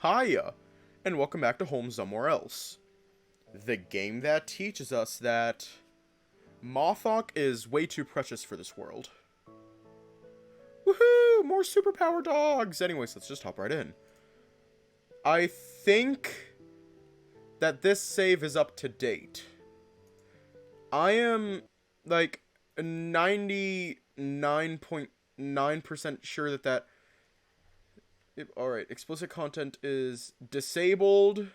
Hiya, and welcome back to Home Somewhere Else. The game that teaches us that Mothock is way too precious for this world. Woohoo! More superpower dogs! Anyways, let's just hop right in. I think that this save is up to date. I am, like, 99.9% sure that alright, explicit content is disabled.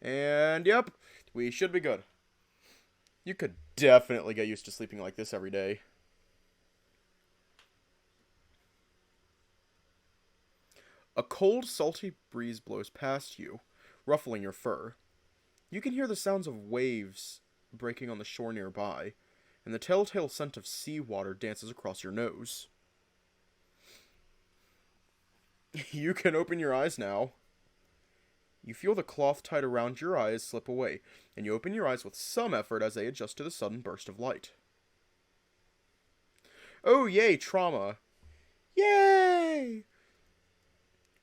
And, yep, we should be good. You could definitely get used to sleeping like this every day. A cold, salty breeze blows past you, ruffling your fur. You can hear the sounds of waves breaking on the shore nearby, and the telltale scent of seawater dances across your nose. You can open your eyes now. You feel the cloth tied around your eyes slip away, and you open your eyes with some effort as they adjust to the sudden burst of light. Oh, yay, trauma. Yay!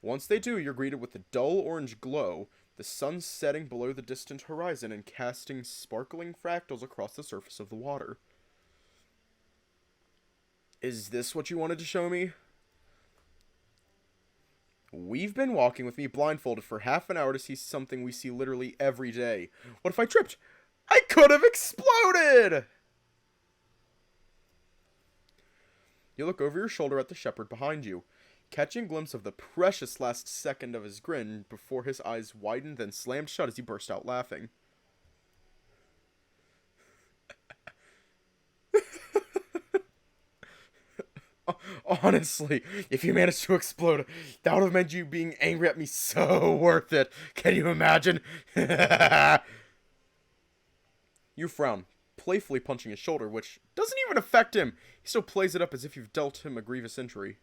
Once they do, you're greeted with a dull orange glow, the sun setting below the distant horizon and casting sparkling fractals across the surface of the water. Is this what you wanted to show me? We've been walking with me blindfolded for half an hour to see something we see literally every day. What if I tripped? I could have exploded! You look over your shoulder at the shepherd behind you, catching a glimpse of the precious last second of his grin before his eyes widened then slammed shut as he burst out laughing. Honestly, if you managed to explode, that would have made you being angry at me so worth it. Can you imagine? You frown, playfully punching his shoulder, which doesn't even affect him. He still plays it up as if you've dealt him a grievous injury.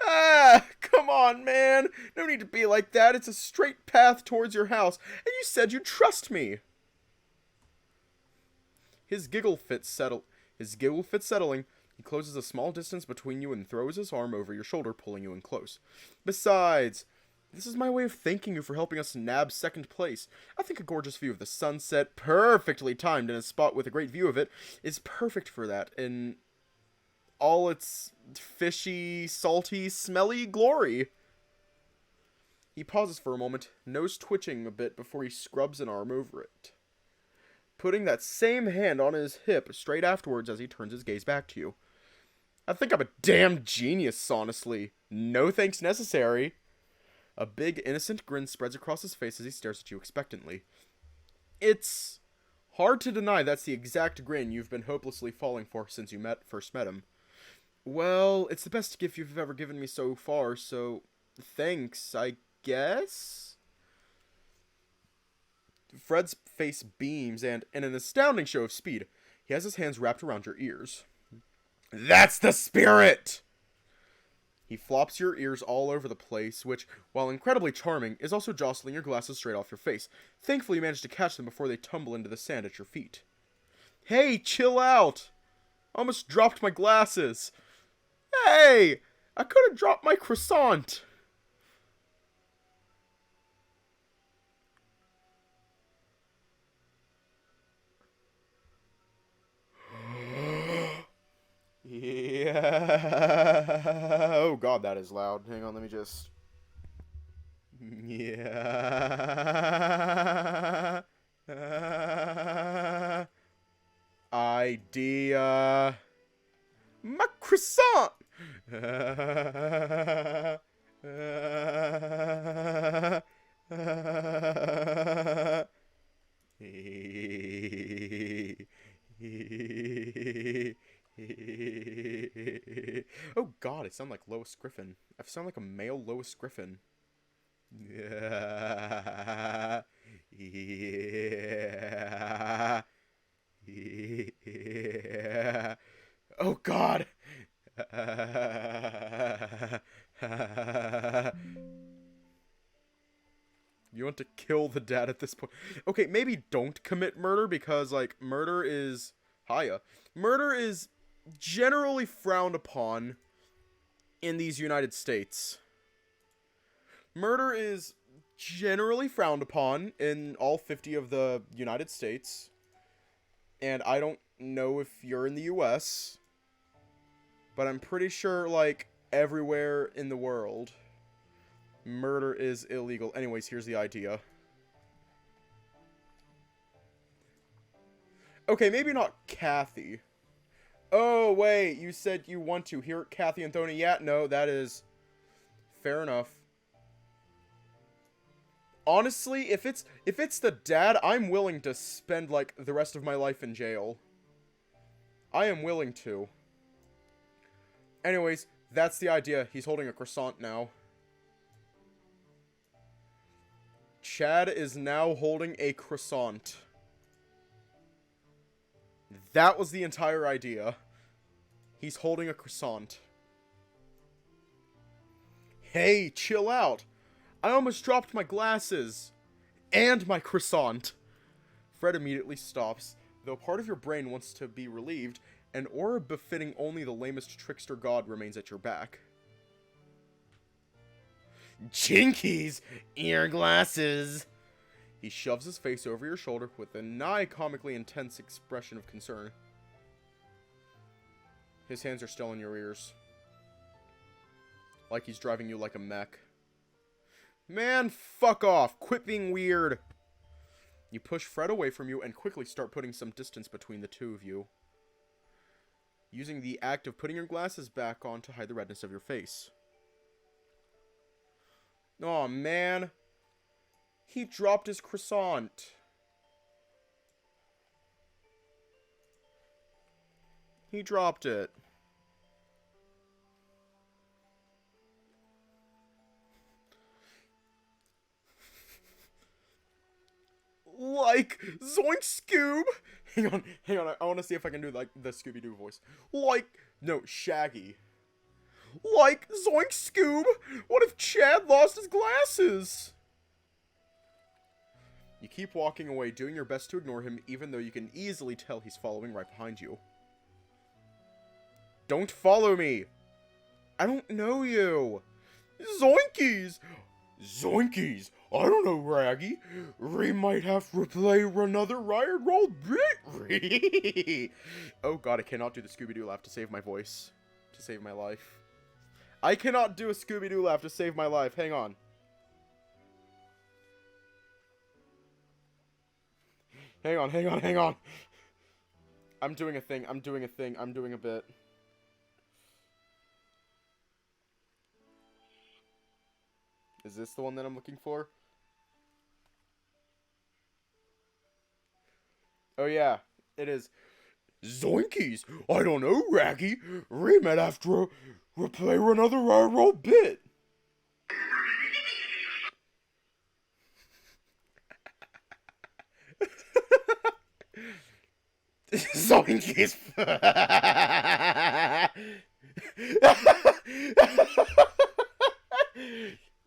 Ah, come on, man. No need to be like that. It's a straight path towards your house, and you said you'd trust me. His giggle fits settling. He closes a small distance between you and throws his arm over your shoulder, pulling you in close. Besides, this is my way of thanking you for helping us nab second place. I think a gorgeous view of the sunset, perfectly timed in a spot with a great view of it, is perfect for that in all its fishy, salty, smelly glory. He pauses for a moment, nose twitching a bit before he scrubs an arm over it, putting that same hand on his hip straight afterwards as he turns his gaze back to you. I think I'm a damn genius, honestly. No thanks necessary. A big, innocent grin spreads across his face as he stares at you expectantly. It's hard to deny that's the exact grin you've been hopelessly falling for since you first met him. Well, it's the best gift you've ever given me so far, so thanks, I guess? Fred's face beams, and in an astounding show of speed, he has his hands wrapped around your ears. That's the spirit! He flops your ears all over the place, which, while incredibly charming, is also jostling your glasses straight off your face. Thankfully, you manage to catch them before they tumble into the sand at your feet. Hey, chill out! Almost dropped my glasses. Hey! I could have dropped my croissant! Yeah. Oh god, that is loud. Hang on, let me just... Yeah. Idea. My croissant! Oh god, I sound like Lois Griffin. I sound like a male Lois Griffin. Yeah. Yeah. Yeah. Oh god. You want to kill the dad at this point. Okay, maybe don't commit murder because, like, murder is... Hiya. Murder is generally frowned upon in these United States. Murder is generally frowned upon in all 50 of the United States. And I don't know if you're in the US, but I'm pretty sure, like, everywhere in the world, murder is illegal. Anyways, here's the idea. Okay, maybe not Kathy. Oh, wait, you said you want to hear Kathy and Tony. Yeah, no, that is fair enough. Honestly, if it's the dad, I'm willing to spend, like, the rest of my life in jail. I am willing to. Anyways, that's the idea. He's holding a croissant now. Chad is now holding a croissant. That was the entire idea. He's holding a croissant. Hey, chill out. I almost dropped my glasses. And my croissant. Fred immediately stops. Though part of your brain wants to be relieved, an aura befitting only the lamest trickster god remains at your back. Jinkies! Ear glasses! He shoves his face over your shoulder with a nigh comically intense expression of concern. His hands are still in your ears. Like he's driving you like a mech. Man, fuck off! Quit being weird! You push Fred away from you and quickly start putting some distance between the two of you. Using the act of putting your glasses back on to hide the redness of your face. Aw, man. He dropped his croissant. He dropped it. Like, Zoink Scoob! Hang on, I want to see if I can do, like, the Scooby-Doo voice. Like, no, Shaggy. Like, Zoink Scoob! What if Chad lost his glasses? You keep walking away, doing your best to ignore him, even though you can easily tell he's following right behind you. Don't follow me! I don't know you! Zoinkies! Zoinkies! I don't know, Raggy. We might have to play another riot roll bit. Oh god, I cannot do the Scooby-Doo laugh to save my voice. To save my life. I cannot do a Scooby-Doo laugh to save my life. Hang on. Hang on. I'm doing a thing. I'm doing a bit. Is this the one that I'm looking for? Oh yeah, it is. Zoinkies! I don't know, Raggy. We might have to replay another roll bit. Zoinkies!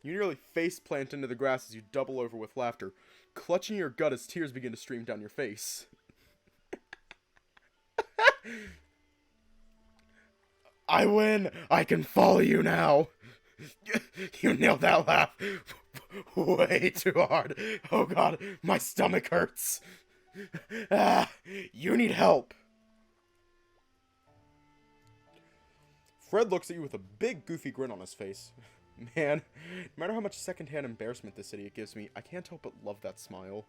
You nearly face-plant into the grass as you double over with laughter, clutching your gut as tears begin to stream down your face. I win! I can follow you now! You nailed that laugh way too hard. Oh god, my stomach hurts. You need help. Fred looks at you with a big goofy grin on his face. Man, no matter how much secondhand embarrassment this idiot gives me, I can't help but love that smile.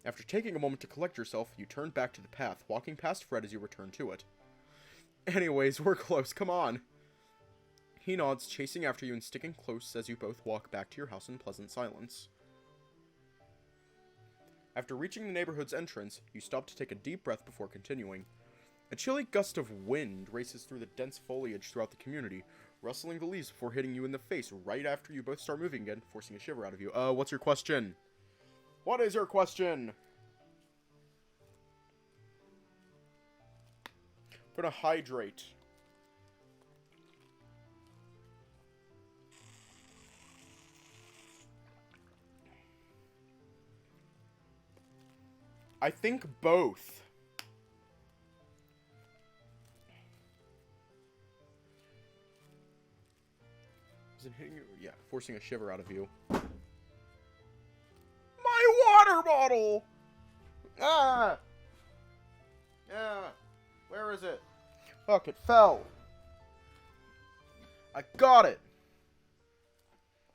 After taking a moment to collect yourself, you turn back to the path, walking past Fred as you return to it. Anyways, we're close, come on. He nods, chasing after you and sticking close as you both walk back to your house in pleasant silence. After reaching the neighborhood's entrance, you stop to take a deep breath before continuing. A chilly gust of wind races through the dense foliage throughout the community, rustling the leaves before hitting you in the face right after you both start moving again, forcing a shiver out of you. What's your question? What is your question? I'm gonna hydrate. I think both. Is it hitting you? Yeah. forcing a shiver out of you. My water bottle! Ah! Yeah. Where is it? Fuck, it fell. I got it.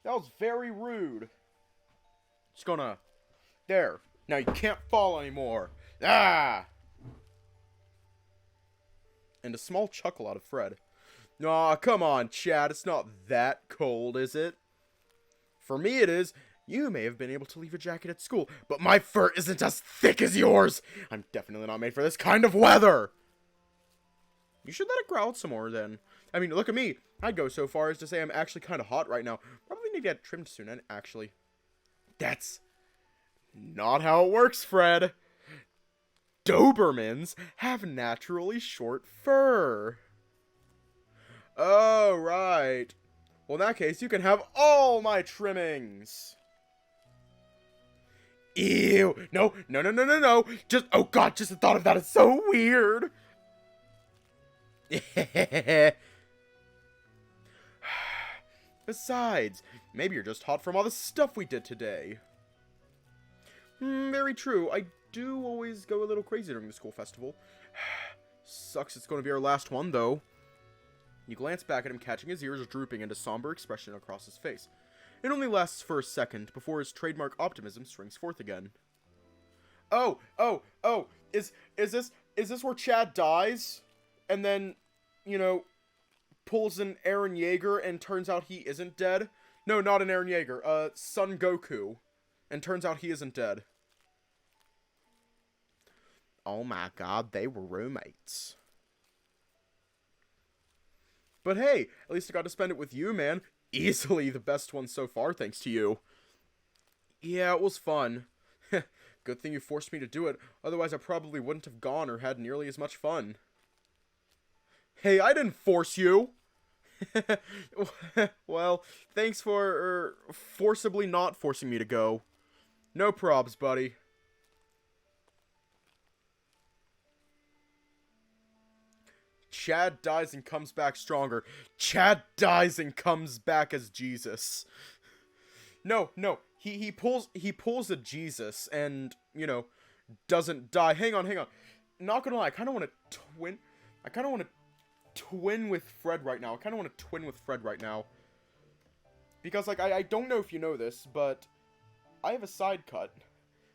That was very rude. Just gonna... There. Now you can't fall anymore. Ah! And a small chuckle out of Fred. Aw, come on, Chad. It's not that cold, is it? For me it is. You may have been able to leave your jacket at school, but my fur isn't as thick as yours. I'm definitely not made for this kind of weather. You should let it grow out some more, then. I mean, look at me. I'd go so far as to say I'm actually kind of hot right now. Probably need to get trimmed soon, actually. That's not how it works, Fred. Dobermans have naturally short fur. Oh, right. Well, in that case, you can have all my trimmings. Ew. No, no, no, no, no, no. Just, oh god, just the thought of that is so weird. Besides, maybe you're just hot from all the stuff we did today. Very true. I do always go a little crazy during the school festival. Sucks it's going to be our last one, though. You glance back at him, catching his ears drooping and a somber expression across his face. It only lasts for a second before his trademark optimism springs forth again. Oh, is this where Chad dies? And then, you know, pulls an Eren Yeager and turns out he isn't dead? No, not an Eren Yeager, Son Goku. And turns out he isn't dead. Oh my god, they were roommates. But hey, at least I got to spend it with you, man. Easily the best one so far, thanks to you. Yeah, it was fun. Good thing you forced me to do it, otherwise I probably wouldn't have gone or had nearly as much fun. Hey, I didn't force you! Well, thanks for, forcibly not forcing me to go. No probs, buddy. Chad dies and comes back stronger. Chad dies and comes back as Jesus. No, he pulls a Jesus and, you know, doesn't die. Hang on. Not gonna lie, I kinda wanna twin with Fred right now. Because, like, I don't know if you know this, but I have a side cut.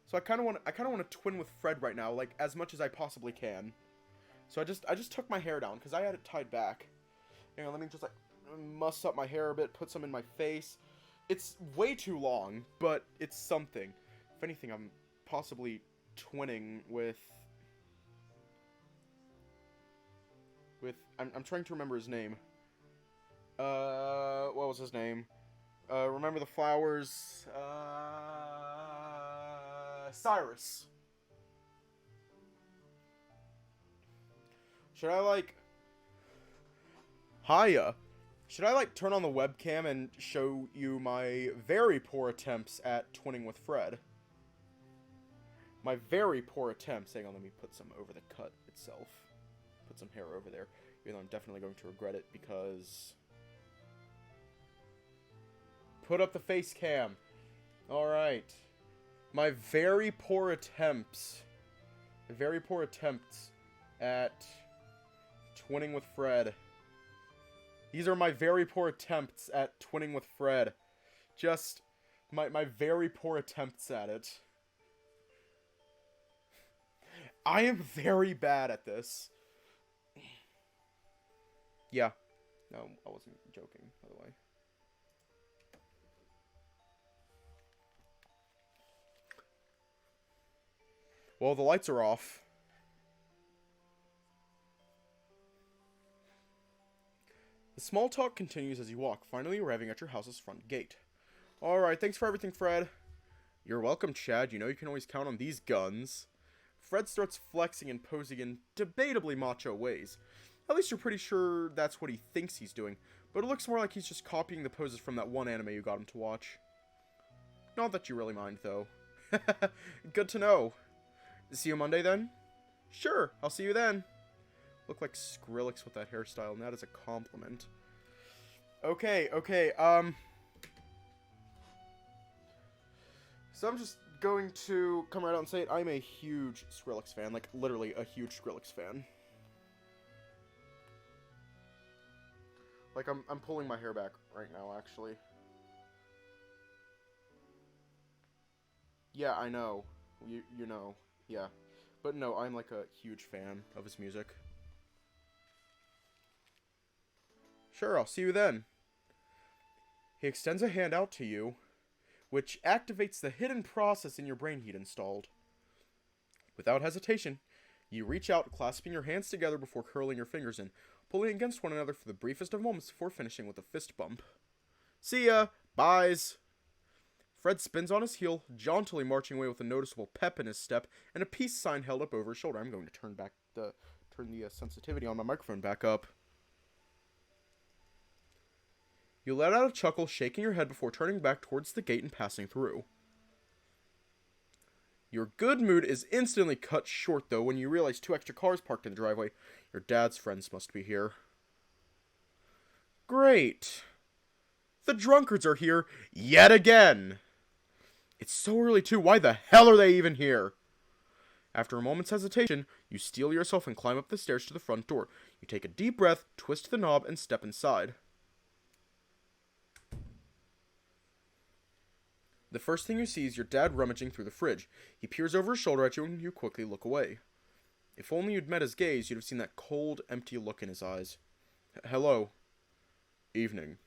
So I kinda wanna twin with Fred right now, like, as much as I possibly can. So I just took my hair down, because I had it tied back. Hang on, let me just, like, muss up my hair a bit, put some in my face. It's way too long, but it's something. If anything, I'm possibly twinning with... I'm trying to remember his name. What was his name? Remember the flowers? Cyrus. Should I, like... Hiya. Should I, like, turn on the webcam and show you my very poor attempts at twinning with Fred? My very poor attempts. Hang on, let me put some over the cut itself. Put some hair over there. Even though I'm definitely going to regret it because... Put up the face cam. Alright. My very poor attempts. At twinning with Fred. These are my very poor attempts at twinning with Fred. Just my very poor attempts at it. I am very bad at this. Yeah. No, I wasn't joking, by the way. Well, the lights are off. The small talk continues as you walk, finally arriving at your house's front gate. Alright, thanks for everything, Fred. You're welcome, Chad. You know you can always count on these guns. Fred starts flexing and posing in debatably macho ways. At least you're pretty sure that's what he thinks he's doing, but it looks more like he's just copying the poses from that one anime you got him to watch. Not that you really mind, though. Good to know. See you Monday, then? Sure, I'll see you then. Look like Skrillex with that hairstyle, and that is a compliment. Okay, So I'm just going to come right out and say it. I'm a huge Skrillex fan. Like, literally a huge Skrillex fan. Like, I'm pulling my hair back right now, actually. Yeah, I know. You know. Yeah. But no, I'm like a huge fan of his music. Sure, I'll see you then. He extends a hand out to you, which activates the hidden process in your brain he'd installed. Without hesitation, you reach out, clasping your hands together before curling your fingers in, pulling against one another for the briefest of moments before finishing with a fist bump. See ya! Byes! Fred spins on his heel, jauntily marching away with a noticeable pep in his step, and a peace sign held up over his shoulder. I'm going to turn the sensitivity on my microphone back up. You let out a chuckle, shaking your head before turning back towards the gate and passing through. Your good mood is instantly cut short, though, when you realize 2 extra cars parked in the driveway. Your dad's friends must be here. Great. The drunkards are here yet again. It's so early, too. Why the hell are they even here? After a moment's hesitation, you steel yourself and climb up the stairs to the front door. You take a deep breath, twist the knob, and step inside. The first thing you see is your dad rummaging through the fridge. He peers over his shoulder at you and you quickly look away. If only you'd met his gaze, you'd have seen that cold, empty look in his eyes. Hello. Evening.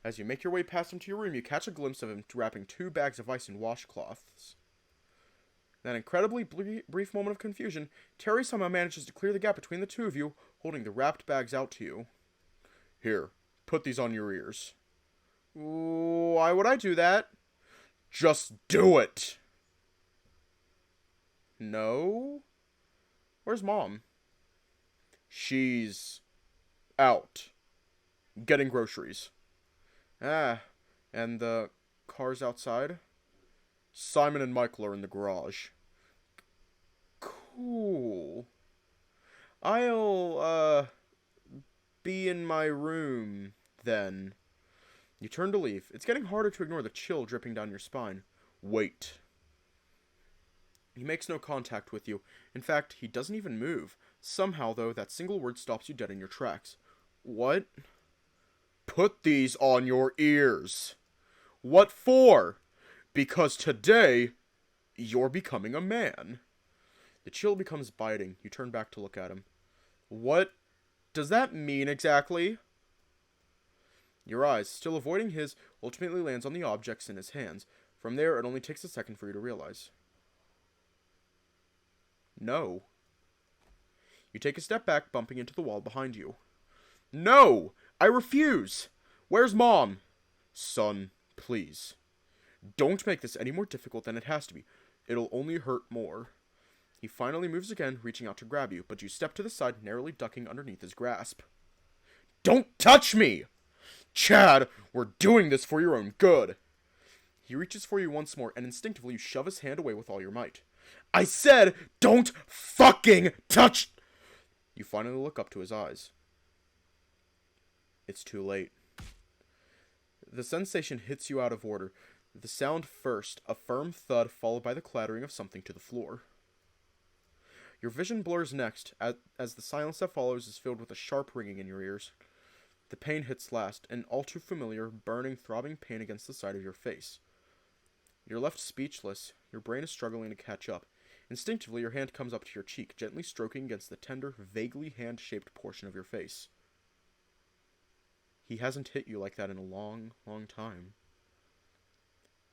As you make your way past him to your room, you catch a glimpse of him wrapping 2 bags of ice in washcloths. In that incredibly brief moment of confusion, Terry somehow manages to clear the gap between the two of you, holding the wrapped bags out to you. Here, put these on your ears. Why would I do that? Just do it! No? Where's Mom? She's out. Getting groceries. Ah, and the cars outside? Simon and Michael are in the garage. Cool. I'll, be in my room, then. You turn to leave. It's getting harder to ignore the chill dripping down your spine. Wait. He makes no contact with you. In fact, he doesn't even move. Somehow, though, that single word stops you dead in your tracks. What? Put these on your ears. What for? Because today, you're becoming a man. The chill becomes biting. You turn back to look at him. What does that mean exactly? Your eyes, still avoiding his, ultimately lands on the objects in his hands. From there, it only takes a second for you to realize. No. You take a step back, bumping into the wall behind you. No! I refuse! Where's Mom? Son, please. Don't make this any more difficult than it has to be. It'll only hurt more. He finally moves again, reaching out to grab you, but you step to the side, narrowly ducking underneath his grasp. Don't touch me! Chad, we're doing this for your own good. He reaches for you once more, and instinctively you shove his hand away with all your might. I said, don't fucking touch! You finally look up to his eyes. It's too late. The sensation hits you out of order. The sound first, a firm thud followed by the clattering of something to the floor. Your vision blurs next, as the silence that follows is filled with a sharp ringing in your ears. The pain hits last, an all too familiar, burning, throbbing pain against the side of your face. You're left speechless. Your brain is struggling to catch up. Instinctively, your hand comes up to your cheek, gently stroking against the tender, vaguely hand-shaped portion of your face. He hasn't hit you like that in a long, long time.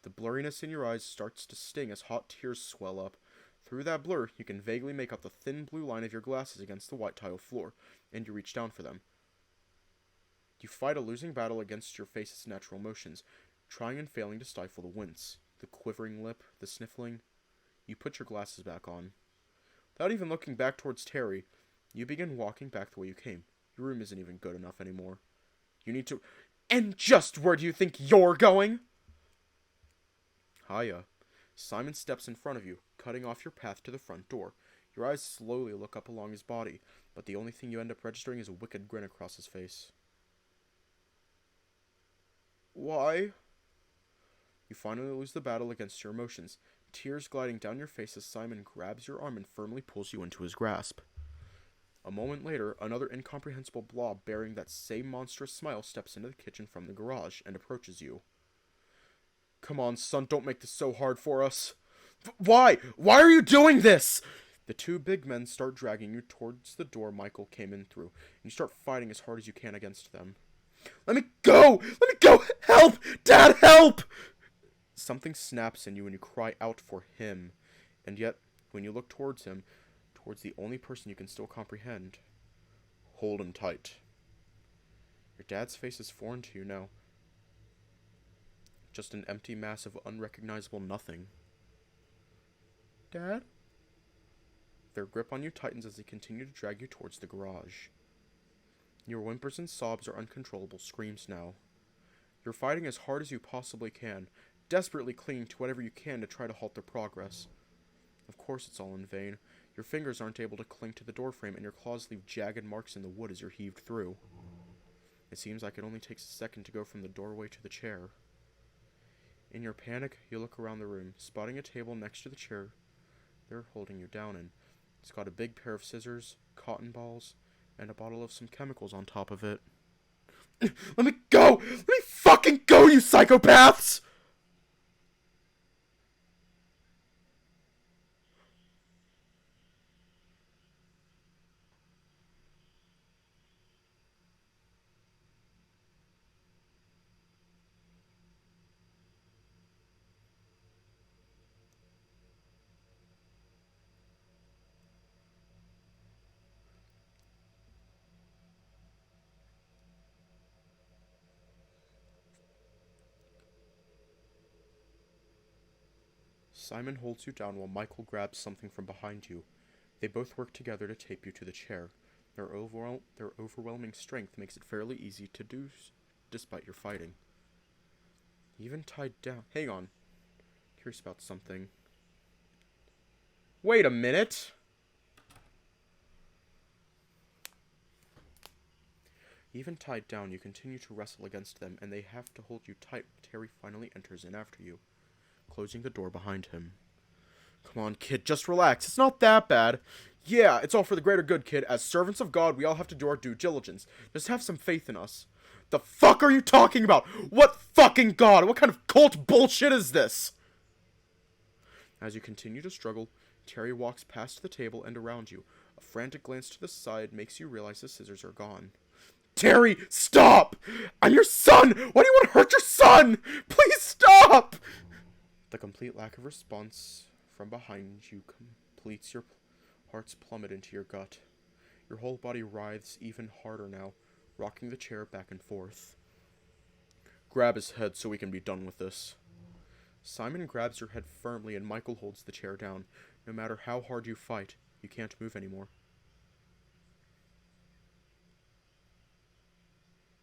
The blurriness in your eyes starts to sting as hot tears swell up. Through that blur, you can vaguely make out the thin blue line of your glasses against the white tile floor, and you reach down for them. You fight a losing battle against your face's natural motions, trying and failing to stifle the wince, the quivering lip, the sniffling. You put your glasses back on. Without even looking back towards Terry, you begin walking back the way you came. Your room isn't even good enough anymore. You need to... And just where do you think you're going? Hiya. Simon steps in front of you, cutting off your path to the front door. Your eyes slowly look up along his body, but the only thing you end up registering is a wicked grin across his face. Why? You finally lose the battle against your emotions, tears gliding down your face as Simon grabs your arm and firmly pulls you into his grasp. A moment later, another incomprehensible blob bearing that same monstrous smile steps into the kitchen from the garage and approaches you. Come on, son, don't make this so hard for us. Why? Why are you doing this? The two big men start dragging you towards the door Michael came in through, and you start fighting as hard as you can against them. Let me go! Let me go! Help! Dad, help! Something snaps in you and you cry out for him, and yet, when you look towards him, towards the only person you can still comprehend, hold him tight. Your dad's face is foreign to you now. Just an empty mass of unrecognizable nothing. Dad? Their grip on you tightens as they continue to drag you towards the garage. Your whimpers and sobs are uncontrollable screams now. You're fighting as hard as you possibly can, desperately clinging to whatever you can to try to halt their progress. Of course it's all in vain. Your fingers aren't able to cling to the doorframe, and your claws leave jagged marks in the wood as you're heaved through. It seems like it only takes a second to go from the doorway to the chair. In your panic, you look around the room, spotting a table next to the chair they're holding you down in. It's got a big pair of scissors, cotton balls, and a bottle of some chemicals on top of it. Let me go! Let me fucking go, you psychopaths! Simon holds you down while Michael grabs something from behind you. They both work together to tape you to the chair. Their overwhelming strength makes it fairly easy to do, despite your fighting. Even tied down... Hang on. Curious about something. Wait a minute! Even tied down, you continue to wrestle against them, and they have to hold you tight. Terry finally enters in after you, closing the door behind him. Come on, kid, just relax. It's not that bad. Yeah, it's all for the greater good, kid. As servants of God, we all have to do our due diligence. Just have some faith in us. The fuck are you talking about? What fucking God? What kind of cult bullshit is this? As you continue to struggle, Terry walks past the table and around you. A frantic glance to the side makes you realize the scissors are gone. Terry, stop! I'm your son! Why do you want to hurt your son? Please stop! The complete lack of response from behind you completes your heart's plummet into your gut. Your whole body writhes even harder now, rocking the chair back and forth. Grab his head so we can be done with this. Simon grabs your head firmly and Michael holds the chair down. No matter how hard you fight, you can't move anymore.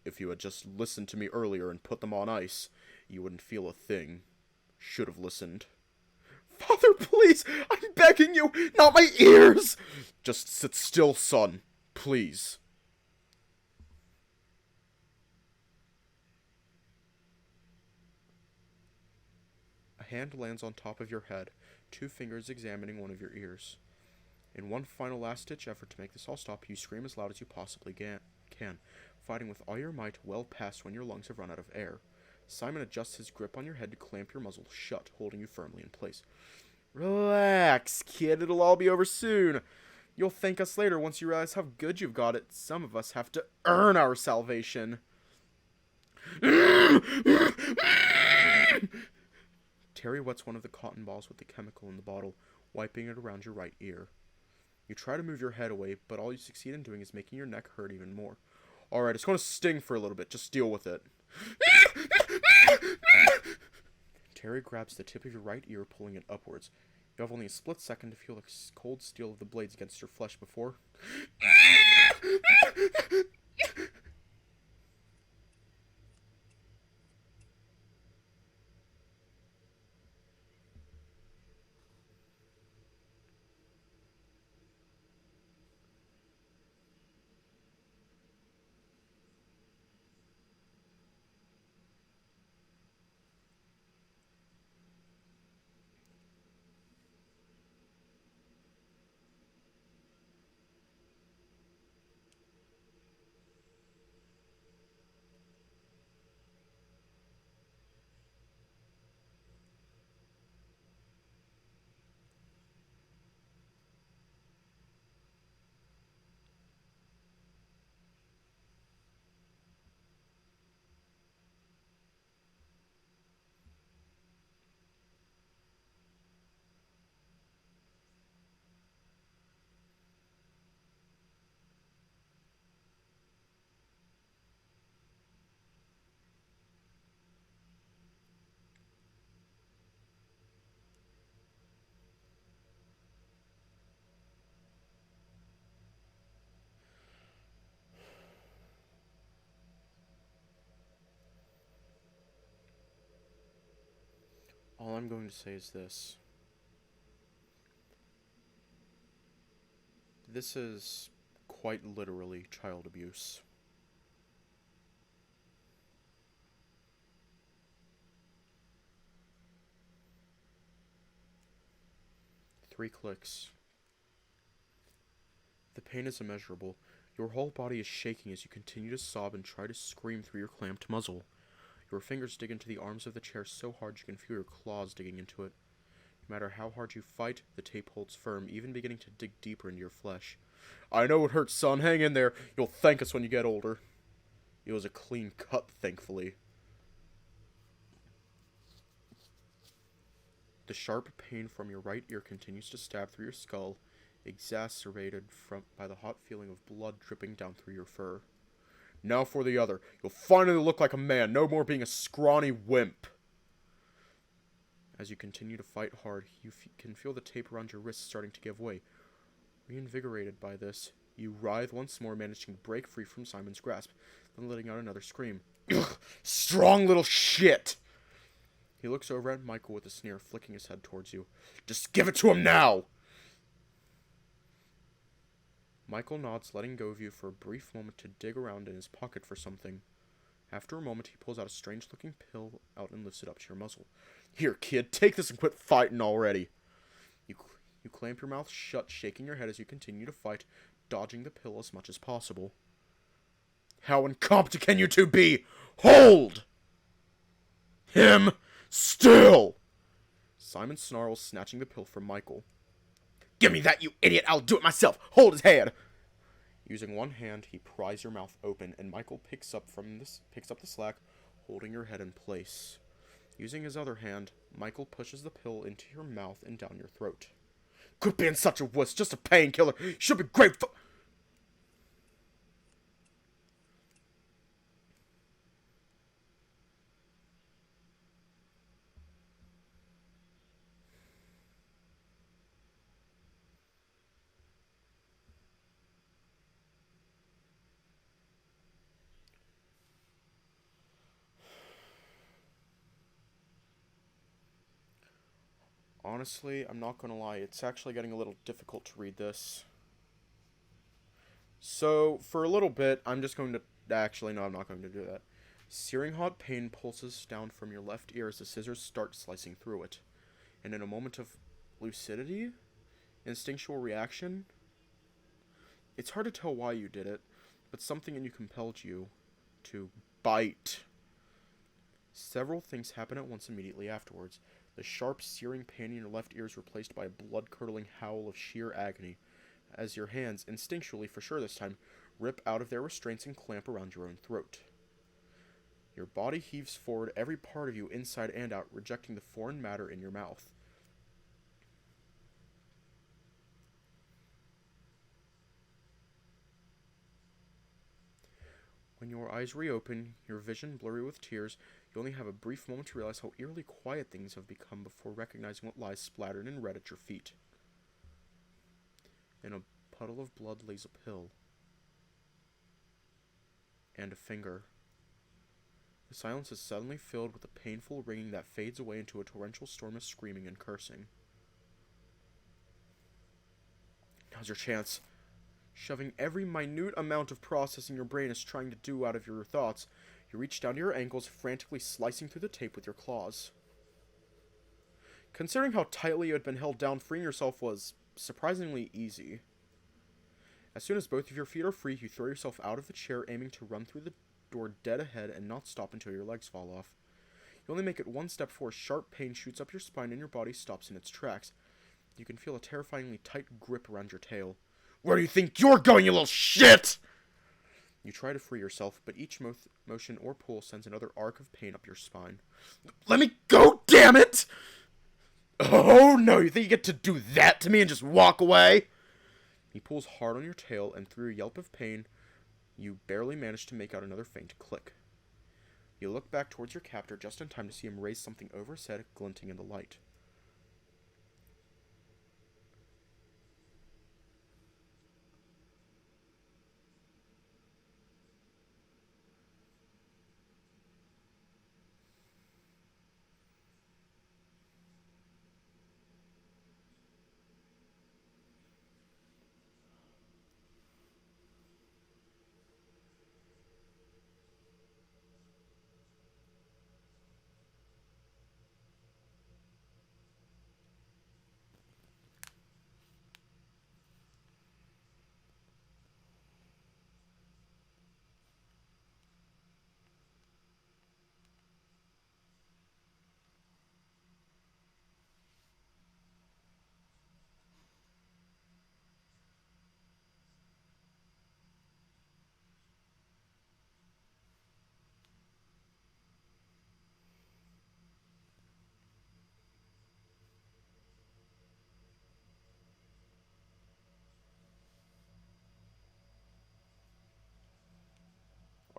If you had just listened to me earlier and put them on ice, you wouldn't feel a thing. Should have listened. Father, please! I'm begging you! Not my ears! Just sit still, son. Please. A hand lands on top of your head, two fingers examining one of your ears. In one final last-ditch effort to make this all stop, you scream as loud as you possibly can, fighting with all your might well past when your lungs have run out of air. Simon adjusts his grip on your head to clamp your muzzle shut, holding you firmly in place. Relax, kid. It'll all be over soon. You'll thank us later once you realize how good you've got it. Some of us have to earn our salvation. Terry wets one of the cotton balls with the chemical in the bottle, wiping it around your right ear. You try to move your head away, but all you succeed in doing is making your neck hurt even more. Alright, it's going to sting for a little bit. Just deal with it. Terry grabs the tip of your right ear, pulling it upwards. You have only a split second to feel the cold steel of the blades against your flesh before... All I'm going to say is this. This is quite literally child abuse. Three clicks. The pain is immeasurable. Your whole body is shaking as you continue to sob and try to scream through your clamped muzzle. Your fingers dig into the arms of the chair so hard you can feel your claws digging into it. No matter how hard you fight, the tape holds firm, even beginning to dig deeper into your flesh. I know it hurts, son. Hang in there. You'll thank us when you get older. It was a clean cut, thankfully. The sharp pain from your right ear continues to stab through your skull, exacerbated by the hot feeling of blood dripping down through your fur. Now for the other. You'll finally look like a man, no more being a scrawny wimp. As you continue to fight hard, you can feel the tape around your wrists starting to give way. Reinvigorated by this, you writhe once more, managing to break free from Simon's grasp, then letting out another scream. Strong little shit! He looks over at Michael with a sneer, flicking his head towards you. Just give it to him now! Michael nods, letting go of you for a brief moment to dig around in his pocket for something. After a moment, he pulls out a strange-looking pill out and lifts it up to your muzzle. Here, kid, take this and quit fighting already. You clamp your mouth shut, shaking your head as you continue to fight, dodging the pill as much as possible. How incompetent can you two be? Hold! Him still! Simon snarls, snatching the pill from Michael. Give me that, you idiot! I'll do it myself! Hold his hand! Using one hand, he pries your mouth open, and Michael picks up the slack, holding your head in place. Using his other hand, Michael pushes the pill into your mouth and down your throat. Quit being such a wuss, just a painkiller. You should be grateful. Honestly, I'm not gonna lie, it's actually getting a little difficult to read this. So, for a little bit, I'm just going to... Actually, no, I'm not going to do that. Searing hot pain pulses down from your left ear as the scissors start slicing through it. And in a moment of lucidity? Instinctual reaction? It's hard to tell why you did it, but something in you compelled you to bite. Several things happen at once immediately afterwards. The sharp, searing pain in your left ear is replaced by a blood-curdling howl of sheer agony, as your hands, instinctually for sure this time, rip out of their restraints and clamp around your own throat. Your body heaves forward, every part of you inside and out, rejecting the foreign matter in your mouth. When your eyes reopen, your vision blurry with tears, you only have a brief moment to realize how eerily quiet things have become before recognizing what lies splattered in red at your feet. In a puddle of blood lays a pill. And a finger. The silence is suddenly filled with a painful ringing that fades away into a torrential storm of screaming and cursing. Now's your chance. Shoving every minute amount of processing your brain is trying to do out of your thoughts, you reach down to your ankles, frantically slicing through the tape with your claws. Considering how tightly you had been held down, freeing yourself was surprisingly easy. As soon as both of your feet are free, you throw yourself out of the chair, aiming to run through the door dead ahead and not stop until your legs fall off. You only make it one step before sharp pain shoots up your spine and your body stops in its tracks. You can feel a terrifyingly tight grip around your tail. Where do you think you're going, you little shit? You try to free yourself, but each motion or pull sends another arc of pain up your spine. Let me go, damn it! Oh no, you think you get to do that to me and just walk away? He pulls hard on your tail, and through a yelp of pain, you barely manage to make out another faint click. You look back towards your captor just in time to see him raise something over his head, glinting in the light.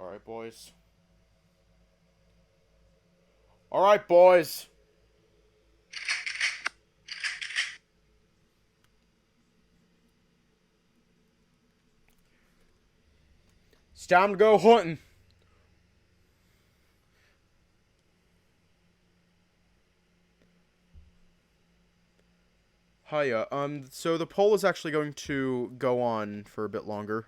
Alright, boys. Alright, boys. It's time to go hunting. Hiya. So the poll is actually going to go on for a bit longer.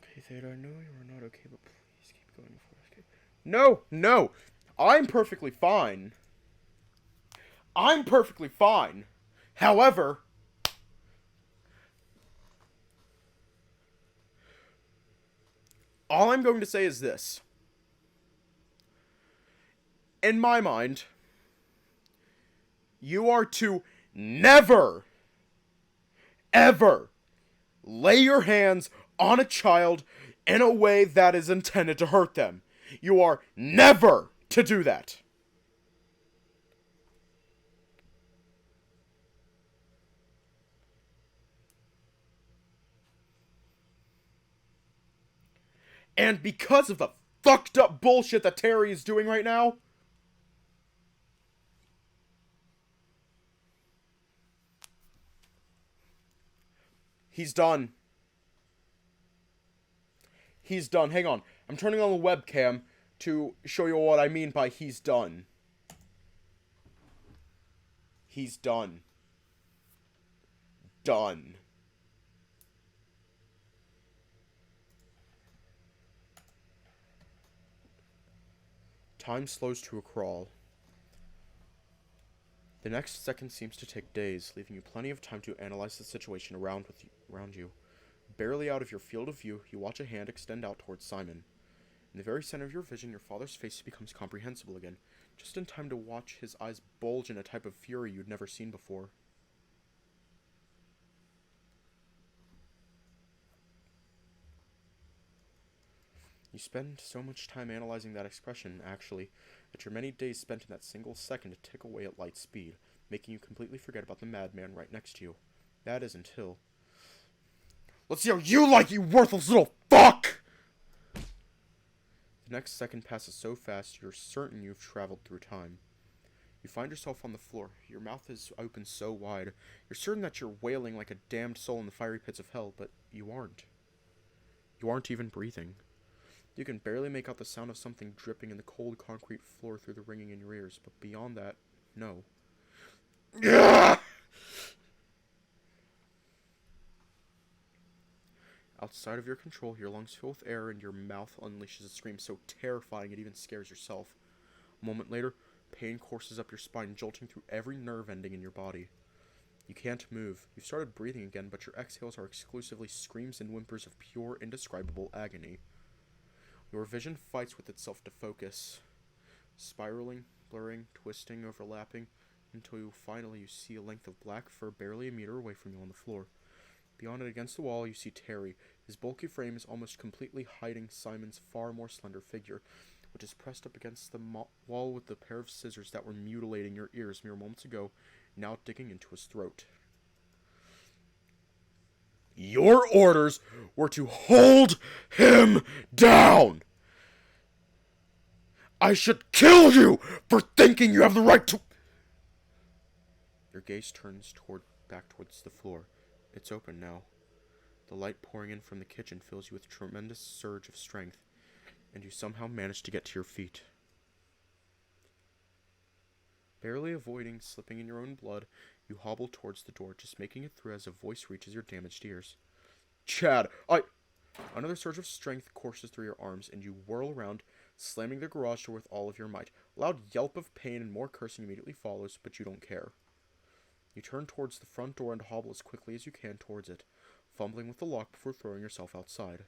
Okay, Theta, I know you are not okay, but please keep going for us. Okay. No, no! I'm perfectly fine. I'm perfectly fine. However, all I'm going to say is this. In my mind, you are to never, ever lay your hands on a child in a way that is intended to hurt them. You are never to do that. And because of the fucked up bullshit that Terry is doing right now, he's done. He's done. Hang on. I'm turning on the webcam to show you what I mean by he's done. He's done. Done. Time slows to a crawl. The next second seems to take days, leaving you plenty of time to analyze the situation around you. Barely out of your field of view, you watch a hand extend out towards Simon. In the very center of your vision, your father's face becomes comprehensible again, just in time to watch his eyes bulge in a type of fury you'd never seen before. You spend so much time analyzing that expression, actually, that your many days spent in that single second tick away at light speed, making you completely forget about the madman right next to you. That is until... Let's see how you like, you worthless little fuck! The next second passes so fast, you're certain you've traveled through time. You find yourself on the floor. Your mouth is open so wide. You're certain that you're wailing like a damned soul in the fiery pits of hell, but you aren't. You aren't even breathing. You can barely make out the sound of something dripping in the cold concrete floor through the ringing in your ears, but beyond that, no. Outside of your control, your lungs fill with air and your mouth unleashes a scream so terrifying it even scares yourself. A moment later, pain courses up your spine, jolting through every nerve ending in your body. You can't move. You've started breathing again, but your exhales are exclusively screams and whimpers of pure, indescribable agony. Your vision fights with itself to focus, spiraling, blurring, twisting, overlapping, until finally you see a length of black fur barely a meter away from you on the floor. Beyond it against the wall, you see Terry. His bulky frame is almost completely hiding Simon's far more slender figure, which is pressed up against the wall with the pair of scissors that were mutilating your ears mere moments ago, now digging into his throat. Your orders were to hold him down! I should kill you for thinking you have the right to... Your gaze turns back towards the floor. It's open now. The light pouring in from the kitchen fills you with a tremendous surge of strength, and you somehow manage to get to your feet. Barely avoiding slipping in your own blood, you hobble towards the door, just making it through as a voice reaches your damaged ears. Chad, Another surge of strength courses through your arms, and you whirl around, slamming the garage door with all of your might. A loud yelp of pain and more cursing immediately follows, but you don't care. You turn towards the front door and hobble as quickly as you can towards it, fumbling with the lock before throwing yourself outside.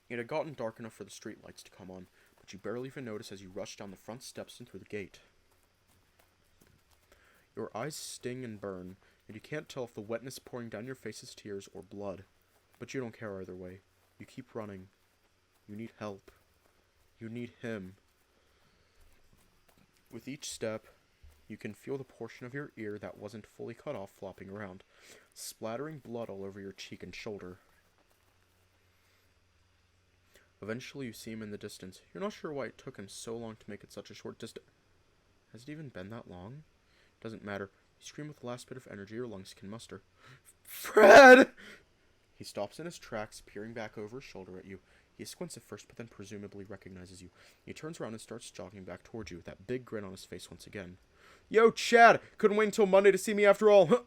It had gotten dark enough for the streetlights to come on, but you barely even notice as you rush down the front steps and through the gate. Your eyes sting and burn, and you can't tell if the wetness pouring down your face is tears or blood, but you don't care either way. You keep running. You need help. You need him. With each step, you can feel the portion of your ear that wasn't fully cut off flopping around, splattering blood all over your cheek and shoulder. Eventually, you see him in the distance. You're not sure why it took him so long to make it such a short distance. Has it even been that long? Doesn't matter. You scream with the last bit of energy your lungs can muster. Fred! He stops in his tracks, peering back over his shoulder at you. He squints at first, but then presumably recognizes you. He turns around and starts jogging back towards you, that big grin on his face once again. Yo, Chad! Couldn't wait until Monday to see me after all, huh?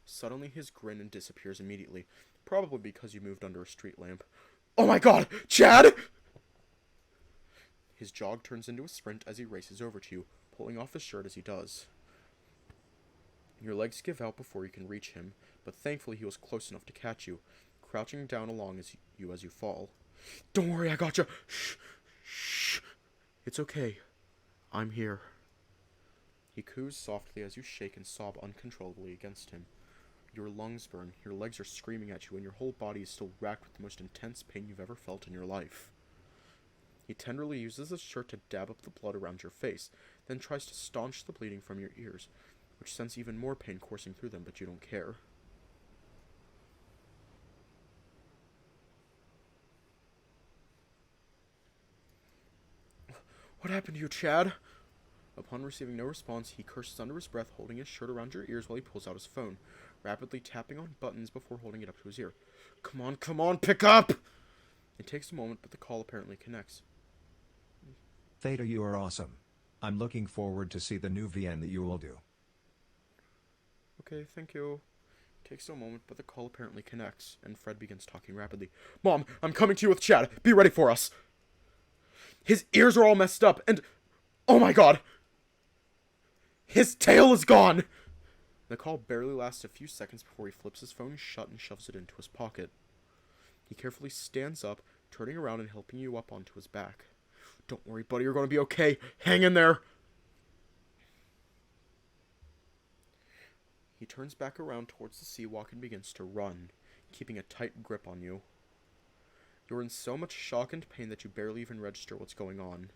Suddenly, his grin disappears immediately, probably because you moved under a street lamp. Oh my god! Chad! His jog turns into a sprint as he races over to you, pulling off his shirt as he does. Your legs give out before you can reach him, but thankfully he was close enough to catch you, crouching down along as you fall. Don't worry, I gotcha! Shh! Shh! It's okay. I'm here. He coos softly as you shake and sob uncontrollably against him. Your lungs burn, your legs are screaming at you, and your whole body is still racked with the most intense pain you've ever felt in your life. He tenderly uses his shirt to dab up the blood around your face, then tries to staunch the bleeding from your ears, which sends even more pain coursing through them, but you don't care. What happened to you, Chad? Upon receiving no response, he curses under his breath, holding his shirt around your ears while he pulls out his phone, rapidly tapping on buttons before holding it up to his ear. Come on, pick up! It takes a moment, but the call apparently connects. Theta, you are awesome. I'm looking forward to see the new VN that you will do. Okay, thank you. It takes a moment, but the call apparently connects, and Fred begins talking rapidly. Mom, I'm coming to you with Chad. Be ready for us. His ears are all messed up, and... oh my god! His tail is gone! The call barely lasts a few seconds before he flips his phone shut and shoves it into his pocket. He carefully stands up, turning around and helping you up onto his back. Don't worry, buddy, you're going to be okay. Hang in there. He turns back around towards the seawalk and begins to run, keeping a tight grip on you. You're in so much shock and pain that you barely even register what's going on.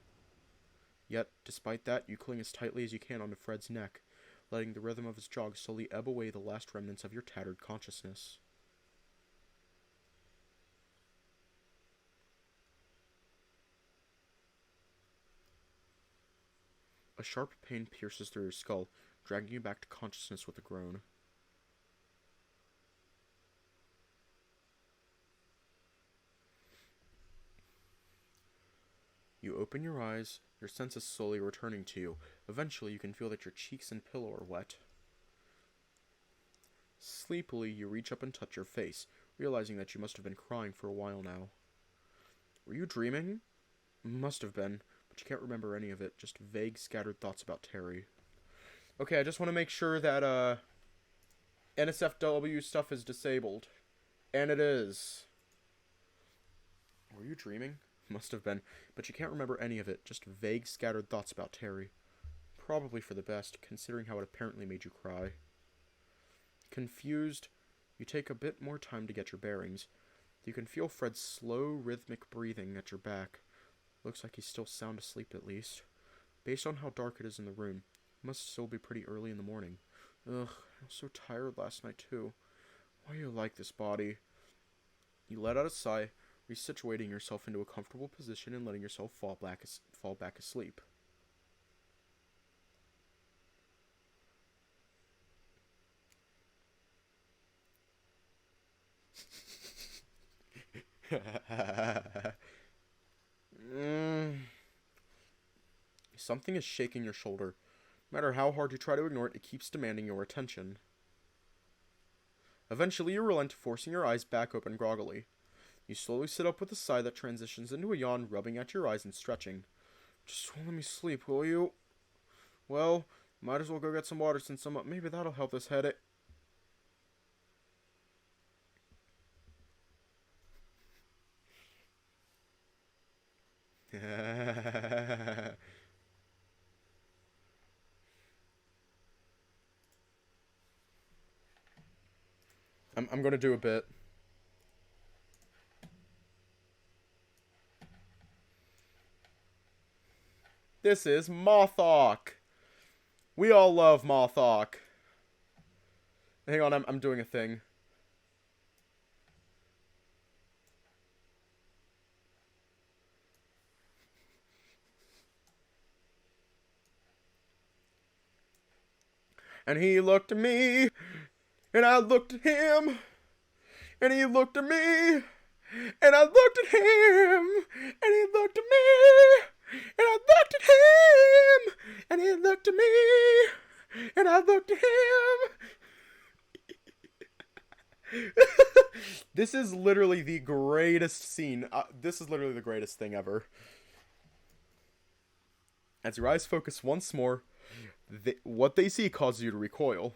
Yet, despite that, you cling as tightly as you can onto Fred's neck, letting the rhythm of his jog slowly ebb away the last remnants of your tattered consciousness. A sharp pain pierces through your skull, dragging you back to consciousness with a groan. You open your eyes, your senses slowly returning to you. Eventually, you can feel that your cheeks and pillow are wet. Sleepily, you reach up and touch your face, realizing that you must have been crying for a while now. Were you dreaming? Must have been, but you can't remember any of it, just vague, scattered thoughts about Terry. Okay, I just want to make sure that, NSFW stuff is disabled. And it is. Were you dreaming? Must have been, but you can't remember any of it, just vague, scattered thoughts about Terry. Probably for the best, considering how it apparently made you cry. Confused, you take a bit more time to get your bearings. You can feel Fred's slow, rhythmic breathing at your back. Looks like he's still sound asleep at least. Based on how dark it is in the room, it must still be pretty early in the morning. Ugh, I was so tired last night too. Why are you like this, body? You let out a sigh, resituating yourself into a comfortable position and letting yourself fall back asleep. Something is shaking your shoulder. No matter how hard you try to ignore it, it keeps demanding your attention. Eventually, you relent, forcing your eyes back open groggily. You slowly sit up with a sigh that transitions into a yawn, rubbing at your eyes and stretching. Just let me sleep, will you? Well, might as well go get some water since I'm up. Maybe that'll help this headache. I'm gonna do a bit. This is Mothock. We all love Mothock. Hang on, I'm doing a thing. And he looked at me, and I looked at him, and he looked at me, and I looked at him, and he looked at me, and I looked at him, and he looked at me, and I looked at him. This is literally the greatest scene. This is literally the greatest thing ever. As your eyes focus once more, what they see causes you to recoil.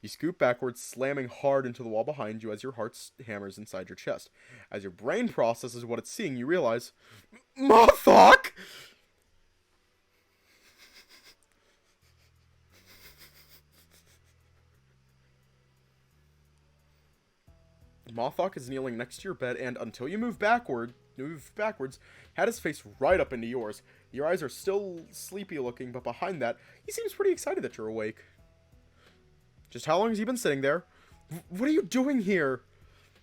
You scoot backwards, slamming hard into the wall behind you as your heart hammers inside your chest. As your brain processes what it's seeing, you realize, Mothock! Mothock is kneeling next to your bed, and until you move backwards, had his face right up into yours. Your eyes are still sleepy looking, but behind that, he seems pretty excited that you're awake. Just how long has he been sitting there? What are you doing here?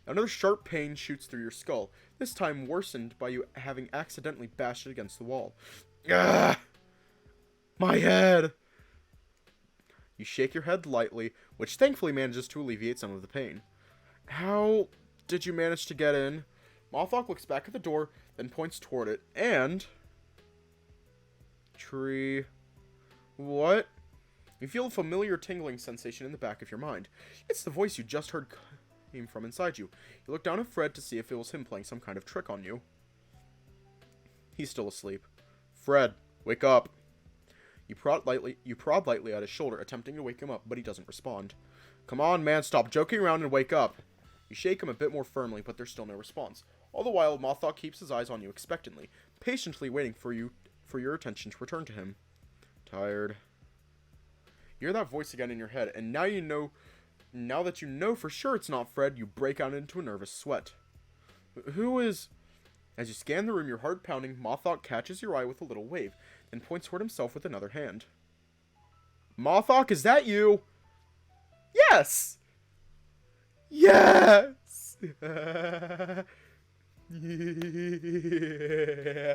Another sharp pain shoots through your skull, this time worsened by you having accidentally bashed it against the wall. Ah! My head! You shake your head lightly, which thankfully manages to alleviate some of the pain. How did you manage to get in? Mothock looks back at the door, then points toward it, and... Tree... What? You feel a familiar tingling sensation in the back of your mind. It's the voice you just heard came from inside you. You look down at Fred to see if it was him playing some kind of trick on you. He's still asleep. Fred, wake up. You prod lightly at his shoulder, attempting to wake him up, but he doesn't respond. Come on, man, stop joking around and wake up. You shake him a bit more firmly, but there's still no response. All the while, Mothock keeps his eyes on you expectantly, patiently waiting for your attention to return to him. Tired. You hear that voice again in your head, and now that you know for sure it's not Fred, you break out into a nervous sweat. Who is... As you scan the room, your heart pounding, Mothock catches your eye with a little wave, then points toward himself with another hand. Mothock, is that you? Yes! Yes! Yeah.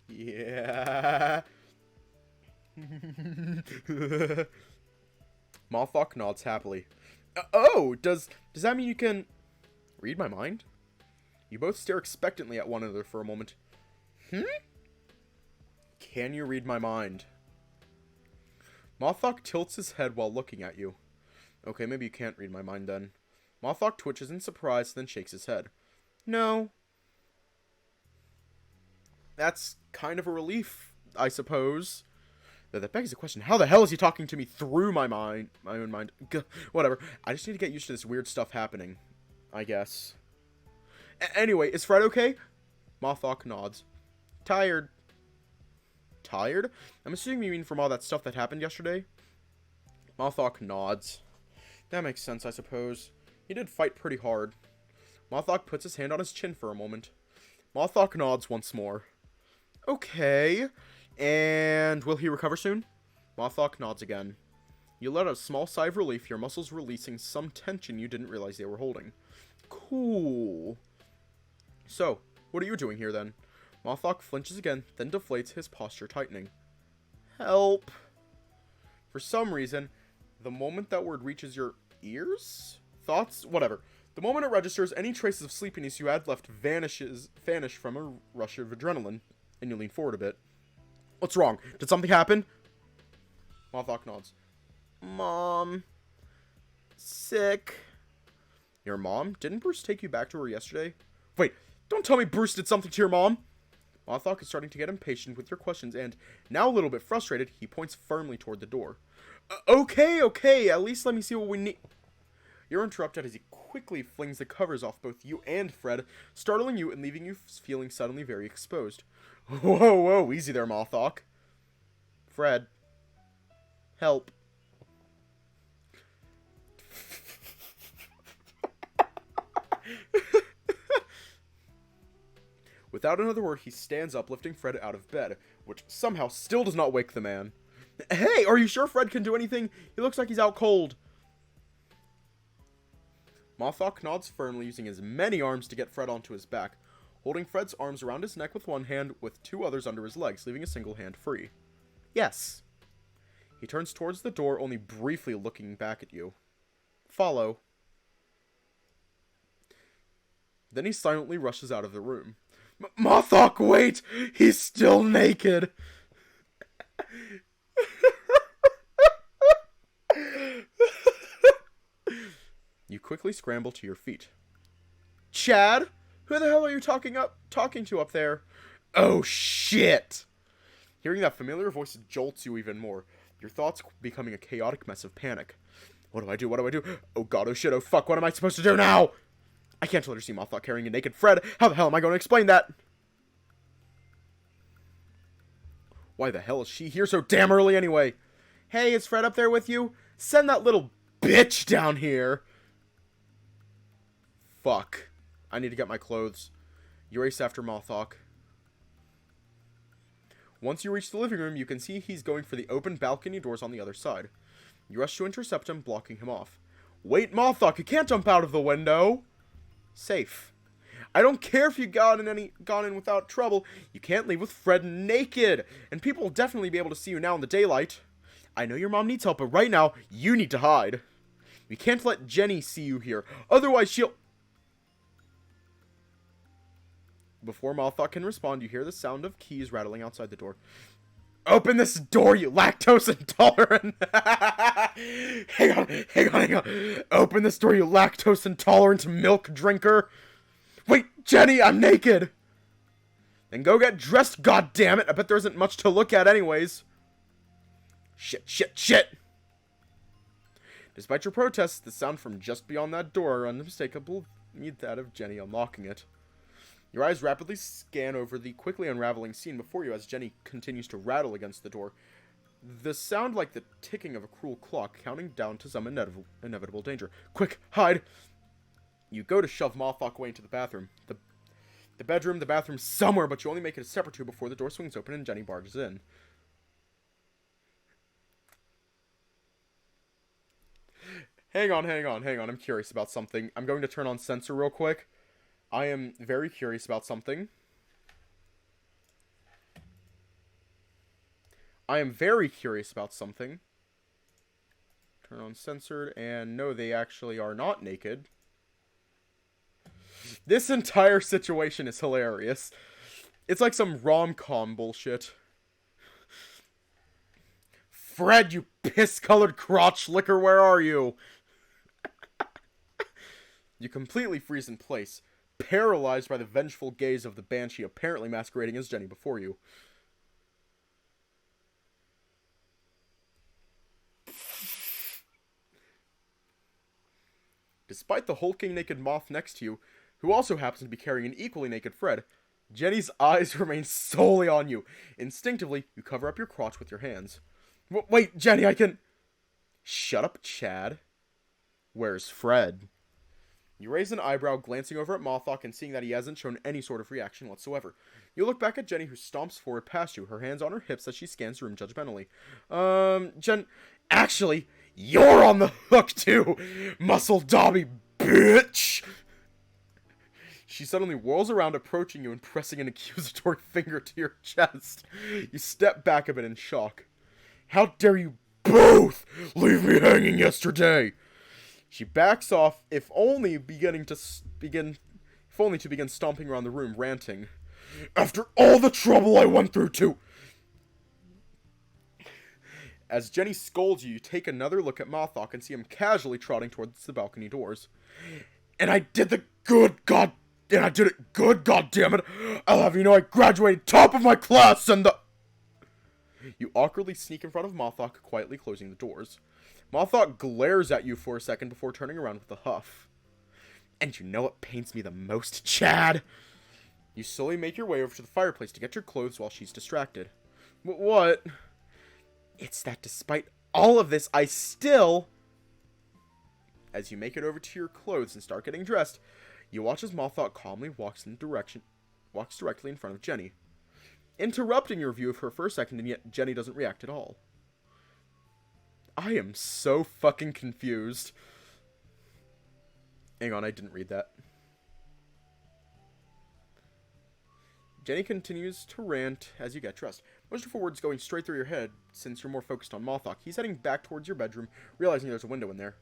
Yeah. Mothock nods happily. Oh, does that mean you can read my mind? You both stare expectantly at one another for a moment. Can you read my mind? Mothock tilts his head while looking at you. Okay, maybe you can't read my mind then. Mothock twitches in surprise, then shakes his head. No. That's kind of a relief, I suppose. That begs the question, how the hell is he talking to me through my mind? My own mind. Whatever. I just need to get used to this weird stuff happening, I guess. Anyway, is Fred okay? Mothock nods. Tired. Tired? I'm assuming you mean from all that stuff that happened yesterday? Mothock nods. That makes sense, I suppose. He did fight pretty hard. Mothock puts his hand on his chin for a moment. Mothock nods once more. Okay. And will he recover soon? Mothock nods again. You let out a small sigh of relief, your muscles releasing some tension you didn't realize they were holding. Cool. So, what are you doing here then? Mothock flinches again, then deflates, his posture tightening. Help. For some reason, the moment that word reaches your ears? Thoughts? Whatever. The moment it registers, any traces of sleepiness you had left vanish from a rush of adrenaline, and you lean forward a bit. What's wrong? Did something happen? Mothock nods. Mom. Sick. Your mom? Didn't Bruce take you back to her yesterday? Wait, don't tell me Bruce did something to your mom! Mothock is starting to get impatient with your questions, and, now a little bit frustrated, he points firmly toward the door. Okay, at least let me see what we need. You're interrupted as he quickly flings the covers off both you and Fred, startling you and leaving you feeling suddenly very exposed. Whoa, easy there, Mothock. Fred. Help. Without another word, he stands up, lifting Fred out of bed, which somehow still does not wake the man. Hey, are you sure Fred can do anything? He looks like he's out cold. Mothock nods firmly, using his many arms to get Fred onto his back, holding Fred's arms around his neck with one hand, with two others under his legs, leaving a single hand free. Yes. He turns towards the door, only briefly looking back at you. Follow. Then he silently rushes out of the room. Mothock, wait! He's still naked! You quickly scramble to your feet. Chad? Who the hell are you talking to up there? Oh, shit! Hearing that familiar voice jolts you even more, your thoughts becoming a chaotic mess of panic. What do I do? What do I do? Oh god, oh shit, oh fuck, what am I supposed to do now? I can't let her see Mothock carrying a naked Fred. How the hell am I going to explain that? Why the hell is she here so damn early anyway? Hey, is Fred up there with you? Send that little bitch down here. Fuck. I need to get my clothes. You race after Mothock. Once you reach the living room, you can see he's going for the open balcony doors on the other side. You rush to intercept him, blocking him off. Wait, Mothock, you can't jump out of the window! Safe. I don't care if you gone in without trouble. You can't leave with Fred naked, and people will definitely be able to see you now in the daylight. I know your mom needs help, but right now, you need to hide. We can't let Jenny see you here, otherwise she'll... Before Mothock can respond, you hear the sound of keys rattling outside the door. Open this door, you lactose intolerant! Hang on. Open this door, you lactose intolerant milk drinker! Wait, Jenny, I'm naked! Then go get dressed, goddammit! I bet there isn't much to look at anyways. Shit! Despite your protests, the sound from just beyond that door are unmistakable, that of Jenny unlocking it. Your eyes rapidly scan over the quickly unraveling scene before you as Jenny continues to rattle against the door. The sound like the ticking of a cruel clock, counting down to some inevitable danger. Quick, hide! You go to shove Mothock away into the bathroom. The bedroom, the bathroom, somewhere, but you only make it a step or two before the door swings open and Jenny barges in. Hang on. I'm curious about something. I'm going to turn on censor real quick. I am very curious about something. Turn on censored, and no, they actually are not naked. This entire situation is hilarious. It's like some rom-com bullshit. Fred, you piss-colored crotch licker, where are you? You completely freeze in place, paralyzed by the vengeful gaze of the banshee apparently masquerading as Jenny before you. Despite the hulking naked moth next to you, who also happens to be carrying an equally naked Fred, Jenny's eyes remain solely on you. Instinctively, you cover up your crotch with your hands. Wait, Jenny, I can... Shut up, Chad. Where's Fred? You raise an eyebrow, glancing over at Mothock and seeing that he hasn't shown any sort of reaction whatsoever. You look back at Jenny, who stomps forward past you, her hands on her hips as she scans the room judgmentally. Jen... Actually, you're on the hook, too! Muscle Dobby, bitch! She suddenly whirls around, approaching you and pressing an accusatory finger to your chest. You step back a bit in shock. How dare you both leave me hanging yesterday? She backs off, if only to begin stomping around the room, ranting. After all the trouble I went through to... As Jenny scolds you, you take another look at Mothock and see him casually trotting towards the balcony doors. And I did it good, goddammit! I'll have you know I graduated top of my class and the... You awkwardly sneak in front of Mothock, quietly closing the doors. Mothock glares at you for a second before turning around with a huff. And you know what pains me the most, Chad? You slowly make your way over to the fireplace to get your clothes while she's distracted. What? It's that despite all of this, I still... As you make it over to your clothes and start getting dressed, you watch as Mothock calmly walks in the direction walks directly in front of Jenny, interrupting your view of her for a second, and yet Jenny doesn't react at all. I am so fucking confused. Hang on, I didn't read that. Jenny continues to rant as you get dressed. Most of her words going straight through your head since you're more focused on Mothock. He's heading back towards your bedroom, realizing there's a window in there.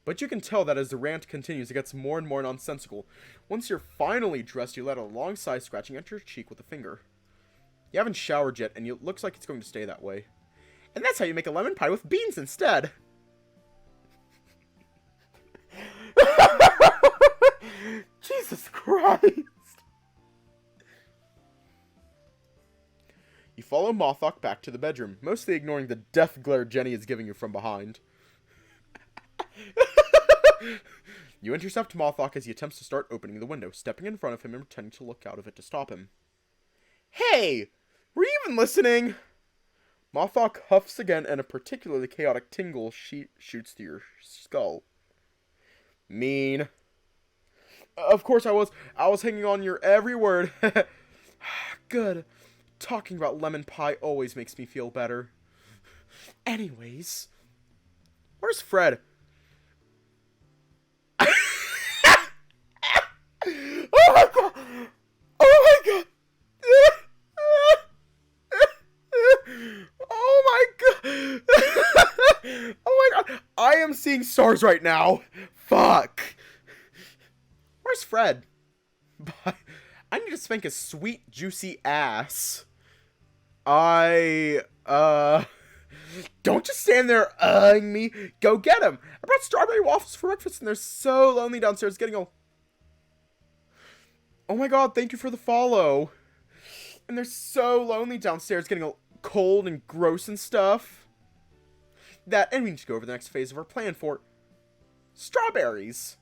But you can tell that as the rant continues, it gets more and more nonsensical. Once you're finally dressed, you let out a long sigh, scratching at your cheek with a finger. You haven't showered yet, and it looks like it's going to stay that way. And that's how you make a lemon pie with beans instead. Jesus Christ. You follow Mothock back to the bedroom, mostly ignoring the death glare Jenny is giving you from behind. You intercept Mothock as he attempts to start opening the window, stepping in front of him and pretending to look out of it to stop him. Hey! Were you even listening? Mothock huffs again, and a particularly chaotic tingle shoots through your skull. Mean. Of course I was. I was hanging on your every word. Good. Talking about lemon pie always makes me feel better. Anyways. Where's Fred? Oh my god! Oh my god! Oh my god! Oh my god! I am seeing stars right now! Fuck! Where's Fred? I need to spank his sweet, juicy ass. Don't just stand there eyeing me. Go get him. I brought strawberry waffles for breakfast and they're so lonely downstairs getting all... Oh my god, thank you for the follow. And they're so lonely downstairs getting all cold and gross and stuff. And we need to go over the next phase of our plan for... strawberries.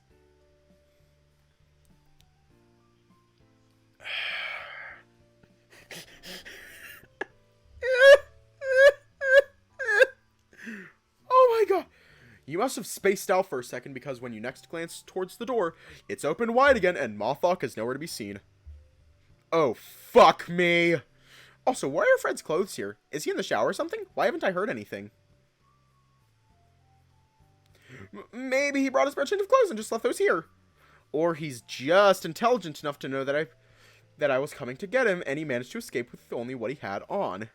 Oh my god. You must have spaced out for a second because when you next glance towards the door, it's opened wide again and Mothock is nowhere to be seen. Oh, fuck me. Also, why are Fred's clothes here? Is he in the shower or something? Why haven't I heard anything? Maybe he brought his bunch of clothes and just left those here. Or he's just intelligent enough to know that I was coming to get him and he managed to escape with only what he had on.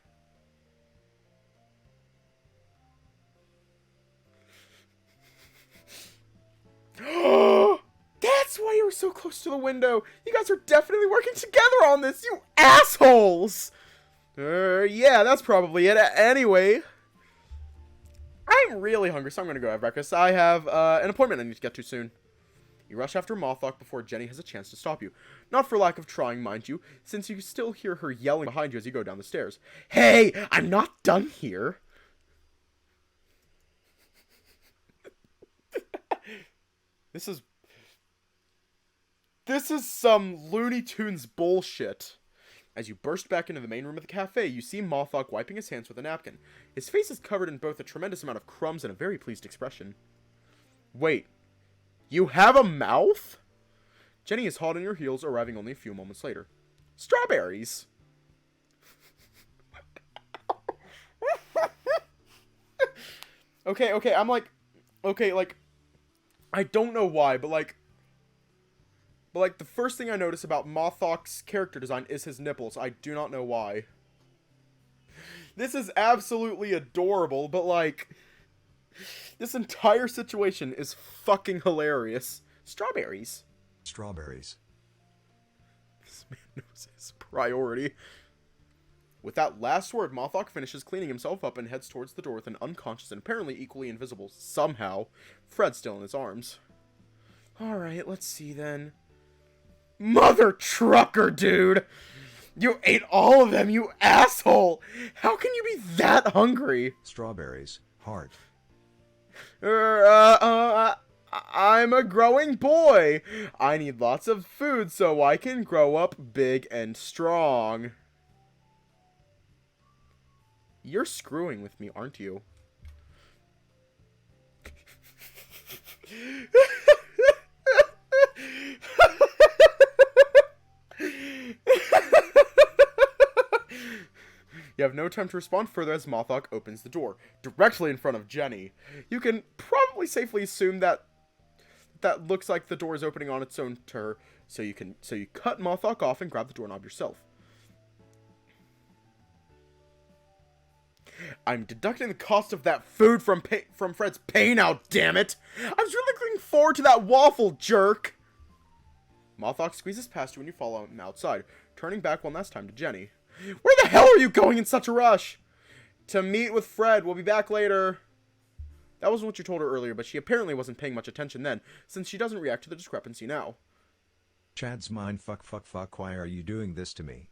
That's why you were so close to the window. You guys are definitely working together on this, you assholes. Yeah, that's probably it. Anyway, I'm really hungry, so I'm gonna go have breakfast. I have an appointment I need to get to soon. You rush after Mothock before Jenny has a chance to stop you. Not for lack of trying, mind you, since you still hear her yelling behind you as you go down the stairs. Hey, I'm not done here. This is some Looney Tunes bullshit. As you burst back into the main room of the cafe, you see Mothock wiping his hands with a napkin. His face is covered in both a tremendous amount of crumbs and a very pleased expression. Wait, you have a mouth? Jenny is hot on your heels, arriving only a few moments later. Strawberries. Okay, I'm like, I don't know why, but the first thing I notice about Mothock's character design is his nipples. I do not know why. This is absolutely adorable, but like, this entire situation is fucking hilarious. Strawberries. Strawberries. This man knows his priority. With that last word, Mothock finishes cleaning himself up and heads towards the door with an unconscious and apparently equally invisible, somehow, Fred still in his arms. Alright, let's see then. Mother trucker, dude! You ate all of them, you asshole! How can you be that hungry? Strawberries. Heart. I'm a growing boy. I need lots of food so I can grow up big and strong. You're screwing with me, aren't you? You have no time to respond further as Mothock opens the door, directly in front of Jenny. You can probably safely assume that looks like the door is opening on its own to her, so you cut Mothock off and grab the doorknob yourself. I'm deducting the cost of that food from Fred's pay now, damn it! I was really looking forward to that waffle, jerk! Mothock squeezes past you when you follow him outside, turning back one last time to Jenny. Where the hell are you going in such a rush? To meet with Fred. We'll be back later. That wasn't what you told her earlier, but she apparently wasn't paying much attention then, since she doesn't react to the discrepancy now. Chad's mind fuck, why are you doing this to me?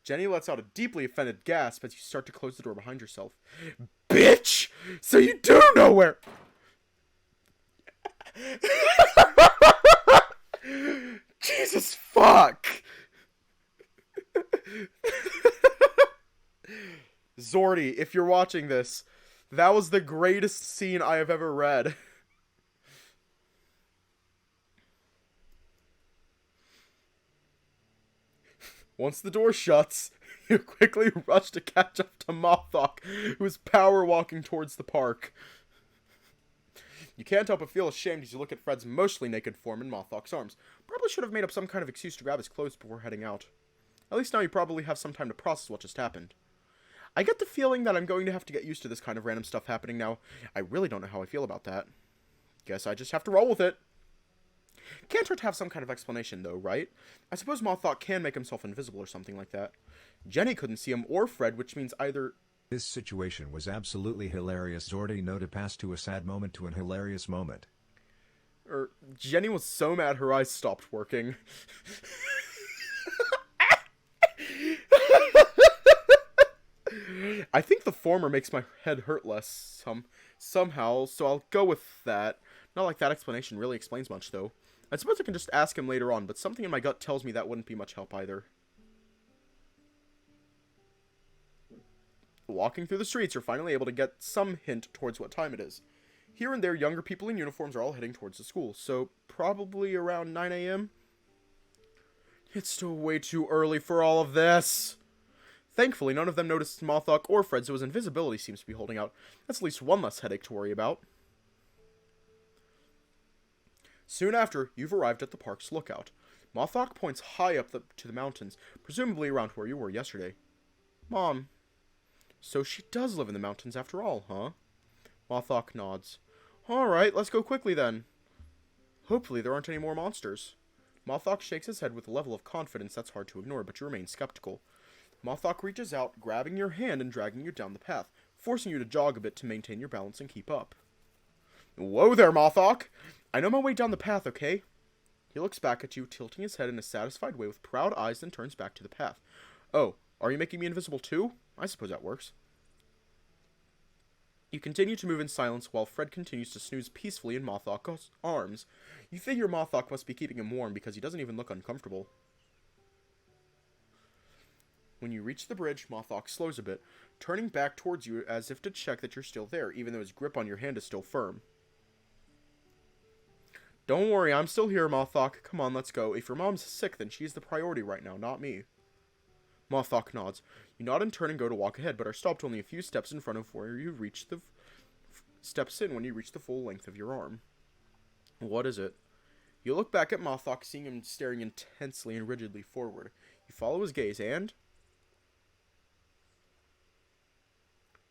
Jenny lets out a deeply offended gasp as you start to close the door behind yourself. Bitch! So you do know where... Jesus fuck! Zordy, if you're watching this, that was the greatest scene I have ever read. Once the door shuts, you quickly rush to catch up to Mothock, who is power walking towards the park. You can't help but feel ashamed as you look at Fred's mostly naked form in Mothock's arms. Probably should have made up some kind of excuse to grab his clothes before heading out. At least now you probably have some time to process what just happened. I get the feeling that I'm going to have to get used to this kind of random stuff happening now. I really don't know how I feel about that. Guess I just have to roll with it. Can't hurt to have some kind of explanation, though, right? I suppose Mothock can make himself invisible or something like that. Jenny couldn't see him or Fred, which means either... This situation was absolutely hilarious. Zordy no to pass to a sad moment to an hilarious moment. Jenny was so mad her eyes stopped working. I think the former makes my head hurt less somehow, so I'll go with that. Not like that explanation really explains much, though. I suppose I can just ask him later on, but something in my gut tells me that wouldn't be much help either. Walking through the streets, you're finally able to get some hint towards what time it is. Here and there, younger people in uniforms are all heading towards the school, so probably around 9 a.m.? It's still way too early for all of this. Thankfully, none of them noticed Mothock or Fred, so his invisibility seems to be holding out. That's at least one less headache to worry about. Soon after, you've arrived at the park's lookout. Mothock points high up to the mountains, presumably around where you were yesterday. Mom, so she does live in the mountains after all, huh? Mothock nods. Alright, let's go quickly then. Hopefully there aren't any more monsters. Mothock shakes his head with a level of confidence that's hard to ignore, but you remain skeptical. Mothock reaches out, grabbing your hand and dragging you down the path, forcing you to jog a bit to maintain your balance and keep up. Whoa there, Mothock! I know my way down the path, okay? He looks back at you, tilting his head in a satisfied way with proud eyes, then turns back to the path. Oh, are you making me invisible too? I suppose that works. You continue to move in silence while Fred continues to snooze peacefully in Mothock's arms. You figure Mothock must be keeping him warm because he doesn't even look uncomfortable. When you reach the bridge, Mothock slows a bit, turning back towards you as if to check that you're still there, even though his grip on your hand is still firm. Don't worry, I'm still here, Mothock. Come on, let's go. If your mom's sick, then she's the priority right now, not me. Mothock nods. You nod and turn and go to walk ahead, but are stopped only a few steps in front of where you reach the... steps in when you reach the full length of your arm. What is it? You look back at Mothock, seeing him staring intensely and rigidly forward. You follow his gaze, and...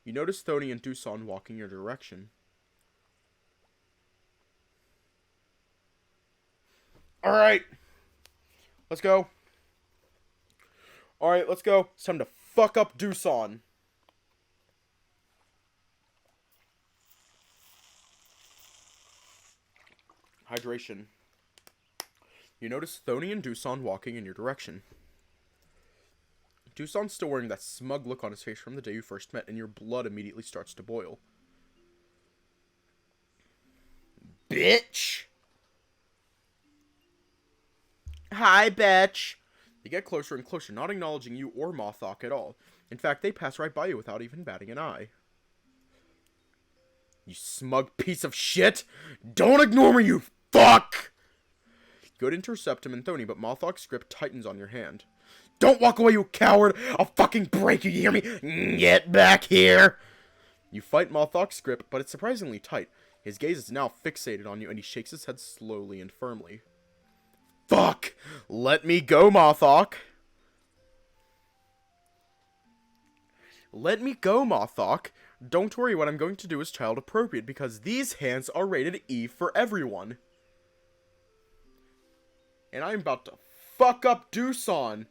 you notice Thony and Doosan walking your direction. Alright! Let's go. Alright, let's go. It's time to fuck up Doosan. Hydration. You notice Thony and Doosan walking in your direction. Doosan's still wearing that smug look on his face from the day you first met, and your blood immediately starts to boil. Bitch! Hi, bitch! They get closer and closer, not acknowledging you or Mothock at all. In fact, they pass right by you without even batting an eye. You smug piece of shit! Don't ignore me, you fuck! You go to intercept him and Thony, but Mothock's grip tightens on your hand. Don't walk away, you coward! I'll fucking break you, you hear me? Get back here! You fight Mothock's grip, but it's surprisingly tight. His gaze is now fixated on you, and he shakes his head slowly and firmly. Fuck! Let me go, Mothock! Let me go, Mothock. Don't worry, what I'm going to do is child appropriate, because these hands are rated E for everyone. And I'm about to fuck up Doosan.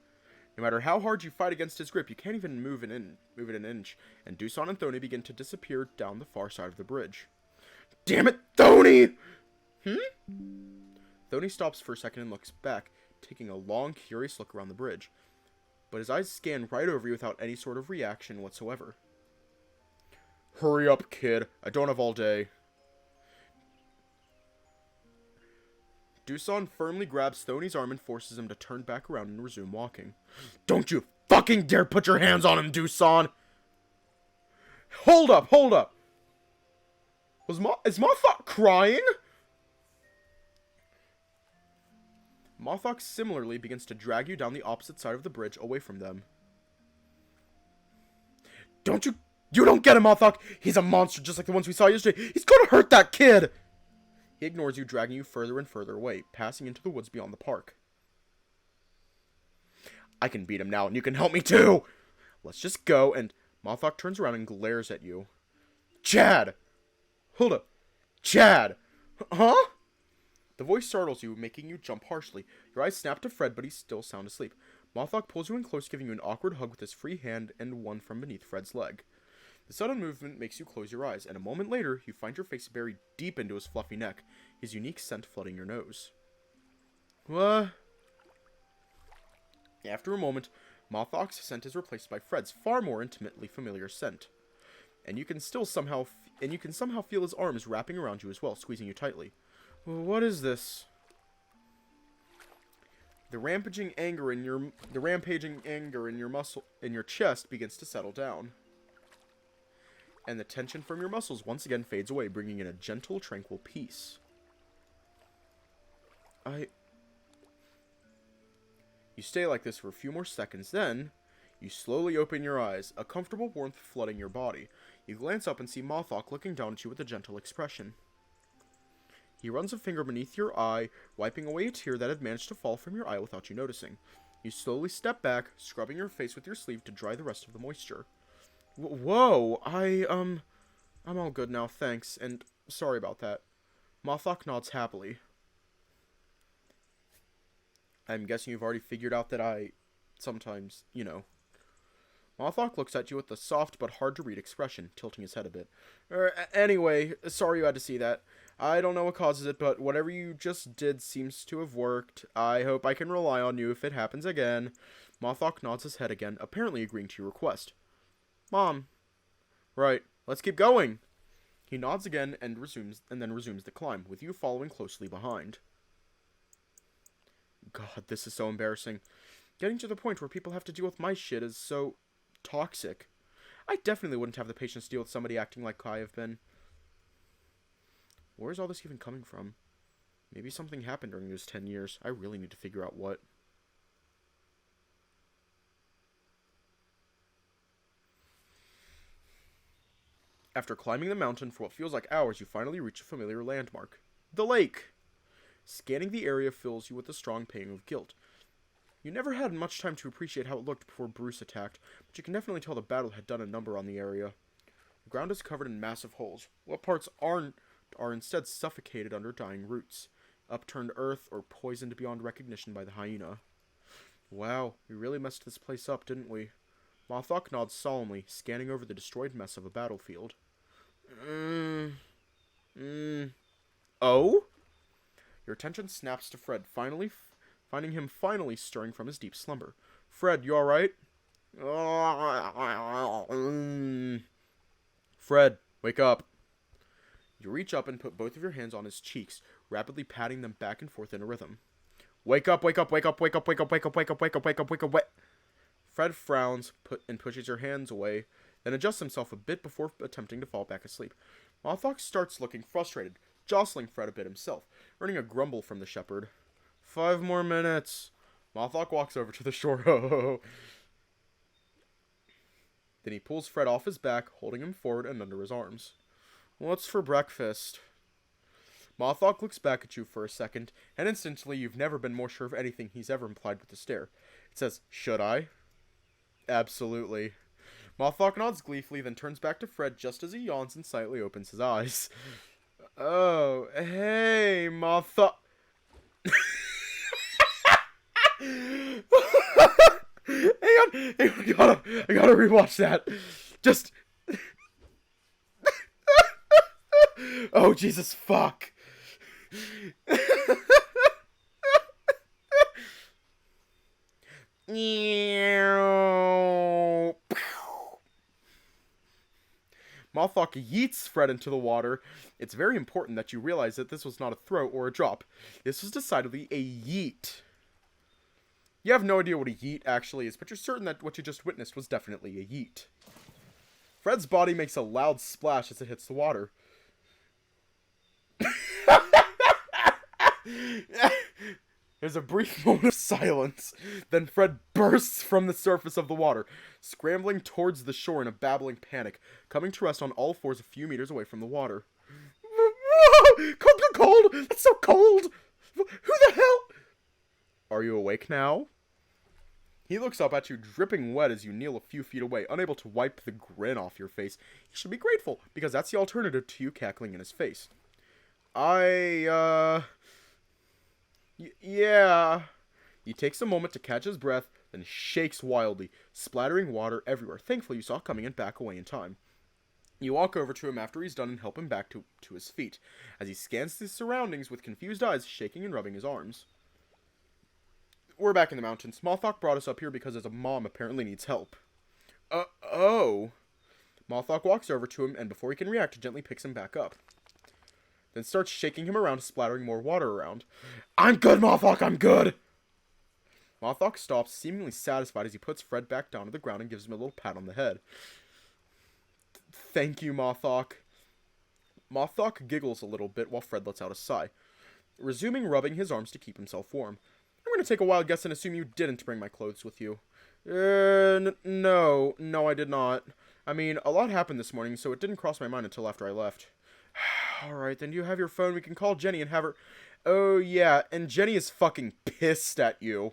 No matter how hard you fight against his grip, you can't even move it an inch, and Doosan and Thony begin to disappear down the far side of the bridge. Damn it, Thony! Thony stops for a second and looks back, taking a long, curious look around the bridge. But his eyes scan right over you without any sort of reaction whatsoever. Hurry up, kid. I don't have all day. Doosan firmly grabs Thony's arm and forces him to turn back around and resume walking. Don't you fucking dare put your hands on him, Doosan! Hold up, hold up! Is Mothock crying? Mothock similarly begins to drag you down the opposite side of the bridge away from them. You don't get him, Mothock! He's a monster just like the ones we saw yesterday! He's gonna hurt that kid! He ignores you, dragging you further and further away, passing into the woods beyond the park. I can beat him now, and you can help me too! Let's just go, and Mothock turns around and glares at you. Chad! Hold up. Chad! Huh? The voice startles you, making you jump harshly. Your eyes snap to Fred, but he's still sound asleep. Mothock pulls you in close, giving you an awkward hug with his free hand and one from beneath Fred's leg. The sudden movement makes you close your eyes, and a moment later, you find your face buried deep into his fluffy neck, his unique scent flooding your nose. What? After a moment, Mothock's scent is replaced by Fred's far more intimately familiar scent. And you can somehow feel his arms wrapping around you as well, squeezing you tightly. What is this? The rampaging anger in your chest begins to settle down. And the tension from your muscles once again fades away, bringing in a gentle, tranquil peace. You stay like this for a few more seconds, then you slowly open your eyes, a comfortable warmth flooding your body. You glance up and see Mothock looking down at you with a gentle expression. He runs a finger beneath your eye, wiping away a tear that had managed to fall from your eye without you noticing. You slowly step back, scrubbing your face with your sleeve to dry the rest of the moisture. Whoa, I'm all good now, thanks, and sorry about that. Mothock nods happily. I'm guessing you've already figured out that I sometimes, Mothock looks at you with a soft but hard-to-read expression, tilting his head a bit. Anyway, sorry you had to see that. I don't know what causes it, but whatever you just did seems to have worked. I hope I can rely on you if it happens again. Mothock nods his head again, apparently agreeing to your request. Mom. Right, let's keep going. He nods again and then resumes the climb, with you following closely behind. God, this is so embarrassing. Getting to the point where people have to deal with my shit is so toxic. I definitely wouldn't have the patience to deal with somebody acting like I have been. Where's all this even coming from? Maybe something happened during those 10 years. I really need to figure out what. After climbing the mountain for what feels like hours, you finally reach a familiar landmark. The lake! Scanning the area fills you with a strong pang of guilt. You never had much time to appreciate how it looked before Bruce attacked, but you can definitely tell the battle had done a number on the area. The ground is covered in massive holes. What parts are instead suffocated under dying roots, upturned earth, or poisoned beyond recognition by the hyena. Wow, we really messed this place up, didn't we? Mothock nods solemnly, scanning over the destroyed mess of a battlefield. Oh? Your attention snaps to Fred, finding him finally stirring from his deep slumber. Fred, you alright? Fred, wake up. You reach up and put both of your hands on his cheeks, rapidly patting them back and forth in a rhythm. Wake up, wake up, wake up, wake up, wake up, wake up, wake up, wake up, wake up, wake up, wake up. Fred frowns and pushes your hands away, then adjusts himself a bit before attempting to fall back asleep. Mothock starts looking frustrated, jostling Fred a bit himself, earning a grumble from the shepherd. 5 more minutes. Mothock walks over to the shore. Then he pulls Fred off his back, holding him forward and under his arms. What's for breakfast? Mothock looks back at you for a second, and instantly you've never been more sure of anything he's ever implied with a stare. It says, should I? Absolutely. Mothock nods gleefully, then turns back to Fred just as he yawns and slightly opens his eyes. Oh, hey, Mothock. Hang on, I gotta rewatch that. Just. Oh, Jesus, fuck. Mothock yeets Fred into the water. It's very important that you realize that this was not a throw or a drop. This was decidedly a yeet. You have no idea what a yeet actually is, but you're certain that what you just witnessed was definitely a yeet. Fred's body makes a loud splash as it hits the water. There's a brief moment of silence. Then Fred bursts from the surface of the water, scrambling towards the shore in a babbling panic, coming to rest on all fours a few meters away from the water. Cold! That's so cold! Who the hell? Are you awake now? He looks up at you, dripping wet as you kneel a few feet away, unable to wipe the grin off your face. He should be grateful, because that's the alternative to you cackling in his face. Yeah. He takes a moment to catch his breath, then shakes wildly, splattering water everywhere. Thankfully, you saw coming and back away in time. You walk over to him after he's done and help him back to his feet, as he scans his surroundings with confused eyes, shaking and rubbing his arms. We're back in the mountains. Mothock brought us up here because his mom apparently needs help. Oh. Mothock walks over to him, and before he can react, gently picks him back up. Then starts shaking him around, splattering more water around. I'm good, Mothock, I'm good! Mothock stops, seemingly satisfied as he puts Fred back down to the ground and gives him a little pat on the head. Thank you, Mothock. Mothock giggles a little bit while Fred lets out a sigh, resuming rubbing his arms to keep himself warm. I'm going to take a wild guess and assume you didn't bring my clothes with you. No, I did not. I mean, a lot happened this morning, so it didn't cross my mind until after I left. Alright, then you have your phone. We can call Jenny and have her... Oh, yeah, and Jenny is fucking pissed at you.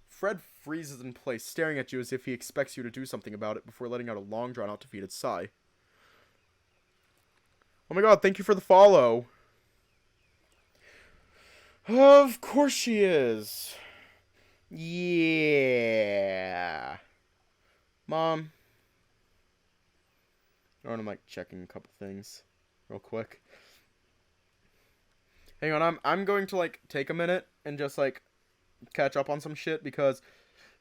Fred freezes in place, staring at you as if he expects you to do something about it before letting out a long, drawn-out, defeated sigh. Oh my god, thank you for the follow. Of course she is. Yeah. Mom. I'm like checking a couple things real quick. Hang on, I'm going to like take a minute and just like catch up on some shit because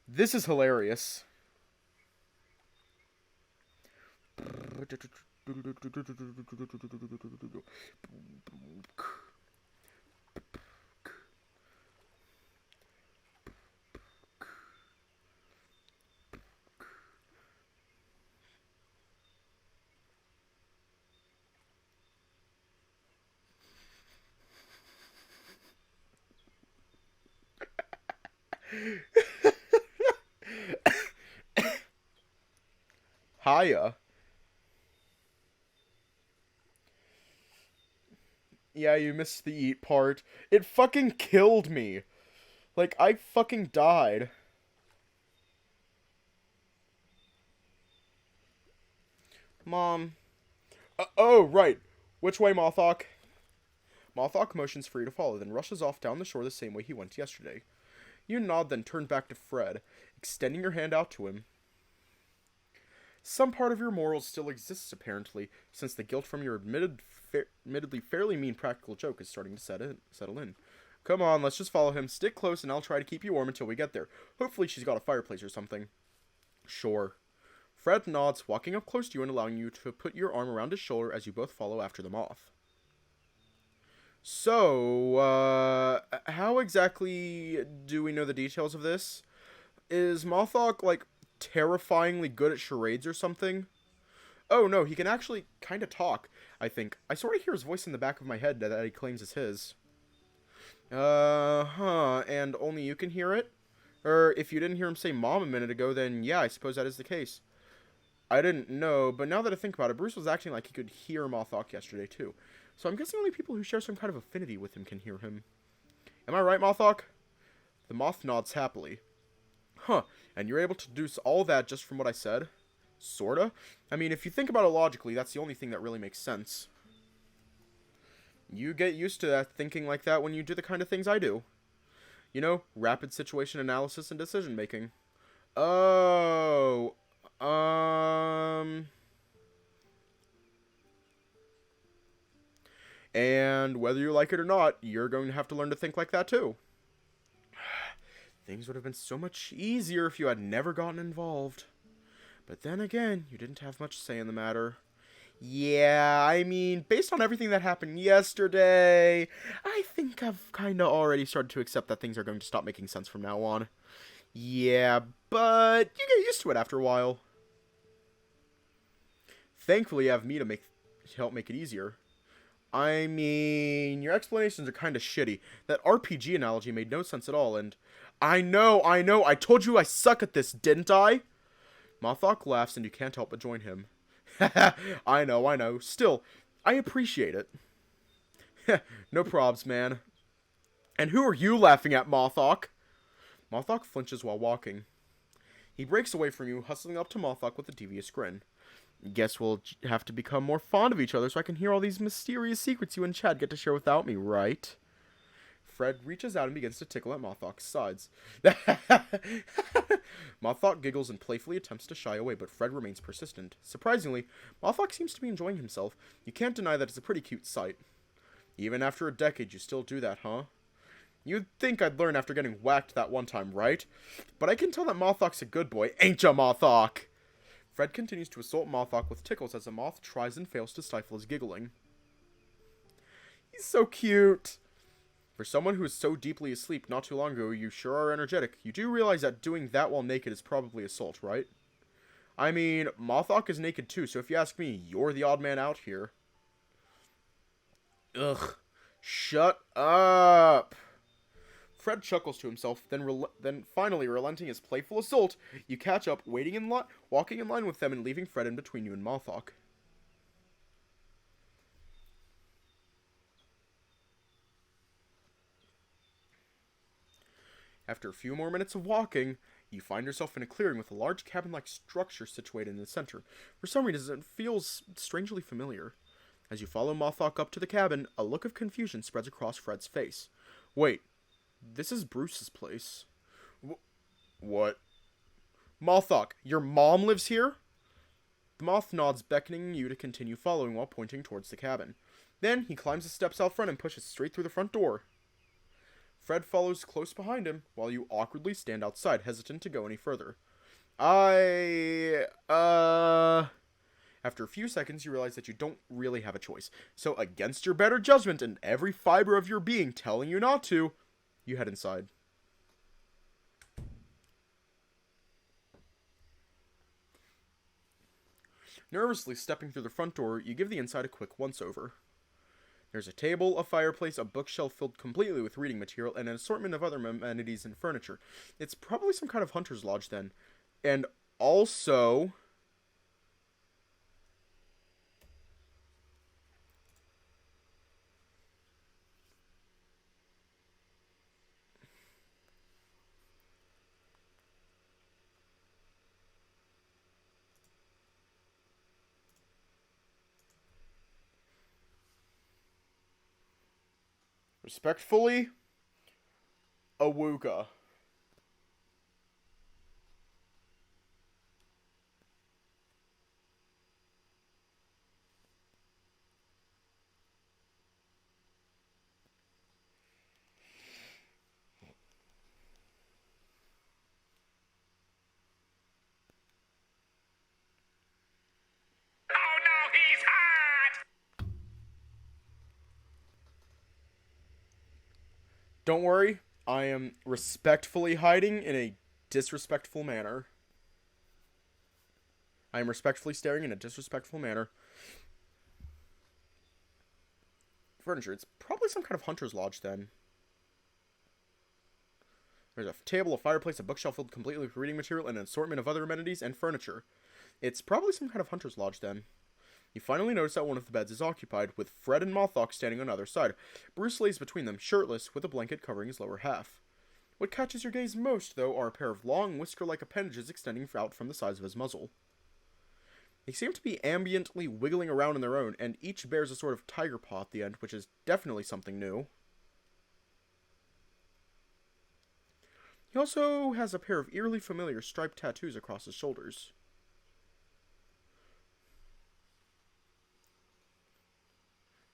this is hilarious. Hiya. Yeah, you missed the eat part. It fucking killed me. Like, I fucking died. Mom. Oh, right. Which way, Mothock? Mothock motions for you to follow, then rushes off down the shore the same way he went yesterday. You nod, then turn back to Fred, extending your hand out to him. Some part of your morals still exists, apparently, since the guilt from your admittedly fairly mean practical joke is starting to settle in. Come on, let's just follow him. Stick close, and I'll try to keep you warm until we get there. Hopefully she's got a fireplace or something. Sure. Fred nods, walking up close to you and allowing you to put your arm around his shoulder as you both follow after them off. So, how exactly do we know the details of this? Is Mothock, like, terrifyingly good at charades or something? Oh, no, he can actually kind of talk, I think. I sort of hear his voice in the back of my head that he claims is his. Uh-huh, and only you can hear it? Or if you didn't hear him say mom a minute ago, then yeah, I suppose that is the case. I didn't know, but now that I think about it, Bruce was acting like he could hear Mothock yesterday too. So I'm guessing only people who share some kind of affinity with him can hear him. Am I right, Mothock? The moth nods happily. Huh, and you're able to deduce all that just from what I said? Sorta? I mean, if you think about it logically, that's the only thing that really makes sense. You get used to that thinking like that when you do the kind of things I do. You know, rapid situation analysis and decision making. Oh, um... And whether you like it or not, you're going to have to learn to think like that too. Things would have been so much easier if you had never gotten involved. But then again, you didn't have much say in the matter. Yeah, I mean, based on everything that happened yesterday, I think I've kinda already started to accept that things are going to stop making sense from now on. Yeah, but you get used to it after a while. Thankfully, you have me to help make it easier. I mean, your explanations are kinda shitty. That RPG analogy made no sense at all, and... I know, I told you I suck at this, didn't I? Mothock laughs and you can't help but join him. I know. Still, I appreciate it. No probs, man. And who are you laughing at, Mothock? Mothock flinches while walking. He breaks away from you, hustling up to Mothock with a devious grin. Guess we'll have to become more fond of each other so I can hear all these mysterious secrets you and Chad get to share without me, right? Fred reaches out and begins to tickle at Mothock's sides. Mothock giggles and playfully attempts to shy away, but Fred remains persistent. Surprisingly, Mothock seems to be enjoying himself. You can't deny that it's a pretty cute sight. Even after a decade, you still do that, huh? You'd think I'd learn after getting whacked that one time, right? But I can tell that Mothock's a good boy, ain't ya, Mothock? Fred continues to assault Mothock with tickles as the moth tries and fails to stifle his giggling. He's so cute. For someone who is so deeply asleep not too long ago, you sure are energetic. You do realize that doing that while naked is probably assault, right? I mean, Mothock is naked too, so if you ask me, you're the odd man out here. Ugh. Shut up. Fred chuckles to himself, then finally relenting his playful assault, you catch up, walking in line with them and leaving Fred in between you and Mothock. After a few more minutes of walking, you find yourself in a clearing with a large cabin-like structure situated in the center. For some reason, it feels strangely familiar. As you follow Mothock up to the cabin, a look of confusion spreads across Fred's face. Wait, this is Bruce's place. What? Mothock, your mom lives here? The moth nods, beckoning you to continue following while pointing towards the cabin. Then, he climbs the steps out front and pushes straight through the front door. Fred follows close behind him, while you awkwardly stand outside, hesitant to go any further. After a few seconds, you realize that you don't really have a choice. So, against your better judgment and every fiber of your being telling you not to, you head inside. Nervously stepping through the front door, you give the inside a quick once-over. There's a table, a fireplace, a bookshelf filled completely with reading material, and an assortment of other amenities and furniture. It's probably some kind of hunter's lodge then. And also... Respectfully, Awuga. Oh no, he's hot! Don't worry, I am respectfully hiding in a disrespectful manner. I am respectfully staring in a disrespectful manner. Furniture, it's probably some kind of hunter's lodge then. There's a table, a fireplace, a bookshelf filled completely with reading material, and an assortment of other amenities and furniture. It's probably some kind of hunter's lodge then. You finally notice that one of the beds is occupied, with Fred and Mothock standing on either side. Bruce lays between them, shirtless, with a blanket covering his lower half. What catches your gaze most, though, are a pair of long, whisker-like appendages extending out from the sides of his muzzle. They seem to be ambiently wiggling around on their own, and each bears a sort of tiger paw at the end, which is definitely something new. He also has a pair of eerily familiar striped tattoos across his shoulders.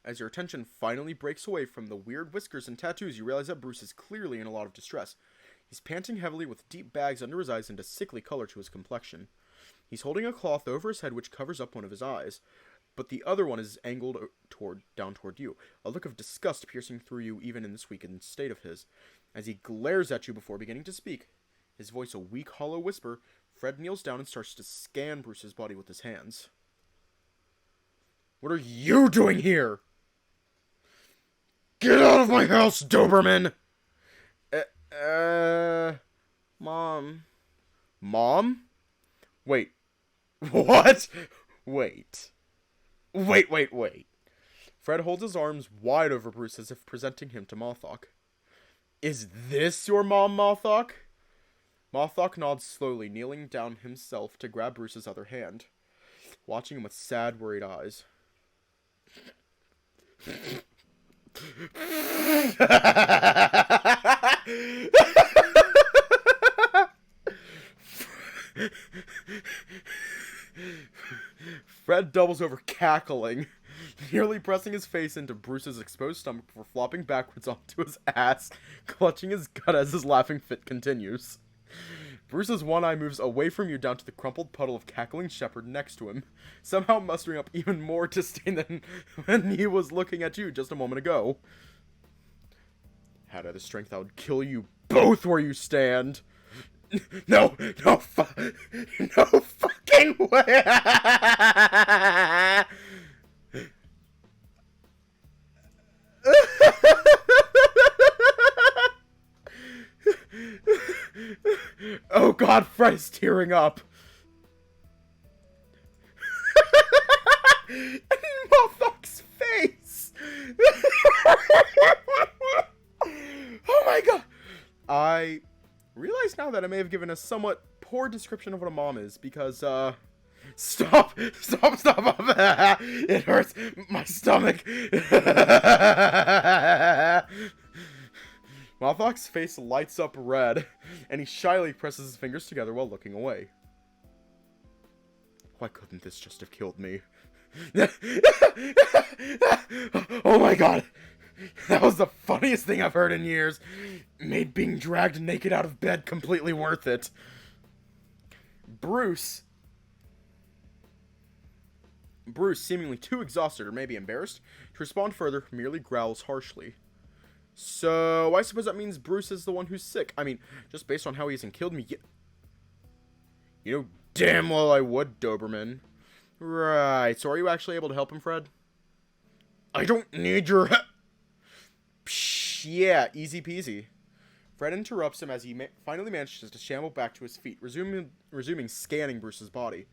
As your attention finally breaks away from the weird whiskers and tattoos, you realize that Bruce is clearly in a lot of distress. He's panting heavily with deep bags under his eyes and a sickly color to his complexion. He's holding a cloth over his head which covers up one of his eyes, but the other one is angled down toward you, a look of disgust piercing through you even in this weakened state of his. As he glares at you before beginning to speak, his voice a weak, hollow whisper, Fred kneels down and starts to scan Bruce's body with his hands. "What are you doing here?" "Get out of my house, Doberman!" Mom. Mom? Wait. What? Wait. Fred holds his arms wide over Bruce as if presenting him to Mothock. "Is this your mom, Mothock?" Mothock nods slowly, kneeling down himself to grab Bruce's other hand, watching him with sad, worried eyes. Fred doubles over, cackling, nearly pressing his face into Bruce's exposed stomach before flopping backwards onto his ass, clutching his gut as his laughing fit continues. Bruce's one eye moves away from you down to the crumpled puddle of cackling shepherd next to him, somehow mustering up even more disdain than when he was looking at you just a moment ago. "Had I the strength, I would kill you both where you stand." No fucking way! Oh God, Fred is tearing up. And Mothock's face! Oh my God! I realize now that I may have given a somewhat poor description of what a mom is, because, Stop! It hurts my stomach! Mothock's face lights up red, and he shyly presses his fingers together while looking away. Why couldn't this just have killed me? Oh my God! That was the funniest thing I've heard in years. Made being dragged naked out of bed completely worth it. Bruce, seemingly too exhausted or maybe embarrassed to respond further, merely growls harshly. "So, I suppose that means Bruce is the one who's sick. I mean, just based on how he hasn't killed me yet." "You know damn well I would, Doberman." "Right, so are you actually able to help him, Fred?" "I don't need your help." "Psh, yeah, easy peasy." Fred interrupts him as he finally manages to shamble back to his feet, resuming scanning Bruce's body.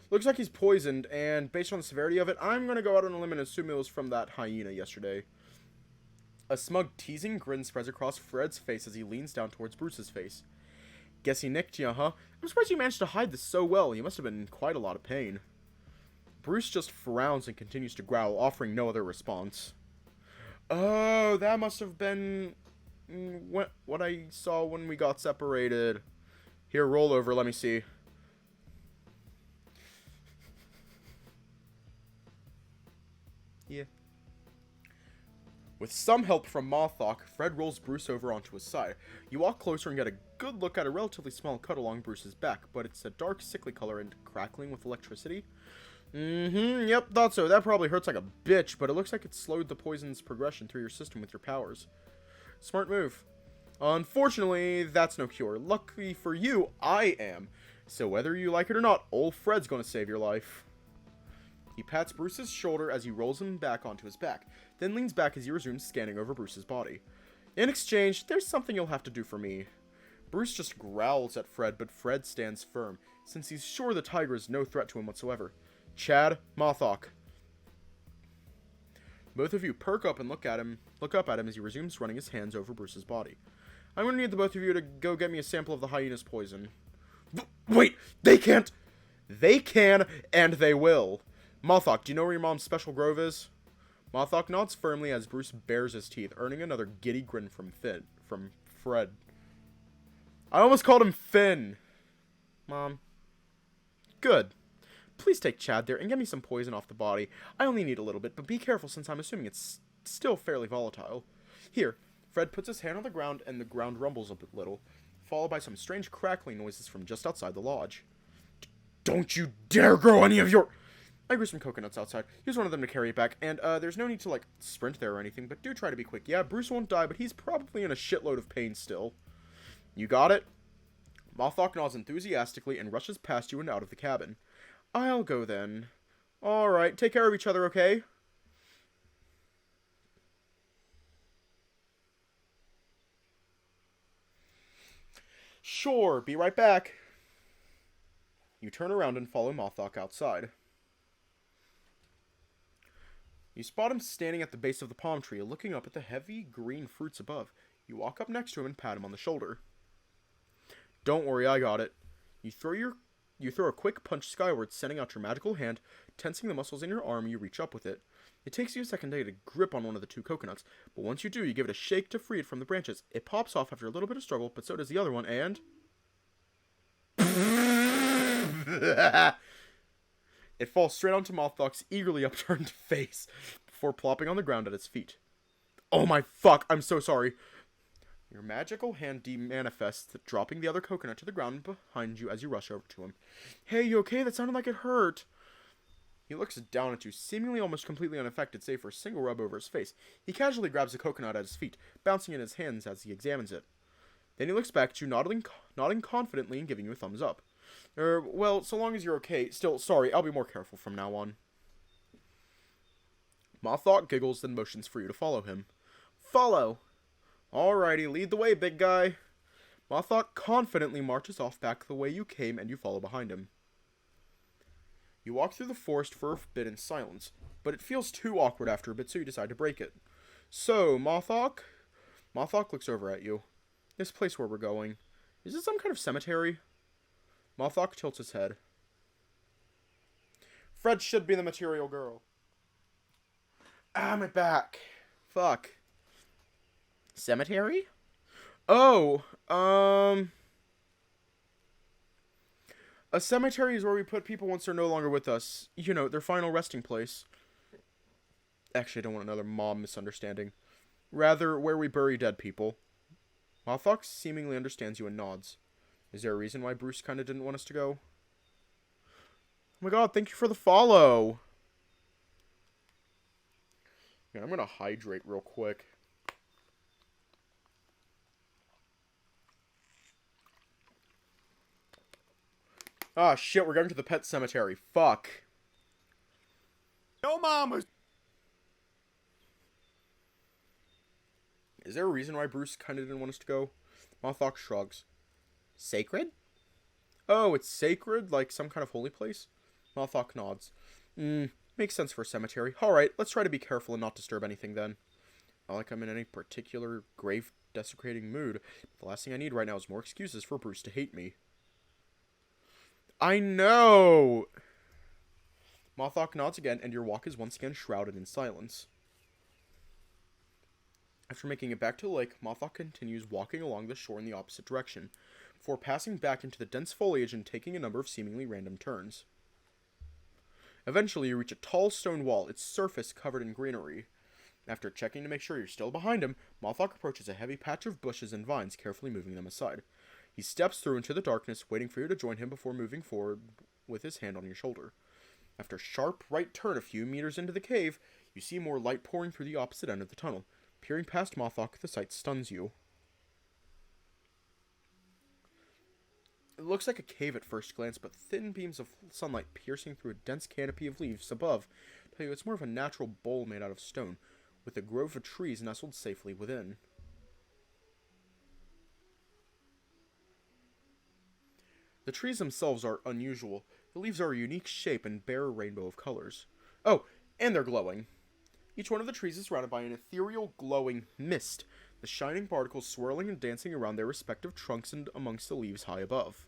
"Looks like he's poisoned, and based on the severity of it, I'm gonna go out on a limb and assume it was from that hyena yesterday." A smug, teasing grin spreads across Fred's face as he leans down towards Bruce's face. "Guess he nicked you, huh? I'm surprised you managed to hide this so well. You must have been in quite a lot of pain." Bruce just frowns and continues to growl, offering no other response. "Oh, that must have been what I saw when we got separated. Here, roll over, let me see." Yeah. With some help from Mothock, Fred rolls Bruce over onto his side. You walk closer and get a good look at a relatively small cut along Bruce's back, but it's a dark, sickly color and crackling with electricity. Yep, thought so. That probably hurts like a bitch, but it looks like it slowed the poison's progression through your system with your powers. Smart move. Unfortunately, that's no cure. Lucky for you, I am. So whether you like it or not, old Fred's gonna save your life. He pats Bruce's shoulder as he rolls him back onto his back, then leans back as he resumes scanning over Bruce's body. "In exchange, there's something you'll have to do for me. Bruce just growls at Fred, but Fred stands firm, since he's sure the tiger is no threat to him whatsoever. Chad, Mothock. Both of you perk up and look up at him as he resumes running his hands over Bruce's body. I'm gonna need the both of you to go get me a sample of the hyena's poison. Wait, they can't! They can, and they will. Mothock, do you know where your mom's special grove is? Mothock nods firmly as Bruce bares his teeth, earning another giddy grin from Fred. I almost called him Finn. Mom. Good. Please take Chad there and get me some poison off the body. I only need a little bit, but be careful since I'm assuming it's still fairly volatile. Here. Fred puts his hand on the ground and the ground rumbles a little, followed by some strange crackling noises from just outside the lodge. Don't you dare grow any of your... I grew some coconuts outside. Use one of them to carry it back, and there's no need to, sprint there or anything, but do try to be quick. Yeah, Bruce won't die, but he's probably in a shitload of pain still. You got it? Mothock nods enthusiastically and rushes past you and out of the cabin. I'll go then. Alright, take care of each other, okay? Sure, be right back. You turn around and follow Mothock outside. You spot him standing at the base of the palm tree, looking up at the heavy green fruits above. You walk up next to him and pat him on the shoulder. Don't worry, I got it. You throw a quick punch skyward, sending out your magical hand, tensing the muscles in your arm. You reach up with it. It takes you a second to get a grip on one of the two coconuts, but once you do, you give it a shake to free it from the branches. It pops off after a little bit of struggle, but so does the other one, and... It falls straight onto Mothock's eagerly upturned face, before plopping on the ground at its feet. Oh my fuck, I'm so sorry. Your magical hand demanifests, dropping the other coconut to the ground behind you as you rush over to him. Hey, you okay? That sounded like it hurt. He looks down at you, seemingly almost completely unaffected, save for a single rub over his face. He casually grabs the coconut at his feet, bouncing in his hands as he examines it. Then he looks back at you, nodding confidently and giving you a thumbs up. Well, so long as you're okay. Still, sorry, I'll be more careful from now on. Mothock giggles, then motions for you to follow him. Follow! Alrighty, lead the way, big guy. Mothock confidently marches off back the way you came, and you follow behind him. You walk through the forest for a bit in silence, but it feels too awkward after a bit, so you decide to break it. So, Mothock? Mothock looks over at you. This place where we're going. Is this some kind of cemetery? Mothock tilts his head. Fred should be the material girl. Ah, my back. Fuck. Cemetery? Oh, a cemetery is where we put people once they're no longer with us. You know, their final resting place. Actually, I don't want another mom misunderstanding. Rather, where we bury dead people. Mothock seemingly understands you and nods. Is there a reason why Bruce kinda didn't want us to go? Oh my god, thank you for the follow! Yeah, I'm gonna hydrate real quick. Ah, shit, we're going to the pet cemetery. Fuck. Yo, mama. Is there a reason why Bruce kinda didn't want us to go? Mothock shrugs. Sacred? Oh, it's sacred? Like some kind of holy place? Mothock nods. Makes sense for a cemetery. Alright, let's try to be careful and not disturb anything then. Not like I'm in any particular grave desecrating mood. But the last thing I need right now is more excuses for Bruce to hate me. I know! Mothock nods again, and your walk is once again shrouded in silence. After making it back to the lake, Mothock continues walking along the shore in the opposite direction, before passing back into the dense foliage and taking a number of seemingly random turns. Eventually, you reach a tall stone wall, its surface covered in greenery. After checking to make sure you're still behind him, Mothock approaches a heavy patch of bushes and vines, carefully moving them aside. He steps through into the darkness, waiting for you to join him before moving forward with his hand on your shoulder. After a sharp right turn a few meters into the cave, you see more light pouring through the opposite end of the tunnel. Peering past Mothock, the sight stuns you. It looks like a cave at first glance, but thin beams of sunlight piercing through a dense canopy of leaves above tell you it's more of a natural bowl made out of stone, with a grove of trees nestled safely within. The trees themselves are unusual. The leaves are a unique shape and bear a rainbow of colors. Oh, and they're glowing. Each one of the trees is surrounded by an ethereal, glowing mist, the shining particles swirling and dancing around their respective trunks and amongst the leaves high above.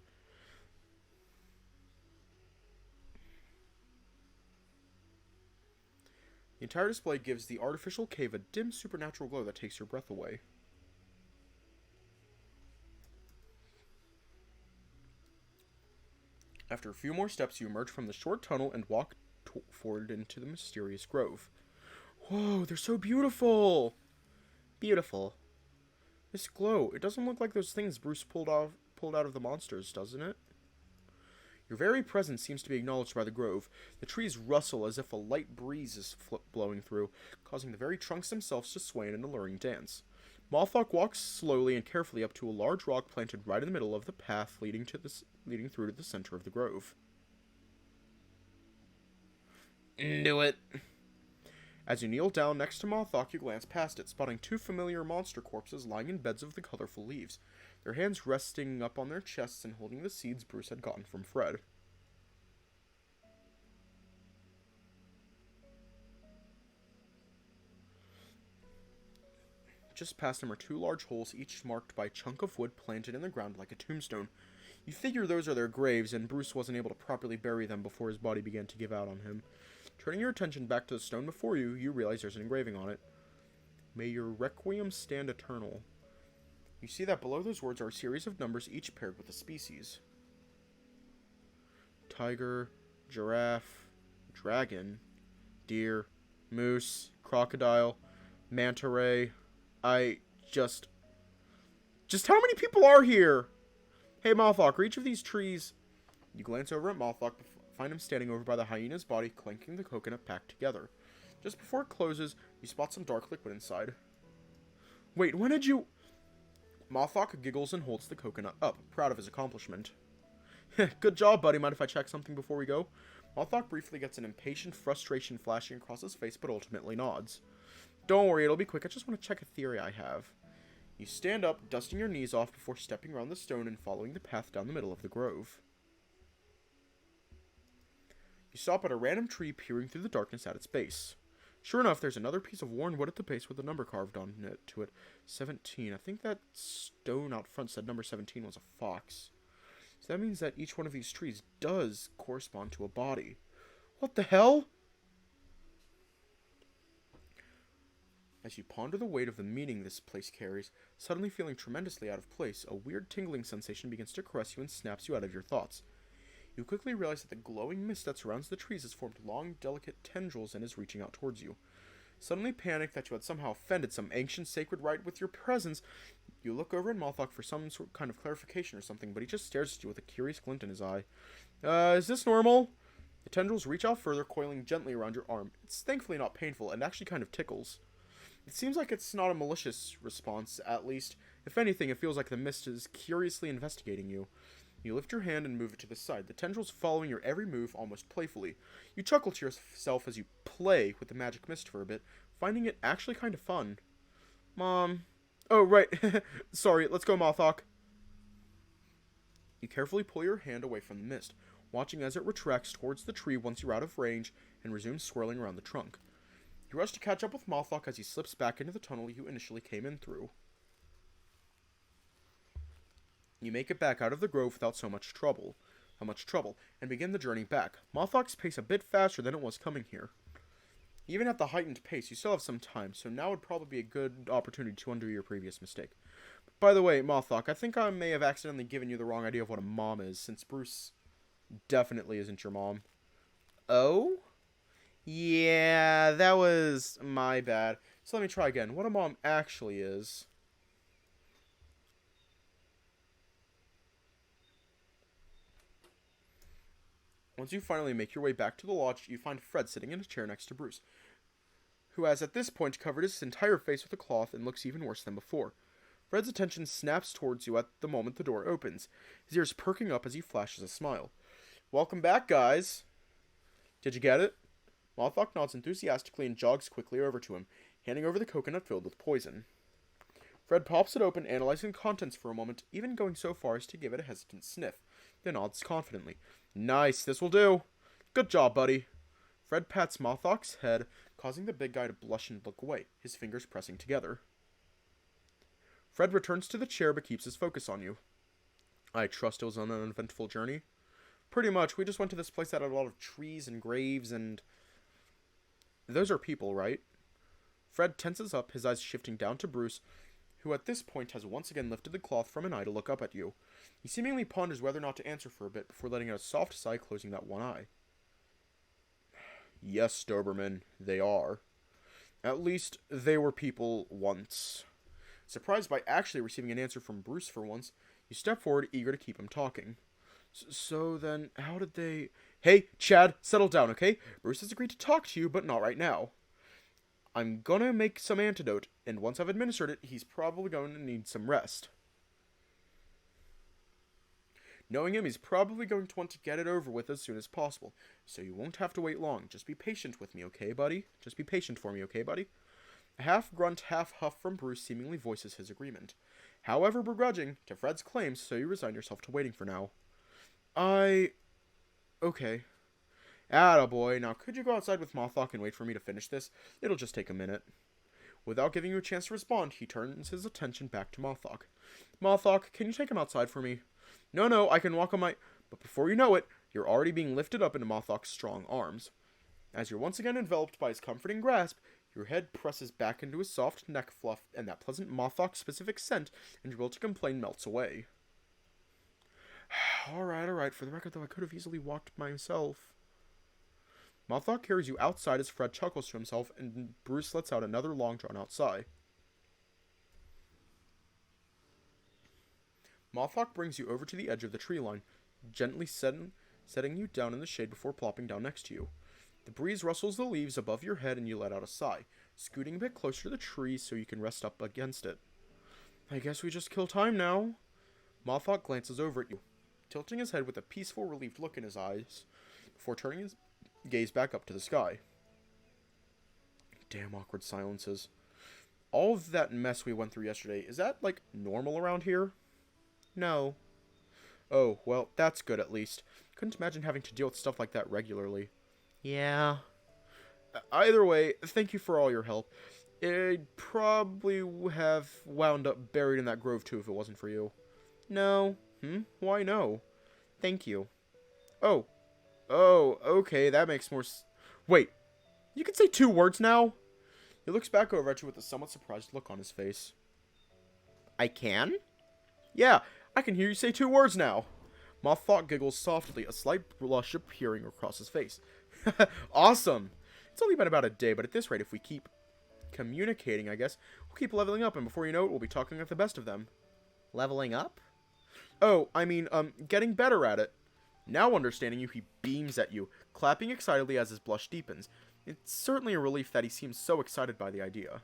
The entire display gives the artificial cave a dim supernatural glow that takes your breath away. After a few more steps, you emerge from the short tunnel and walk forward into the mysterious grove. Whoa, they're so beautiful! Beautiful. This glow, it doesn't look like those things Bruce pulled out of the monsters, doesn't it? Your very presence seems to be acknowledged by the grove. The trees rustle as if a light breeze is blowing through, causing the very trunks themselves to sway in an alluring dance. Mothock walks slowly and carefully up to a large rock planted right in the middle of the path leading through to the center of the grove. Do it. As you kneel down next to Mothock, you glance past it, spotting two familiar monster corpses lying in beds of the colorful leaves, their hands resting up on their chests and holding the seeds Bruce had gotten from Fred. Just past them are two large holes, each marked by a chunk of wood planted in the ground like a tombstone. You figure those are their graves, and Bruce wasn't able to properly bury them before his body began to give out on him. Turning your attention back to the stone before you, you realize there's an engraving on it. May your requiem stand eternal. You see that below those words are a series of numbers, each paired with a species. Tiger, giraffe, dragon, deer, moose, crocodile, manta ray. Just how many people are here? Hey, Mothock, are each of these trees... You glance over at Mothock, find him standing over by the hyena's body, clanking the coconut packed together. Just before it closes, you spot some dark liquid inside. Wait, when did you... Mothock giggles and holds the coconut up, proud of his accomplishment. Good job, buddy. Mind if I check something before we go? Mothock briefly gets an impatient frustration flashing across his face, but ultimately nods. Don't worry, it'll be quick. I just want to check a theory I have. You stand up, dusting your knees off before stepping around the stone and following the path down the middle of the grove. You stop at a random tree, peering through the darkness at its base. Sure enough, there's another piece of worn wood at the base with a number carved onto it. 17. I think that stone out front said number 17 was a fox. So that means that each one of these trees does correspond to a body. What the hell? As you ponder the weight of the meaning this place carries, suddenly feeling tremendously out of place, a weird tingling sensation begins to caress you and snaps you out of your thoughts. You quickly realize that the glowing mist that surrounds the trees has formed long, delicate tendrils and is reaching out towards you. Suddenly panicked that you had somehow offended some ancient sacred rite with your presence, you look over at Mothock for some sort kind of clarification or something, but he just stares at you with a curious glint in his eye. Is this normal? The tendrils reach out further, coiling gently around your arm. It's thankfully not painful, and actually kind of tickles. It seems like it's not a malicious response, at least. If anything, it feels like the mist is curiously investigating you. You lift your hand and move it to the side, the tendrils following your every move almost playfully. You chuckle to yourself as you play with the magic mist for a bit, finding it actually kind of fun. Mom. Oh, right. Sorry, let's go, Mothock. You carefully pull your hand away from the mist, watching as it retracts towards the tree once you're out of range and resumes swirling around the trunk. You rush to catch up with Mothock as he slips back into the tunnel you initially came in through. You make it back out of the grove without much trouble, and begin the journey back. Mothock's pace a bit faster than it was coming here. Even at the heightened pace, you still have some time, so now would probably be a good opportunity to undo your previous mistake. By the way, Mothock, I think I may have accidentally given you the wrong idea of what a mom is, since Bruce definitely isn't your mom. Oh? Yeah, that was my bad. So let me try again. What a mom actually is. Once you finally make your way back to the lodge, you find Fred sitting in a chair next to Bruce, who has at this point covered his entire face with a cloth and looks even worse than before. Fred's attention snaps towards you at the moment the door opens, his ears perking up as he flashes a smile. Welcome back, guys. Did you get it? Mothock nods enthusiastically and jogs quickly over to him, handing over the coconut filled with poison. Fred pops it open, analyzing the contents for a moment, even going so far as to give it a hesitant sniff, then nods confidently. Nice, this will do. Good job, buddy. Fred pats Mothock's head, causing the big guy to blush and look away, his fingers pressing together. Fred returns to the chair but keeps his focus on you. I trust it was an uneventful journey. Pretty much, we just went to this place that had a lot of trees and graves and... Those are people, right? Fred tenses up, his eyes shifting down to Bruce, who at this point has once again lifted the cloth from an eye to look up at you. He seemingly ponders whether or not to answer for a bit before letting out a soft sigh, closing that one eye. Yes, Doberman, they are. At least, they were people once. Surprised by actually receiving an answer from Bruce for once, you step forward, eager to keep him talking. So then, how did they... Hey, Chad, settle down, okay? Bruce has agreed to talk to you, but not right now. I'm gonna make some antidote, and once I've administered it, he's probably going to need some rest. Knowing him, he's probably going to want to get it over with as soon as possible, so you won't have to wait long. Just be patient with me, okay, buddy? Just be patient for me, okay, buddy? A half-grunt, half-huff from Bruce seemingly voices his agreement. However begrudging to Fred's claims, so you resign yourself to waiting for now. Okay. Attaboy. Now, could you go outside with Mothock and wait for me to finish this? It'll just take a minute. Without giving you a chance to respond, he turns his attention back to Mothock. Mothock, can you take him outside for me? No, I can walk on my... But before you know it, you're already being lifted up into Mothock's strong arms. As you're once again enveloped by his comforting grasp, your head presses back into his soft neck fluff, and that pleasant Mothock-specific scent and your will to complain melts away. Alright. For the record, though, I could have easily walked myself. Mothock carries you outside as Fred chuckles to himself, and Bruce lets out another long, drawn-out sigh. Mothock brings you over to the edge of the tree line, gently setting you down in the shade before plopping down next to you. The breeze rustles the leaves above your head, and you let out a sigh, scooting a bit closer to the tree so you can rest up against it. I guess we just kill time now. Mothock glances over at you, tilting his head with a peaceful, relieved look in his eyes, before turning his gaze back up to the sky. Damn awkward silences. All of that mess we went through yesterday, is that, like, normal around here? No. Oh, well, that's good at least. Couldn't imagine having to deal with stuff like that regularly. Yeah. Either way, thank you for all your help. I'd probably have wound up buried in that grove too if it wasn't for you. No. Why no? Thank you. Oh, okay, that makes more Wait, you can say 2 words now? He looks back over at you with a somewhat surprised look on his face. I can? Yeah, I can hear you say 2 words now. Mothock giggles softly, a slight blush appearing across his face. Awesome! It's only been about a day, but at this rate, if we keep communicating, I guess, we'll keep leveling up, and before you know it, we'll be talking with the best of them. Leveling up? Oh, I mean, getting better at it. Now understanding you, he beams at you, clapping excitedly as his blush deepens. It's certainly a relief that he seems so excited by the idea.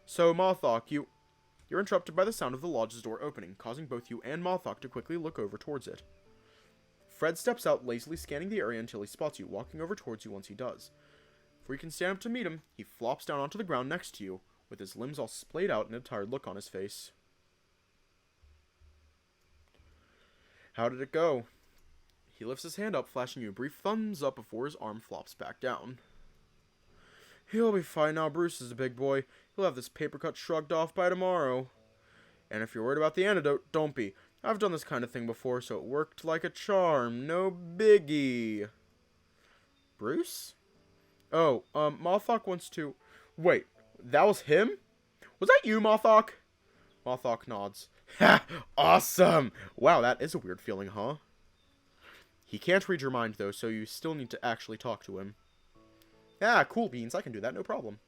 So, Mothock, you're interrupted by the sound of the lodge's door opening, causing both you and Mothock to quickly look over towards it. Fred steps out, lazily scanning the area until he spots you, walking over towards you once he does. Before you can stand up to meet him, he flops down onto the ground next to you, with his limbs all splayed out and a tired look on his face. How did it go? He lifts his hand up, flashing you a brief thumbs up before his arm flops back down. He'll be fine now. Bruce is a big boy. He'll have this paper cut shrugged off by tomorrow. And if you're worried about the antidote, don't be. I've done this kind of thing before, so it worked like a charm. No biggie. Bruce? Oh, Mothock wants to... Wait, that was him? Was that you, Mothock? Mothock nods. Ha! Awesome! Wow, that is a weird feeling, huh? He can't read your mind, though, so you still need to actually talk to him. Ah, cool beans, I can do that, no problem.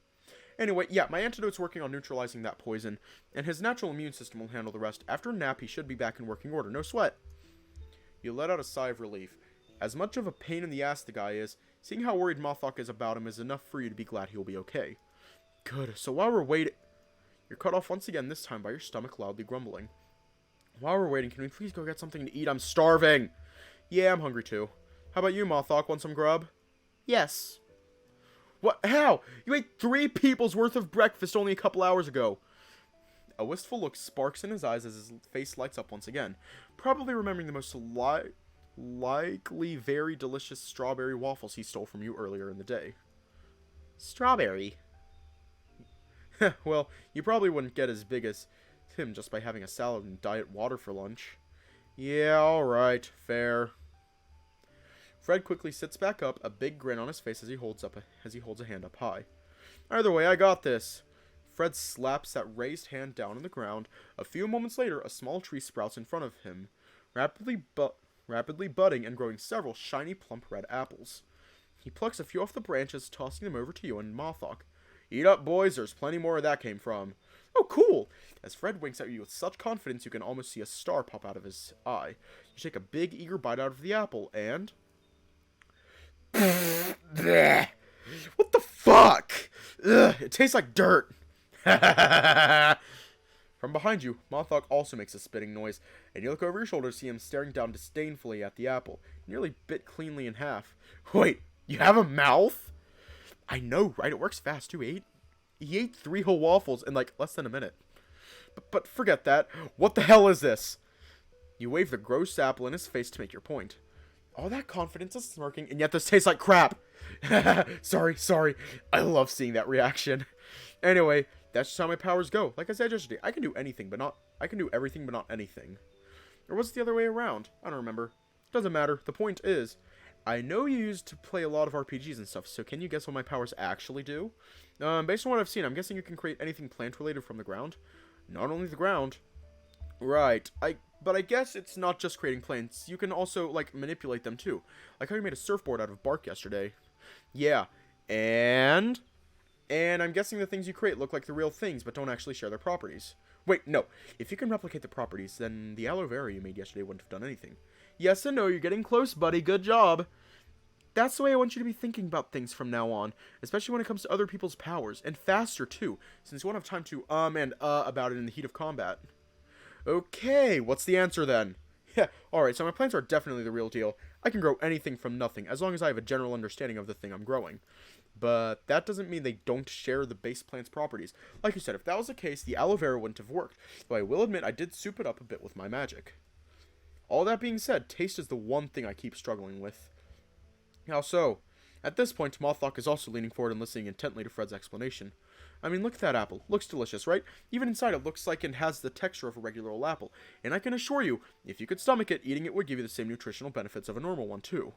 Anyway, yeah, my antidote's working on neutralizing that poison, and his natural immune system will handle the rest. After a nap, he should be back in working order, no sweat. You let out a sigh of relief. As much of a pain in the ass the guy is, seeing how worried Mothock is about him is enough for you to be glad he'll be okay. Good, so while we're waiting... You're cut off once again, this time by your stomach loudly grumbling. While we're waiting, can we please go get something to eat? I'm starving! Yeah, I'm hungry too. How about you, Mothock? Want some grub? Yes. What? How? You ate 3 people's worth of breakfast only a couple hours ago. A wistful look sparks in his eyes as his face lights up once again. Probably remembering the most Likely very delicious strawberry waffles he stole from you earlier in the day. Strawberry? Well, you probably wouldn't get as big as him just by having a salad and diet water for lunch. Yeah, alright, fair. Fred quickly sits back up, a big grin on his face as he holds a hand up high. Either way, I got this. Fred slaps that raised hand down on the ground. A few moments later, a small tree sprouts in front of him, rapidly budding and growing several shiny, plump red apples. He plucks a few off the branches, tossing them over to you and Mothock. Eat up, boys, there's plenty more where that came from. Oh, cool! As Fred winks at you with such confidence you can almost see a star pop out of his eye. You take a big, eager bite out of the apple, and... What the fuck? Ugh, it tastes like dirt. From behind you, Mothock also makes a spitting noise, and you look over your shoulder to see him staring down disdainfully at the apple, nearly bit cleanly in half. Wait, you have a mouth? I know, right? It works fast, too. He ate 3 whole waffles in, like, less than a minute. But forget that. What the hell is this? You wave the gross apple in his face to make your point. All that confidence is smirking, and yet this tastes like crap. Sorry. I love seeing that reaction. Anyway, that's just how my powers go. Like I said yesterday, I can do everything but not anything. Or was it the other way around? I don't remember. Doesn't matter. The point is, I know you used to play a lot of RPGs and stuff, so can you guess what my powers actually do? Based on what I've seen, I'm guessing you can create anything plant-related from the ground. Not only the ground. Right. But I guess it's not just creating plants. You can also, like, manipulate them, too. Like how you made a surfboard out of bark yesterday. Yeah. And I'm guessing the things you create look like the real things, but don't actually share their properties. Wait, no. If you can replicate the properties, then the aloe vera you made yesterday wouldn't have done anything. Yes and no, you're getting close, buddy. Good job. That's the way I want you to be thinking about things from now on, especially when it comes to other people's powers, and faster too, since you won't have time to about it in the heat of combat. Okay, what's the answer then? Yeah, alright, so my plants are definitely the real deal. I can grow anything from nothing, as long as I have a general understanding of the thing I'm growing. But that doesn't mean they don't share the base plant's properties. Like you said, if that was the case, the aloe vera wouldn't have worked, though I will admit I did soup it up a bit with my magic. All that being said, taste is the one thing I keep struggling with. How so? At this point, Mothock is also leaning forward and listening intently to Fred's explanation. I mean, look at that apple. Looks delicious, right? Even inside it looks like it has the texture of a regular old apple. And I can assure you, if you could stomach it, eating it would give you the same nutritional benefits of a normal one, too.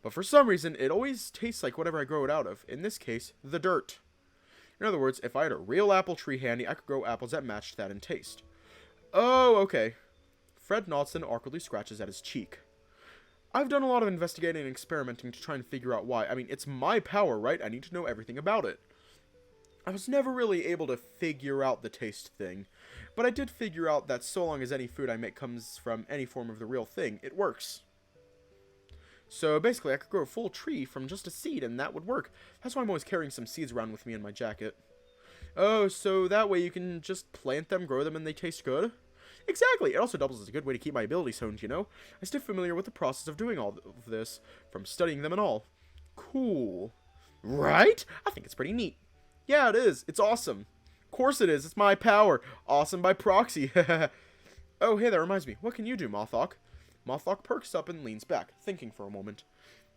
But for some reason, it always tastes like whatever I grow it out of. In this case, the dirt. In other words, if I had a real apple tree handy, I could grow apples that matched that in taste. Oh, okay. Fred nods and awkwardly scratches at his cheek. I've done a lot of investigating and experimenting to try and figure out why. I mean, it's my power, right? I need to know everything about it. I was never really able to figure out the taste thing, but I did figure out that so long as any food I make comes from any form of the real thing, it works. So basically, I could grow a full tree from just a seed, and that would work. That's why I'm always carrying some seeds around with me in my jacket. Oh, so that way you can just plant them, grow them, and they taste good? Exactly! It also doubles as a good way to keep my abilities honed, you know? I stay familiar with the process of doing all of this, from studying them and all. Cool. Right? I think it's pretty neat. Yeah, it is. It's awesome. Of course it is. It's my power. Awesome by proxy. Oh, hey, that reminds me. What can you do, Mothock? Mothock perks up and leans back, thinking for a moment.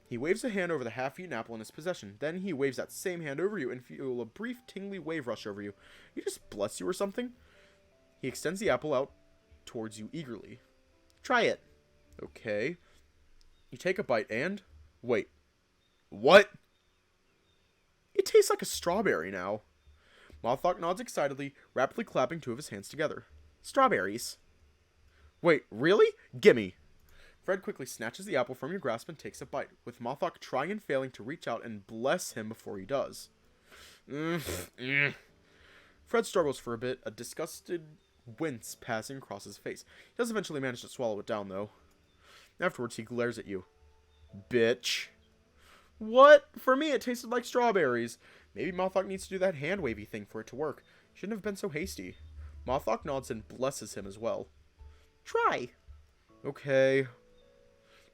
He waves a hand over the half-eaten apple in his possession. Then he waves that same hand over you and feel a brief tingly wave rush over you. He just bless you or something? He extends the apple out towards you eagerly. Try it. Okay. You take a bite and... Wait. What? It tastes like a strawberry now. Mothock nods excitedly, rapidly clapping 2 of his hands together. Strawberries. Wait, really? Gimme. Fred quickly snatches the apple from your grasp and takes a bite, with Mothock trying and failing to reach out and bless him before he does. Fred struggles for a bit, a disgusted wince passing across his face. He does eventually manage to swallow it down, though. Afterwards, he glares at you. Bitch. What? For me, it tasted like strawberries. Maybe Mothock needs to do that hand-wavy thing for it to work. Shouldn't have been so hasty. Mothock nods and blesses him as well. Try. Okay.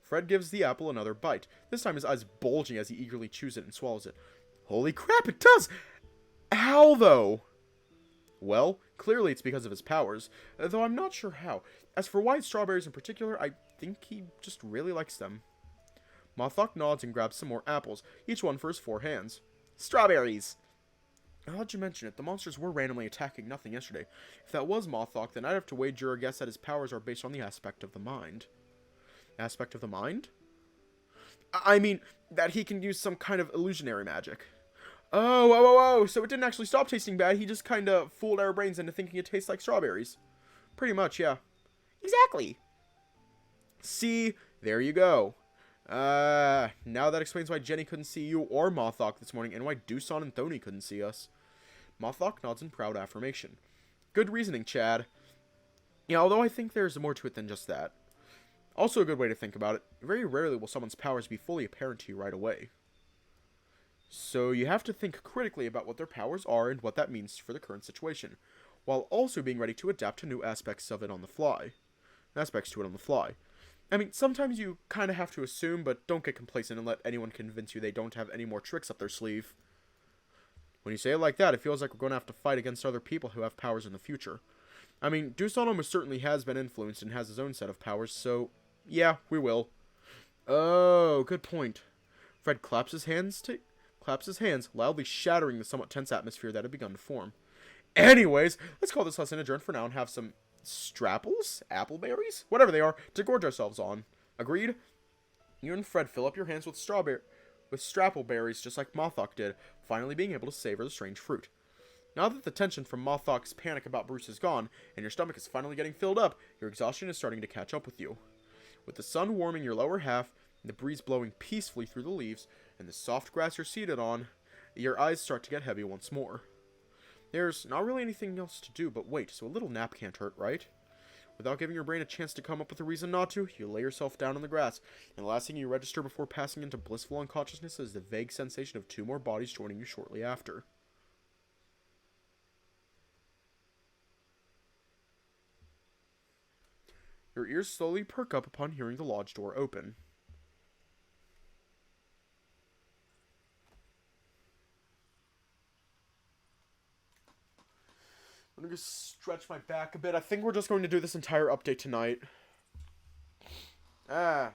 Fred gives the apple another bite, this time his eyes bulging as he eagerly chews it and swallows it. Holy crap, it does! How, though? Well, clearly it's because of his powers, though I'm not sure how. As for white strawberries in particular, I think he just really likes them. Mothock nods and grabs some more apples, each one for his 4 hands. Strawberries! Now that you mention it, the monsters were randomly attacking nothing yesterday. If that was Mothock, then I'd have to wager a guess that his powers are based on the aspect of the mind. Aspect of the mind? I mean, that he can use some kind of illusionary magic. Oh, so it didn't actually stop tasting bad, he just kinda fooled our brains into thinking it tastes like strawberries. Pretty much, yeah. Exactly. See, there you go. Now that explains why Jenny couldn't see you or Mothock this morning, and why Doosan and Thony couldn't see us. Mothock nods in proud affirmation. Good reasoning, Chad. Yeah, although I think there's more to it than just that. Also a good way to think about it, very rarely will someone's powers be fully apparent to you right away. So you have to think critically about what their powers are and what that means for the current situation, while also being ready to adapt to new aspects to it on the fly. I mean, sometimes you kind of have to assume, but don't get complacent and let anyone convince you they don't have any more tricks up their sleeve. When you say it like that, it feels like we're going to have to fight against other people who have powers in the future. I mean, Doosan almost certainly has been influenced and has his own set of powers, so yeah, we will. Oh, good point. Fred claps his hands, loudly shattering the somewhat tense atmosphere that had begun to form. Anyways, let's call this lesson adjourned for now and have some strapples? Appleberries? Whatever they are, to gorge ourselves on. Agreed? You and Fred fill up your hands with strappleberries just like Mothock did, finally being able to savor the strange fruit. Now that the tension from Mothock's panic about Bruce is gone, and your stomach is finally getting filled up, your exhaustion is starting to catch up with you. With the sun warming your lower half, the breeze blowing peacefully through the leaves, and the soft grass you're seated on, your eyes start to get heavy once more. There's not really anything else to do but wait, so a little nap can't hurt, right? Without giving your brain a chance to come up with a reason not to, you lay yourself down on the grass, and the last thing you register before passing into blissful unconsciousness is the vague sensation of 2 more bodies joining you shortly after. Your ears slowly perk up upon hearing the lodge door open. I'm going to stretch my back a bit. I think we're just going to do this entire update tonight. Ah.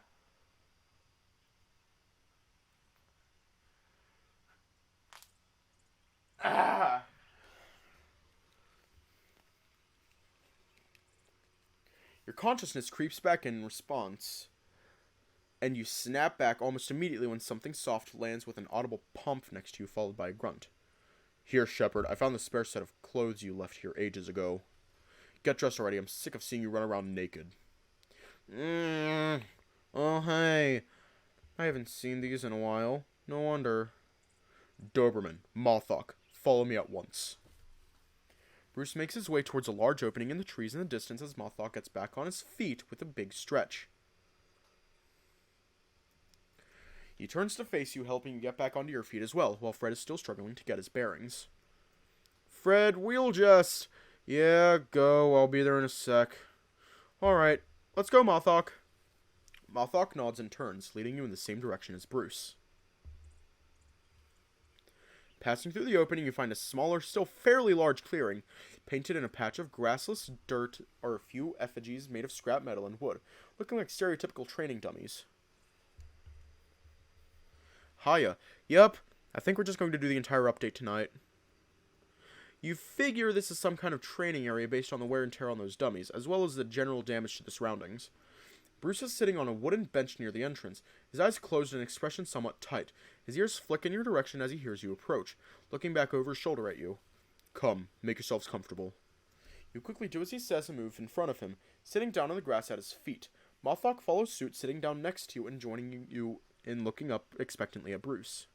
Your consciousness creeps back in response, and you snap back almost immediately when something soft lands with an audible pump next to you, followed by a grunt. Here, Shepard, I found the spare set of clothes you left here ages ago. Get dressed already, I'm sick of seeing you run around naked. Oh, hey. I haven't seen these in a while. No wonder. Doberman, Mothock, follow me at once. Bruce makes his way towards a large opening in the trees in the distance as Mothock gets back on his feet with a big stretch. He turns to face you, helping you get back onto your feet as well, while Fred is still struggling to get his bearings. Fred, we'll just... Yeah, go. I'll be there in a sec. Alright, let's go, Mothock. Mothock nods and turns, leading you in the same direction as Bruce. Passing through the opening, you find a smaller, still fairly large clearing. Painted in a patch of grassless dirt are a few effigies made of scrap metal and wood, looking like stereotypical training dummies. Hiya. Yup, I think we're just going to do the entire update tonight. You figure this is some kind of training area based on the wear and tear on those dummies, as well as the general damage to the surroundings. Bruce is sitting on a wooden bench near the entrance, his eyes closed and expression somewhat tight. His ears flick in your direction as he hears you approach, looking back over his shoulder at you. Come, make yourselves comfortable. You quickly do as he says and move in front of him, sitting down on the grass at his feet. Mothock follows suit, sitting down next to you and joining you in looking up expectantly at Bruce.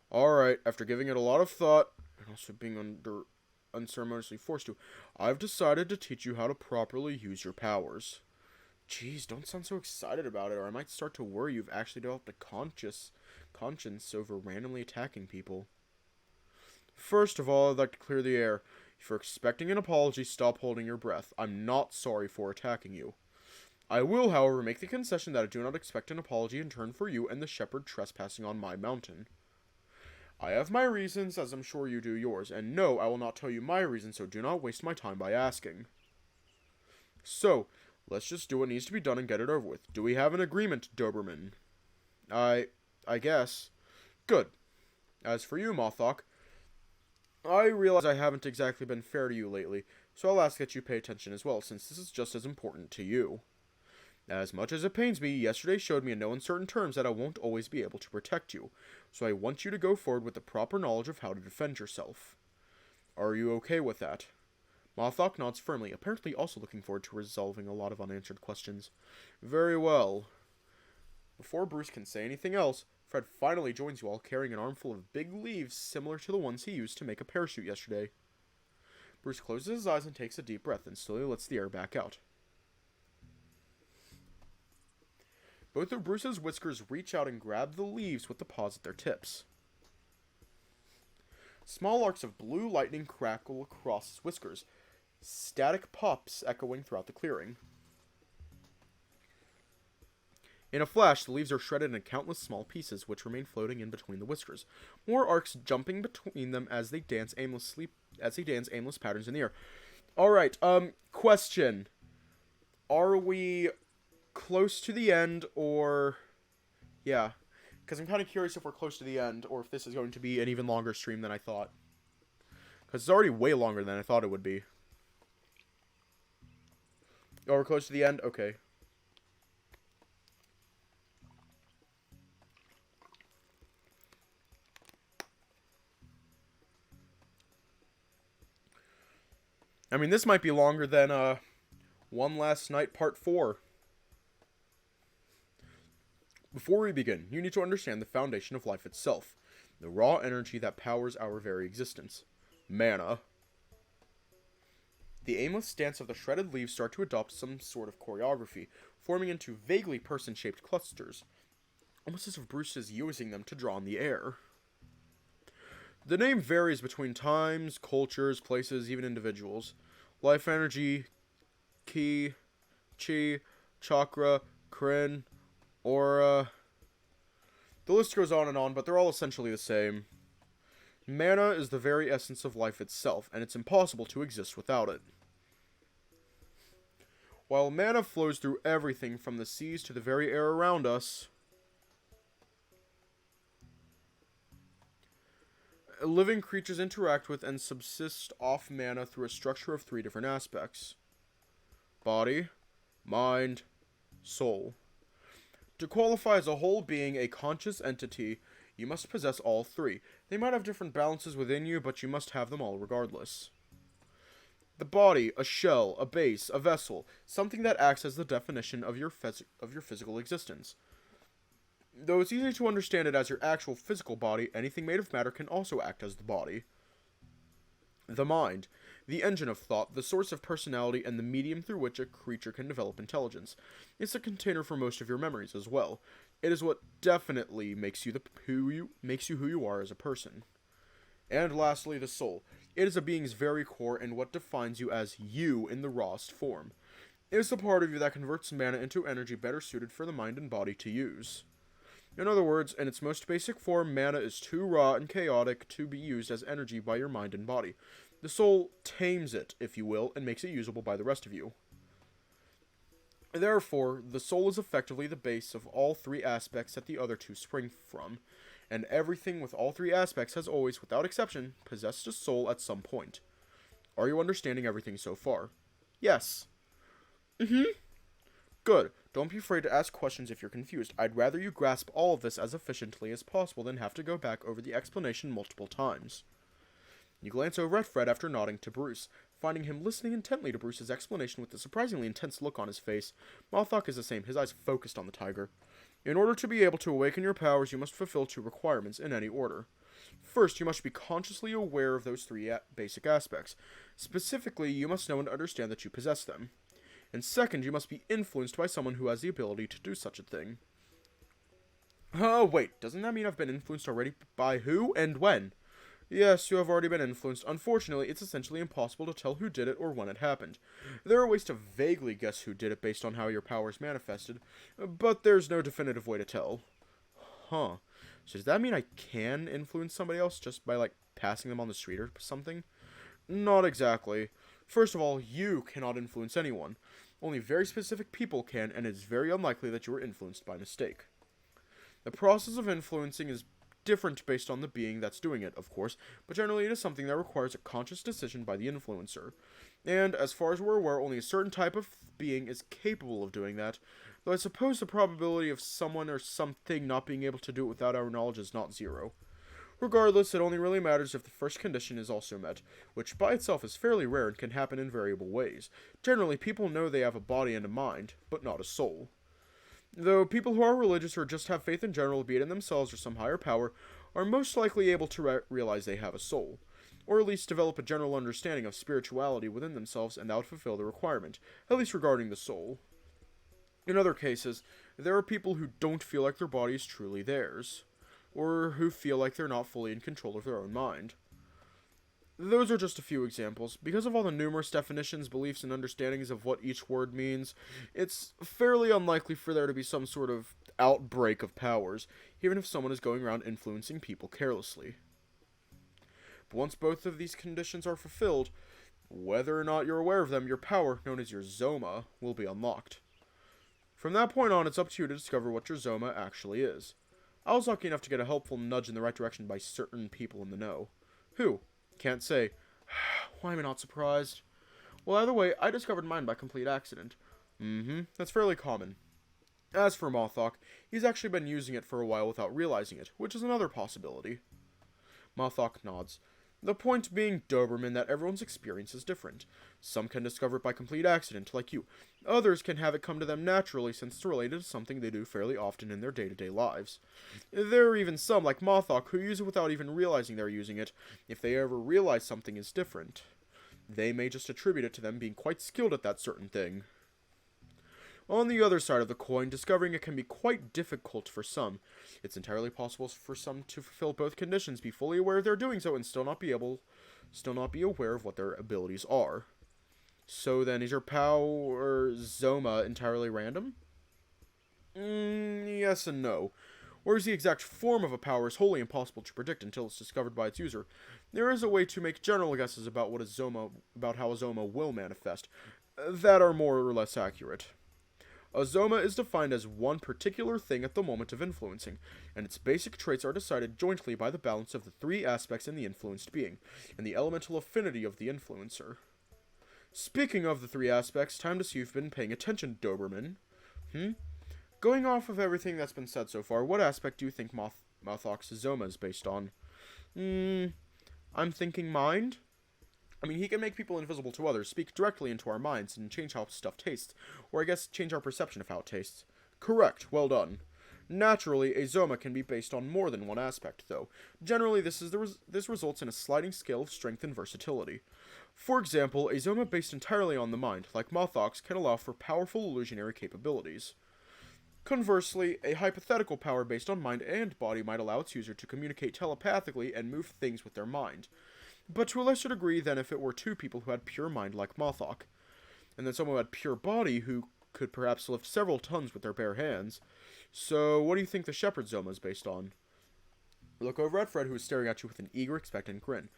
Alright, after giving it a lot of thought, and also being unceremoniously forced to, I've decided to teach you how to properly use your powers. Jeez, don't sound so excited about it, or I might start to worry you've actually developed a conscience over randomly attacking people. First of all, I'd like to clear the air. If you're expecting an apology, stop holding your breath. I'm not sorry for attacking you. I will, however, make the concession that I do not expect an apology in turn for you and the shepherd trespassing on my mountain. I have my reasons, as I'm sure you do yours, and no, I will not tell you my reasons, so do not waste my time by asking. So, let's just do what needs to be done and get it over with. Do we have an agreement, Doberman? I guess. Good. As for you, Mothock, I realize I haven't exactly been fair to you lately, so I'll ask that you pay attention as well, since this is just as important to you. As much as it pains me, yesterday showed me in no uncertain terms that I won't always be able to protect you, so I want you to go forward with the proper knowledge of how to defend yourself. Are you okay with that? Mothock nods firmly, apparently also looking forward to resolving a lot of unanswered questions. Very well. Before Bruce can say anything else, Fred finally joins you all carrying an armful of big leaves similar to the ones he used to make a parachute yesterday. Bruce closes his eyes and takes a deep breath and slowly lets the air back out. Both of Bruce's whiskers reach out and grab the leaves with the paws at their tips. Small arcs of blue lightning crackle across his whiskers, static pops echoing throughout the clearing. In a flash, the leaves are shredded into countless small pieces, which remain floating in between the whiskers. More arcs jumping between them as they dance aimless patterns in the air. Alright, question. Are we close to the end, or... Yeah. Because I'm kind of curious if we're close to the end, or if this is going to be an even longer stream than I thought. Because it's already way longer than I thought it would be. Oh, we're close to the end? Okay. I mean, this might be longer than, One Last Night Part 4. Before we begin, you need to understand the foundation of life itself, the raw energy that powers our very existence. Mana. The aimless dance of the shredded leaves start to adopt some sort of choreography, forming into vaguely person-shaped clusters, almost as if Bruce is using them to draw in the air. The name varies between times, cultures, places, even individuals. Life energy, ki, chi, chakra, krin, aura. The list goes on, but they're all essentially the same. Mana is the very essence of life itself, and it's impossible to exist without it. While mana flows through everything from the seas to the very air around us, living creatures interact with and subsist off mana through a structure of 3 different aspects. Body, mind, soul. To qualify as a whole being, a conscious entity, you must possess all 3. They might have different balances within you, but you must have them all regardless. The body, a shell, a base, a vessel, something that acts as the definition of your physical existence. Though it's easy to understand it as your actual physical body, anything made of matter can also act as the body. The mind, the engine of thought, the source of personality, and the medium through which a creature can develop intelligence. It's a container for most of your memories as well. It is what definitely makes you who you are as a person. And lastly, the soul. It is a being's very core and what defines you as you in the rawest form. It is the part of you that converts mana into energy better suited for the mind and body to use. In other words, in its most basic form, mana is too raw and chaotic to be used as energy by your mind and body. The soul tames it, if you will, and makes it usable by the rest of you. Therefore, the soul is effectively the base of all 3 aspects that the other 2 spring from, and everything with all 3 aspects has always, without exception, possessed a soul at some point. Are you understanding everything so far? Yes. Good. Don't be afraid to ask questions if you're confused. I'd rather you grasp all of this as efficiently as possible than have to go back over the explanation multiple times. You glance over at Fred after nodding to Bruce, finding him listening intently to Bruce's explanation with a surprisingly intense look on his face. Mothock is the same, his eyes focused on the tiger. In order to be able to awaken your powers, you must fulfill 2 requirements in any order. First, you must be consciously aware of those 3 basic aspects. Specifically, you must know and understand that you possess them. And second, you must be influenced by someone who has the ability to do such a thing. Oh, wait, doesn't that mean I've been influenced already? By who and when? Yes, you have already been influenced. Unfortunately, it's essentially impossible to tell who did it or when it happened. There are ways to vaguely guess who did it based on how your powers manifested, but there's no definitive way to tell. Huh. So does that mean I can influence somebody else just by, like, passing them on the street or something? Not exactly. First of all, you cannot influence anyone. Only very specific people can, and it is very unlikely that you were influenced by mistake. The process of influencing is different based on the being that's doing it, of course, but generally it is something that requires a conscious decision by the influencer. And, as far as we're aware, only a certain type of being is capable of doing that, though I suppose the probability of someone or something not being able to do it without our knowledge is not zero. Regardless, it only really matters if the first condition is also met, which by itself is fairly rare and can happen in variable ways. Generally, people know they have a body and a mind, but not a soul. Though people who are religious or just have faith in general, be it in themselves or some higher power, are most likely able to realize they have a soul, or at least develop a general understanding of spirituality within themselves, and that would fulfill the requirement, at least regarding the soul. In other cases, there are people who don't feel like their body is truly theirs, or who feel like they're not fully in control of their own mind. Those are just a few examples. Because of all the numerous definitions, beliefs, and understandings of what each word means, it's fairly unlikely for there to be some sort of outbreak of powers, even if someone is going around influencing people carelessly. But once both of these conditions are fulfilled, whether or not you're aware of them, your power, known as your zoma, will be unlocked. From that point on, it's up to you to discover what your zoma actually is. I was lucky enough to get a helpful nudge in the right direction by certain people in the know. Who? Can't say. Why am I not surprised? Well, either way, I discovered mine by complete accident. That's fairly common. As for Mothock, he's actually been using it for a while without realizing it, which is another possibility. Mothock nods. The point being, Doberman, that everyone's experience is different. Some can discover it by complete accident, like you. Others can have it come to them naturally, since it's related to something they do fairly often in their day-to-day lives. There are even some, like Mothock, who use it without even realizing they're using it, if they ever realize something is different. They may just attribute it to them being quite skilled at that certain thing. On the other side of the coin, discovering it can be quite difficult for some. It's entirely possible for some to fulfill both conditions, be fully aware they're doing so, and still not be aware of what their abilities are. So then, is your power zoma entirely random? Yes and no. Whereas the exact form of a power is wholly impossible to predict until it's discovered by its user, there is a way to make general guesses about how a zoma will manifest, that are more or less accurate. A zoma is defined as one particular thing at the moment of influencing, and its basic traits are decided jointly by the balance of the three aspects in the influenced being, and the elemental affinity of the influencer. Speaking of the three aspects, time to see if you've been paying attention, Doberman. Going off of everything that's been said so far, what aspect do you think Mothock's zoma is based on? I'm thinking mind? I mean, he can make people invisible to others, speak directly into our minds, and change how stuff tastes. Or I guess change our perception of how it tastes. Correct, well done. Naturally, a zoma can be based on more than one aspect, though. Generally, this results in a sliding scale of strength and versatility. For example, a zoma based entirely on the mind, like Mothock's, can allow for powerful illusionary capabilities. Conversely, a hypothetical power based on mind and body might allow its user to communicate telepathically and move things with their mind, but to a lesser degree than if it were two people who had pure mind like Mothock, and then someone who had pure body who could perhaps lift several tons with their bare hands. So, what do you think the Shepherd Zoma is based on? Look over at Fred, who is staring at you with an eager, expectant grin.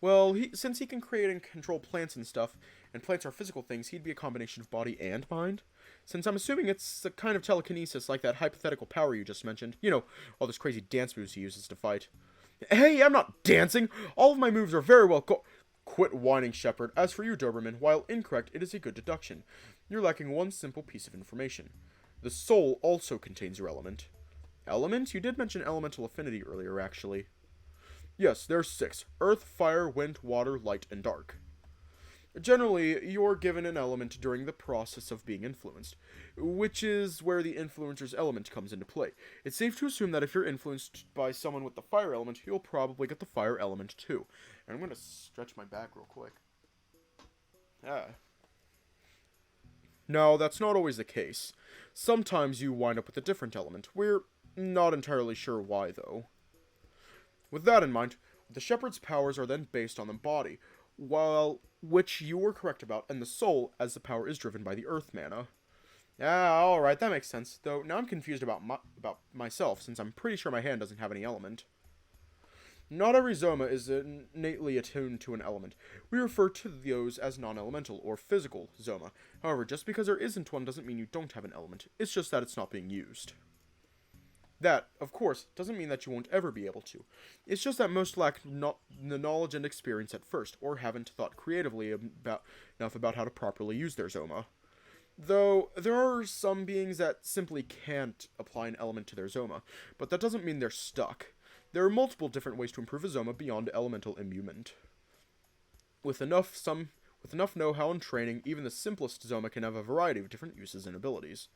Well, since he can create and control plants and stuff, and plants are physical things, he'd be a combination of body and mind. Since I'm assuming it's a kind of telekinesis like that hypothetical power you just mentioned. You know, all those crazy dance moves he uses to fight. Hey, I'm not dancing! All of my moves are very well Quit whining, Shepherd. As for you, Doberman, while incorrect, it is a good deduction. You're lacking one simple piece of information. The soul also contains your element. Element? You did mention elemental affinity earlier, actually. Yes, there's 6. Earth, fire, wind, water, light, and dark. Generally, you're given an element during the process of being influenced, which is where the influencer's element comes into play. It's safe to assume that if you're influenced by someone with the fire element, you'll probably get the fire element too. And I'm going to stretch my back real quick. No, that's not always the case. Sometimes you wind up with a different element. We're not entirely sure why, though. With that in mind, The shepherd's powers are then based on the body, while which you were correct about, and the soul, as the power is driven by the earth mana. Ah, alright, that makes sense. Though, now I'm confused about myself, since I'm pretty sure my hand doesn't have any element. Not every zoma is innately attuned to an element. We refer to those as non-elemental, or physical, zoma. However, just because there isn't one doesn't mean you don't have an element. It's just that it's not being used. That, of course, doesn't mean that you won't ever be able to. It's just that most lack the knowledge and experience at first, or haven't thought creatively enough about how to properly use their zoma. Though, there are some beings that simply can't apply an element to their zoma, but that doesn't mean they're stuck. There are multiple different ways to improve a zoma beyond elemental imbuement. With enough know-how and training, even the simplest zoma can have a variety of different uses and abilities.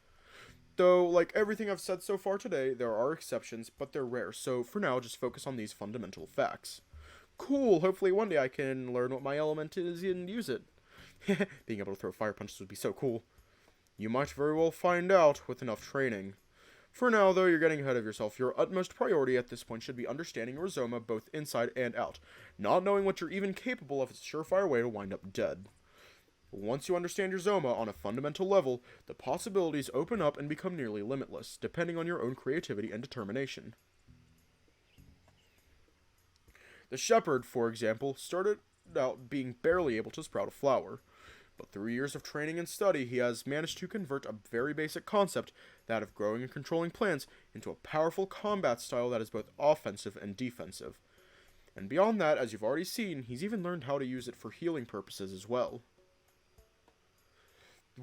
Though, like everything I've said so far today, there are exceptions, but they're rare, so for now, just focus on these fundamental facts. Cool, hopefully one day I can learn what my element is and use it. Being able to throw fire punches would be so cool. You might very well find out with enough training. For now, though, you're getting ahead of yourself. Your utmost priority at this point should be understanding your zoma both inside and out. Not knowing what you're even capable of is a surefire way to wind up dead. Once you understand your zoma on a fundamental level, the possibilities open up and become nearly limitless, depending on your own creativity and determination. The shepherd, for example, started out being barely able to sprout a flower. But through years of training and study, he has managed to convert a very basic concept, that of growing and controlling plants, into a powerful combat style that is both offensive and defensive. And beyond that, as you've already seen, he's even learned how to use it for healing purposes as well.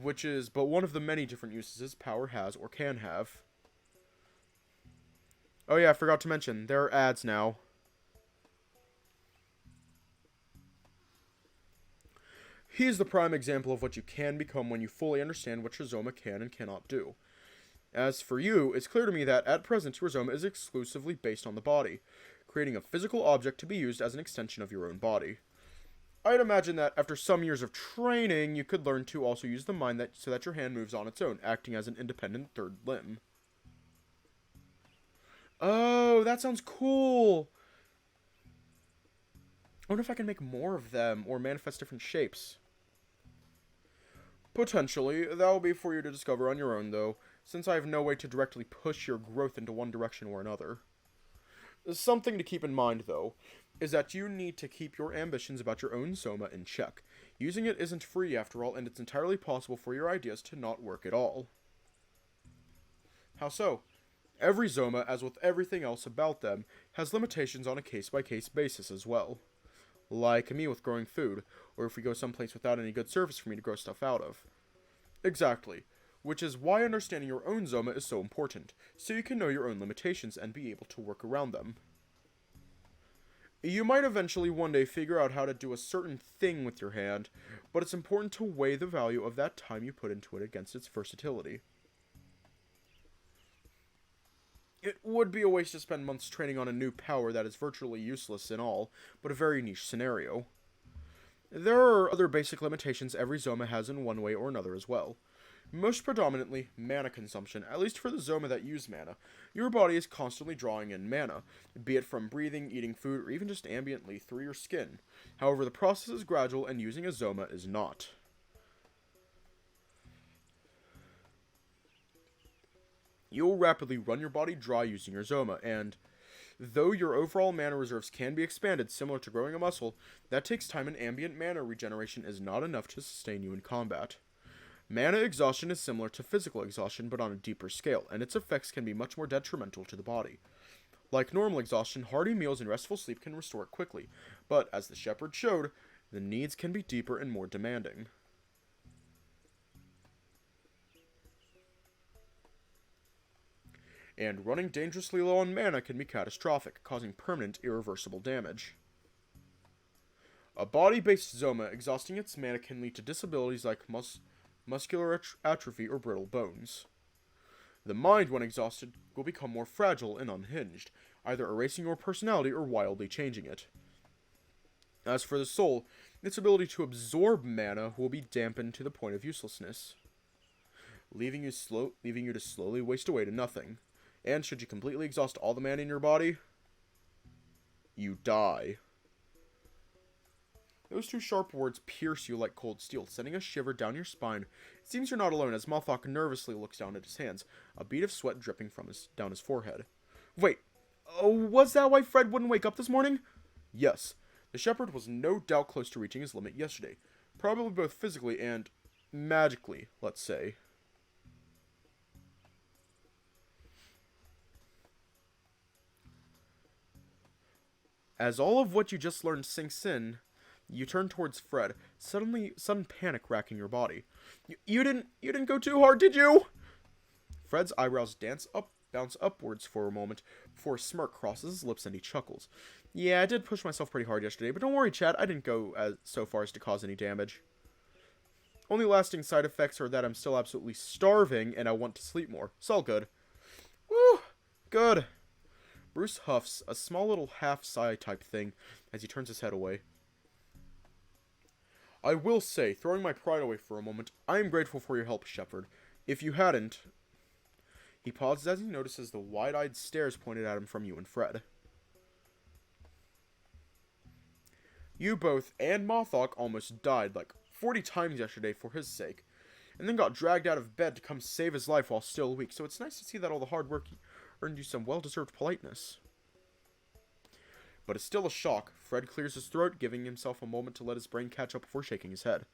Which is but one of the many different uses his power has or can have. Oh yeah, I forgot to mention, there are ads now. He is the prime example of what you can become when you fully understand what your zoma can and cannot do. As for you, it's clear to me that at present your zoma is exclusively based on the body, creating a physical object to be used as an extension of your own body. I'd imagine that after some years of training, you could learn to also use the mind so that your hand moves on its own, acting as an independent third limb. Oh, that sounds cool! I wonder if I can make more of them, or manifest different shapes. Potentially, that will be for you to discover on your own, though, since I have no way to directly push your growth into one direction or another. Something to keep in mind, though, is that you need to keep your ambitions about your own zoma in check. Using it isn't free after all, and it's entirely possible for your ideas to not work at all. How so? Every zoma, as with everything else about them, has limitations on a case-by-case basis as well. Like me with growing food, or if we go someplace without any good surface for me to grow stuff out of. Exactly. Which is why understanding your own zoma is so important, so you can know your own limitations and be able to work around them. You might eventually one day figure out how to do a certain thing with your hand, but it's important to weigh the value of that time you put into it against its versatility. It would be a waste to spend months training on a new power that is virtually useless in all, but a very niche scenario. There are other basic limitations every zoma has in one way or another as well. Most predominantly, mana consumption, at least for the zoma that use mana. Your body is constantly drawing in mana, be it from breathing, eating food, or even just ambiently through your skin. However, the process is gradual and using a zoma is not. You'll rapidly run your body dry using your zoma, and though your overall mana reserves can be expanded similar to growing a muscle, that takes time, and ambient mana regeneration is not enough to sustain you in combat. Mana exhaustion is similar to physical exhaustion, but on a deeper scale, and its effects can be much more detrimental to the body. Like normal exhaustion, hearty meals and restful sleep can restore it quickly, but as the shepherd showed, the needs can be deeper and more demanding. And running dangerously low on mana can be catastrophic, causing permanent, irreversible damage. A body-based zoma exhausting its mana can lead to disabilities like muscular atrophy or brittle bones. The mind, when exhausted, will become more fragile and unhinged, either erasing your personality or wildly changing it. As for the soul, its ability to absorb mana will be dampened to the point of uselessness, leaving you to slowly waste away to nothing. And should you completely exhaust all the mana in your body, You die. Those two sharp words pierce you like cold steel, sending a shiver down your spine. It seems you're not alone as Mothock nervously looks down at his hands, a bead of sweat dripping from down his forehead. Wait, was that why Fred wouldn't wake up this morning? Yes, the shepherd was no doubt close to reaching his limit yesterday. Probably both physically and magically, let's say. As all of what you just learned sinks in, you turn towards Fred, sudden panic racking your body. You didn't go too hard, did you? Fred's eyebrows bounce upwards for a moment before a smirk crosses his lips and he chuckles. Yeah, I did push myself pretty hard yesterday, but don't worry, Chad, I didn't go so far as to cause any damage. Only lasting side effects are that I'm still absolutely starving and I want to sleep more. It's all good. Woo! Good. Bruce huffs, a small little half-sigh type thing, as he turns his head away. I will say, throwing my pride away for a moment, I am grateful for your help, Shepherd. If you hadn't... He pauses as he notices the wide-eyed stares pointed at him from you and Fred. You both and Mothock almost died like 40 times yesterday for his sake, and then got dragged out of bed to come save his life while still weak, so it's nice to see that all the hard work earned you some well-deserved politeness. But it's still a shock. Fred clears his throat, giving himself a moment to let his brain catch up before shaking his head.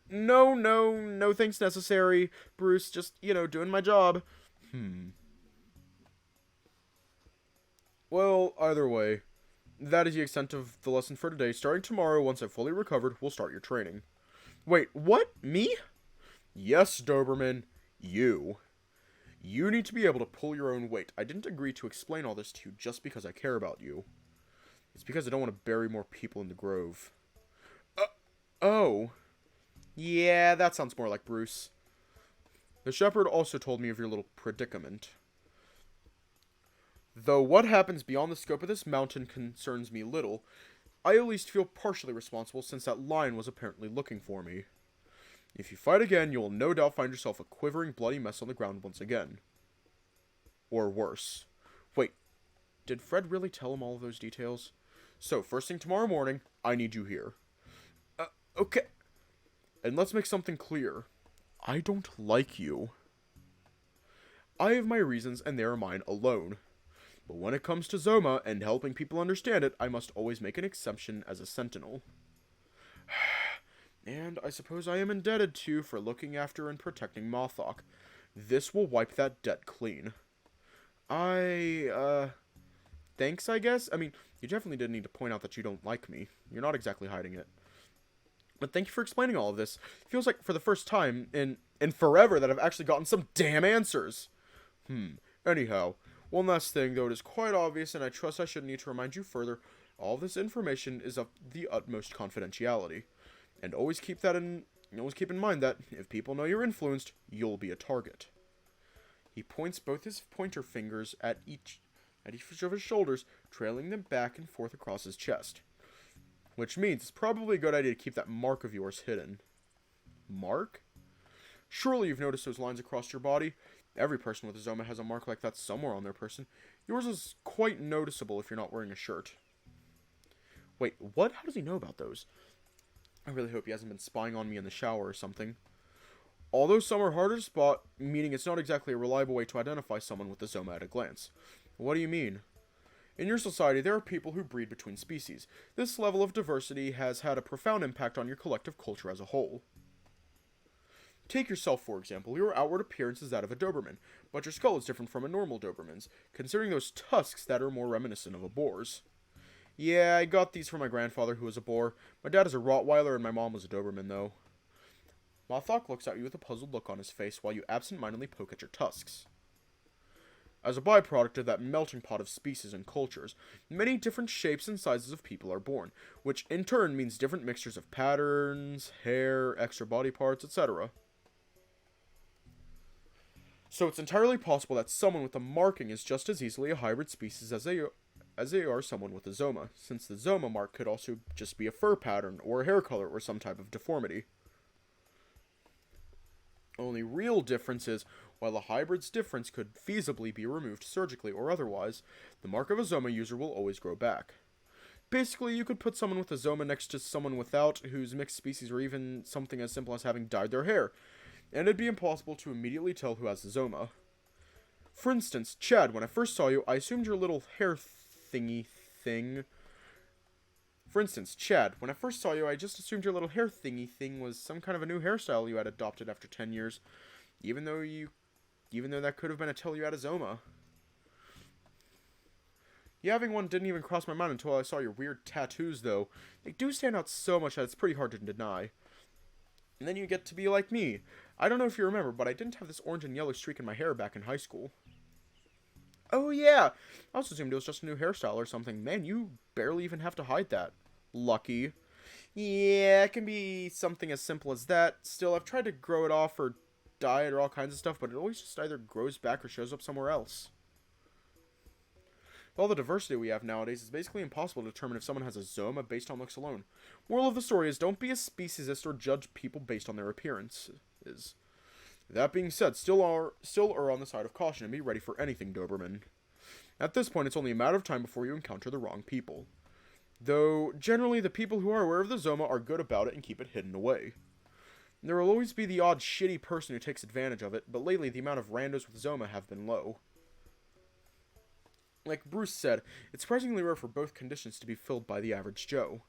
No thanks necessary, Bruce, just, doing my job. Well, either way, that is the extent of the lesson for today. Starting tomorrow, once I've fully recovered, we'll start your training. Wait, what? Me? Yes, Doberman. You. You need to be able to pull your own weight. I didn't agree to explain all this to you just because I care about you. It's because I don't want to bury more people in the grove. Oh. Yeah, that sounds more like Bruce. The shepherd also told me of your little predicament. Though what happens beyond the scope of this mountain concerns me little, I at least feel partially responsible since that lion was apparently looking for me. If you fight again, you will no doubt find yourself a quivering, bloody mess on the ground once again. Or worse. Wait, did Fred really tell him all of those details? So, first thing tomorrow morning, I need you here. Okay. And let's make something clear. I don't like you. I have my reasons, and they are mine alone. But when it comes to Zoma and helping people understand it, I must always make an exception as a sentinel. And I suppose I am indebted to you for looking after and protecting Mothock. This will wipe that debt clean. Thanks, I guess? I mean, you definitely didn't need to point out that you don't like me. You're not exactly hiding it. But thank you for explaining all of this. It feels like for the first time in forever that I've actually gotten some damn answers. Anyhow, one last thing, though it is quite obvious, and I trust I shouldn't need to remind you further, all this information is of the utmost confidentiality. And always keep in mind that, if people know you're influenced, you'll be a target. He points both his pointer fingers at each of his shoulders, trailing them back and forth across his chest. Which means it's probably a good idea to keep that mark of yours hidden. Mark? Surely you've noticed those lines across your body? Every person with a Zoma has a mark like that somewhere on their person. Yours is quite noticeable if you're not wearing a shirt. Wait, what? How does he know about those? I really hope he hasn't been spying on me in the shower or something. Although some are harder to spot, meaning it's not exactly a reliable way to identify someone with a Zoma at a glance. What do you mean? In your society, there are people who breed between species. This level of diversity has had a profound impact on your collective culture as a whole. Take yourself, for example. Your outward appearance is that of a Doberman, but your skull is different from a normal Doberman's, considering those tusks that are more reminiscent of a boar's. Yeah, I got these from my grandfather, who was a boar. My dad is a Rottweiler, and my mom was a Doberman, though. Mothock looks at you with a puzzled look on his face while you absent-mindedly poke at your tusks. As a byproduct of that melting pot of species and cultures, many different shapes and sizes of people are born, which in turn means different mixtures of patterns, hair, extra body parts, etc. So it's entirely possible that someone with a marking is just as easily a hybrid species as they are someone with a Zoma, since the Zoma mark could also just be a fur pattern, or a hair color, or some type of deformity. Only real difference is, while a hybrid's difference could feasibly be removed surgically or otherwise, the mark of a Zoma user will always grow back. Basically, you could put someone with a zoma next to someone without, whose mixed species, or even something as simple as having dyed their hair, and it'd be impossible to immediately tell who has the zoma. For instance, Chad, when I first saw you, I assumed your little hair thingy thing... For instance, Chad, when I first saw you, I just assumed your little hair thingy thing was some kind of a new hairstyle you had adopted after 10 years, even though that could have been a tell you had a zoma. Yeah, having one didn't even cross my mind until I saw your weird tattoos, though. They do stand out so much that it's pretty hard to deny. And then you get to be like me. I don't know if you remember, but I didn't have this orange and yellow streak in my hair back in high school. Oh yeah, I also assumed it was just a new hairstyle or something. Man, you barely even have to hide that. Lucky. Yeah, it can be something as simple as that. Still, I've tried to grow it off or dye it or all kinds of stuff, but it always just either grows back or shows up somewhere else. With all the diversity we have nowadays, it's basically impossible to determine if someone has a zoma based on looks alone. Moral of the story is, don't be a speciesist or judge people based on their appearances. That being said, still err on the side of caution and be ready for anything, Doberman. At this point, it's only a matter of time before you encounter the wrong people. Though, generally, the people who are aware of the zoma are good about it and keep it hidden away. There will always be the odd shitty person who takes advantage of it, but lately the amount of randos with zoma have been low. Like Bruce said, it's surprisingly rare for both conditions to be filled by the average Joe.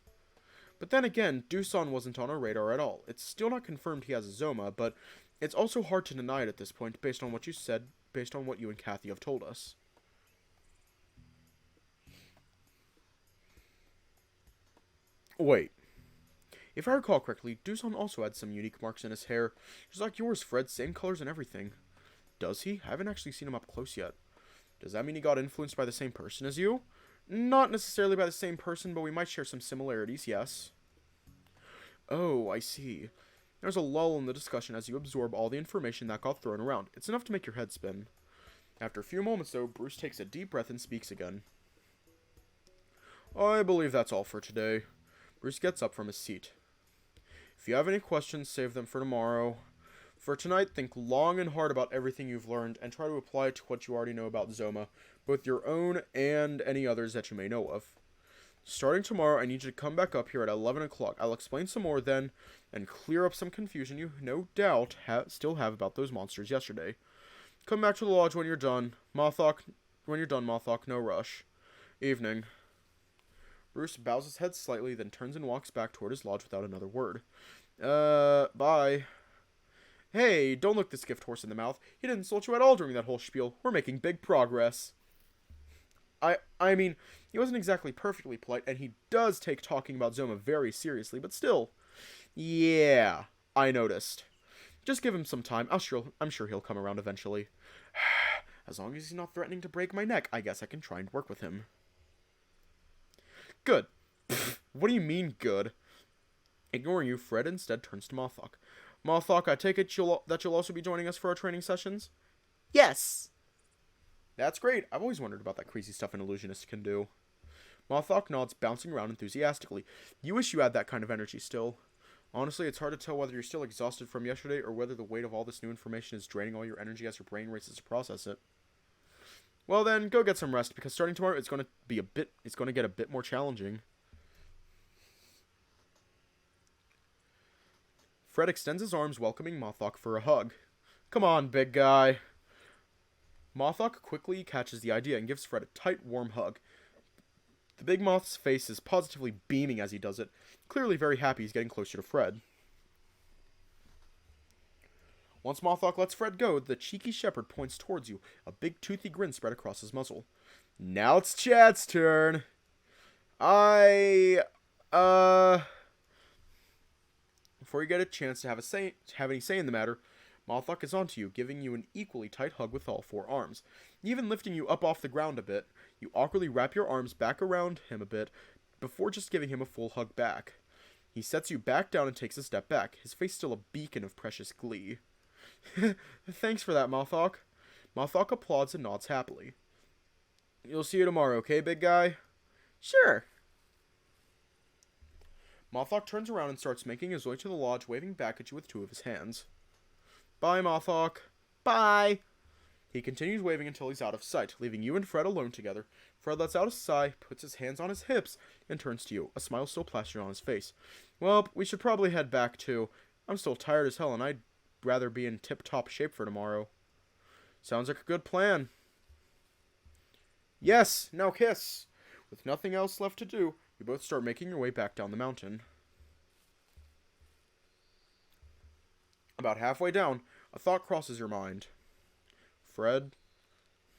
But then again, Doosan wasn't on our radar at all. It's still not confirmed he has a zoma, but it's also hard to deny it at this point based on what you said, based on what you and Kathy have told us. Wait. If I recall correctly, Doosan also had some unique marks in his hair, just like yours, Fred, same colors and everything. Does he? I haven't actually seen him up close yet. Does that mean he got influenced by the same person as you? Not necessarily by the same person, but we might share some similarities, yes. Oh, I see. There's a lull in the discussion as you absorb all the information that got thrown around. It's enough to make your head spin. After a few moments, though, Bruce takes a deep breath and speaks again. I believe that's all for today. Bruce gets up from his seat. If you have any questions, save them for tomorrow. For tonight, think long and hard about everything you've learned and try to apply it to what you already know about Zoma, both your own and any others that you may know of. Starting tomorrow, I need you to come back up here at 11 o'clock. I'll explain some more then and clear up some confusion you no doubt still have about those monsters yesterday. Come back to the lodge when you're done. When you're done, Mothock, no rush. Evening. Bruce bows his head slightly, then turns and walks back toward his lodge without another word. Bye. Hey, don't look this gift horse in the mouth. He didn't insult you at all during that whole spiel. We're making big progress. I mean, he wasn't exactly perfectly polite, and he does take talking about Zoma very seriously, but still. Yeah, I noticed. Just give him some time. I'm sure he'll come around eventually. As long as he's not threatening to break my neck, I guess I can try and work with him. Good. Pfft, what do you mean, good? Ignoring you, Fred instead turns to Mothock. Mothock, I take it that you'll also be joining us for our training sessions? Yes! That's great. I've always wondered about that crazy stuff an illusionist can do. Mothock nods, bouncing around enthusiastically. You wish you had that kind of energy still. Honestly, it's hard to tell whether you're still exhausted from yesterday or whether the weight of all this new information is draining all your energy as your brain races to process it. Well then, go get some rest, because starting tomorrow it's going to get a bit more challenging. Fred extends his arms, welcoming Mothock for a hug. Come on, big guy. Mothock quickly catches the idea and gives Fred a tight, warm hug. The big moth's face is positively beaming as he does it, clearly very happy he's getting closer to Fred. Once Mothock lets Fred go, the cheeky shepherd points towards you, a big toothy grin spread across his muzzle. Now it's Chad's turn. Before you get a chance to have any say in the matter, Mothock is onto you, giving you an equally tight hug with all four arms. Even lifting you up off the ground a bit, you awkwardly wrap your arms back around him a bit, before just giving him a full hug back. He sets you back down and takes a step back, his face still a beacon of precious glee. Thanks for that, Mothock. Mothock applauds and nods happily. You'll see you tomorrow, okay, big guy? Sure. Mothock turns around and starts making his way to the lodge, waving back at you with two of his hands. Bye, Mothock. Bye. He continues waving until he's out of sight, leaving you and Fred alone together. Fred lets out a sigh, puts his hands on his hips, and turns to you, a smile still plastered on his face. Well, we should probably head back too. I'm still tired as hell, and I'd rather be in tip-top shape for tomorrow. Sounds like a good plan. Yes, now kiss. With nothing else left to do, you both start making your way back down the mountain. About halfway down, a thought crosses your mind. Fred?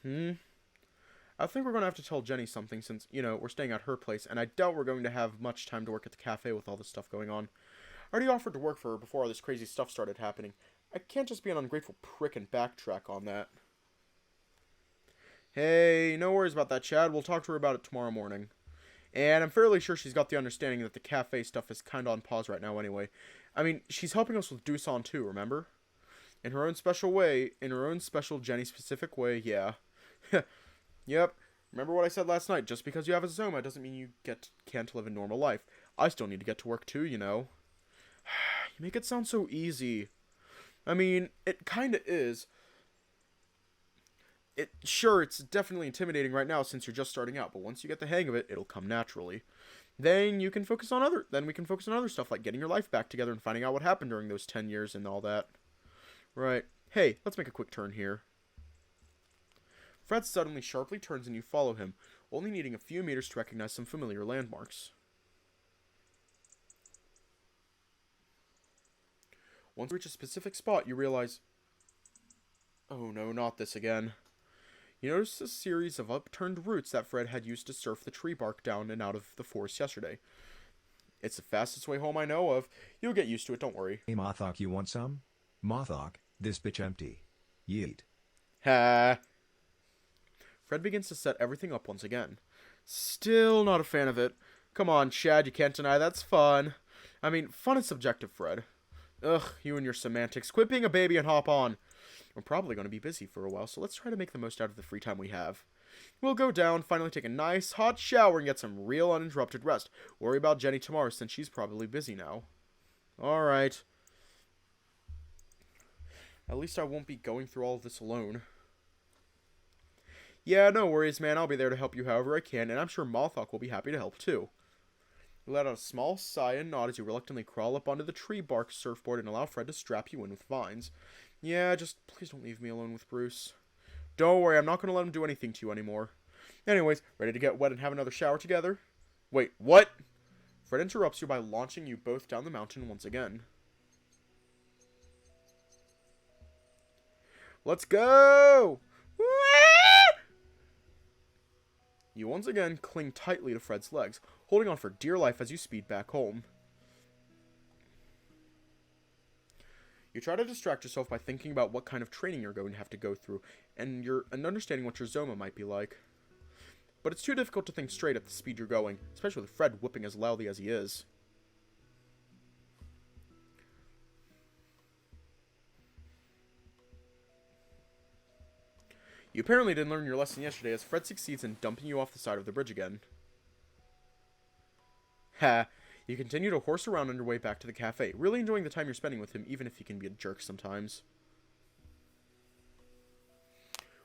I think we're going to have to tell Jenny something since, we're staying at her place, and I doubt we're going to have much time to work at the cafe with all this stuff going on. I already offered to work for her before all this crazy stuff started happening. I can't just be an ungrateful prick and backtrack on that. Hey, no worries about that, Chad. We'll talk to her about it tomorrow morning. And I'm fairly sure she's got the understanding that the cafe stuff is kind of on pause right now anyway. I mean, she's helping us with Doosan too, remember? In her own special way, in her own special Jenny-specific way, yeah. Yep. Remember what I said last night? Just because you have a zoma doesn't mean you can't live a normal life. I still need to get to work too, You make it sound so easy. I mean, it kinda is. Sure, it's definitely intimidating right now since you're just starting out, but once you get the hang of it, it'll come naturally. Then we can focus on other stuff like getting your life back together and finding out what happened during those 10 years and all that. Right. Hey, let's make a quick turn here. Fred suddenly sharply turns and you follow him, only needing a few meters to recognize some familiar landmarks. Once you reach a specific spot, you realize... Oh no, not this again. You notice a series of upturned roots that Fred had used to surf the tree bark down and out of the forest yesterday. It's the fastest way home I know of. You'll get used to it, don't worry. Hey Mothock, you want some? Mothock, this bitch empty. Yeet. Ha! Fred begins to set everything up once again. Still not a fan of it. Come on, Chad, you can't deny that's fun. I mean, fun is subjective, Fred. Ugh, you and your semantics. Quit being a baby and hop on. We're probably going to be busy for a while, so let's try to make the most out of the free time we have. We'll go down, finally take a nice hot shower, and get some real uninterrupted rest. Worry about Jenny tomorrow since she's probably busy now. Alright. At least I won't be going through all of this alone. Yeah, no worries, man. I'll be there to help you however I can, and I'm sure Mothock will be happy to help, too. You let out a small sigh and nod as you reluctantly crawl up onto the tree bark surfboard and allow Fred to strap you in with vines. Yeah, just please don't leave me alone with Bruce. Don't worry, I'm not going to let him do anything to you anymore. Anyways, ready to get wet and have another shower together? Wait, what? Fred interrupts you by launching you both down the mountain once again. Let's go! You once again cling tightly to Fred's legs, holding on for dear life as you speed back home. You try to distract yourself by thinking about what kind of training you're going to have to go through, and understanding what your zoma might be like. But it's too difficult to think straight at the speed you're going, especially with Fred whooping as loudly as he is. You apparently didn't learn your lesson yesterday as Fred succeeds in dumping you off the side of the bridge again. Ha! You continue to horse around on your way back to the cafe, really enjoying the time you're spending with him, even if he can be a jerk sometimes.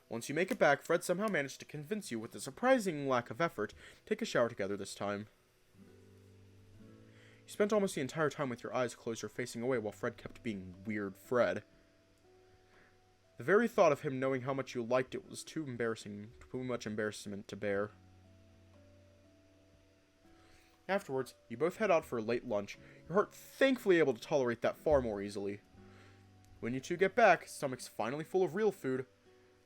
Once you make it back, Fred somehow managed to convince you, with a surprising lack of effort, to take a shower together this time. You spent almost the entire time with your eyes closed or facing away while Fred kept being weird Fred. The very thought of him knowing how much you liked it was too much embarrassment to bear. Afterwards, you both head out for a late lunch, your heart thankfully able to tolerate that far more easily. When you two get back, stomachs finally full of real food,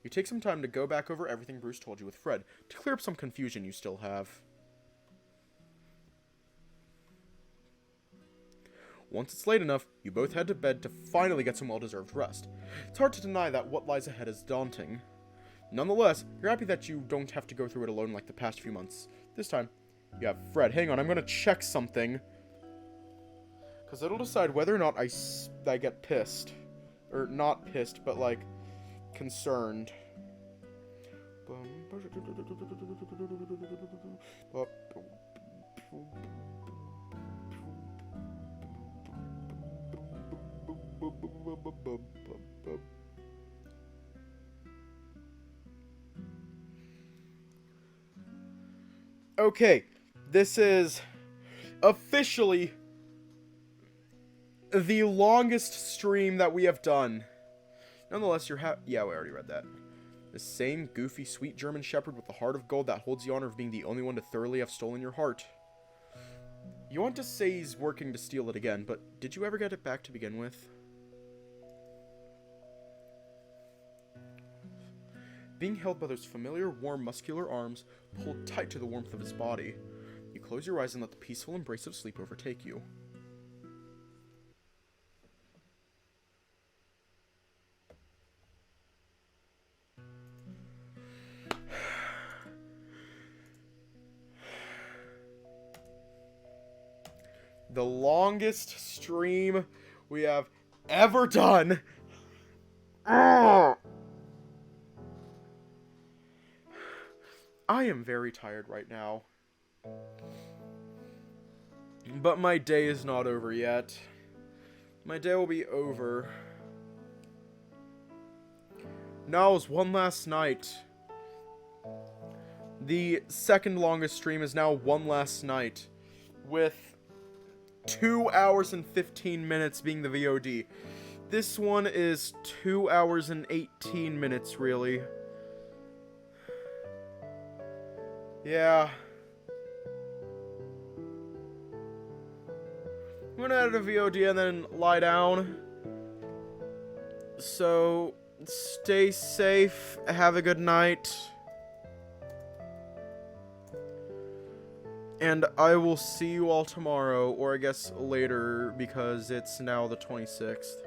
you take some time to go back over everything Bruce told you with Fred, to clear up some confusion you still have. Once it's late enough, you both head to bed to finally get some well-deserved rest. It's hard to deny that what lies ahead is daunting. Nonetheless, you're happy that you don't have to go through it alone like the past few months. This time, you have Fred. Hang on, I'm gonna check something. Because it'll decide whether or not I get pissed. Or not pissed, but like, concerned. Okay, this is officially the longest stream that we have done. Nonetheless, yeah, we already read that. The same goofy, sweet German shepherd with the heart of gold that holds the honor of being the only one to thoroughly have stolen your heart. You want to say he's working to steal it again, but did you ever get it back to begin with? Being held by those familiar, warm, muscular arms, pulled tight to the warmth of his body. You close your eyes and let the peaceful embrace of sleep overtake you. The longest stream we have ever done. Ugh. I am very tired right now. But my day is not over yet. My day will be over. Now is one last night. The second longest stream is now one last night. With 2 hours and 15 minutes being the VOD. This one is 2 hours and 18 minutes, really. Yeah. I'm gonna edit a VOD and then lie down. So, stay safe, have a good night. And I will see you all tomorrow, or I guess later, because it's now the 26th.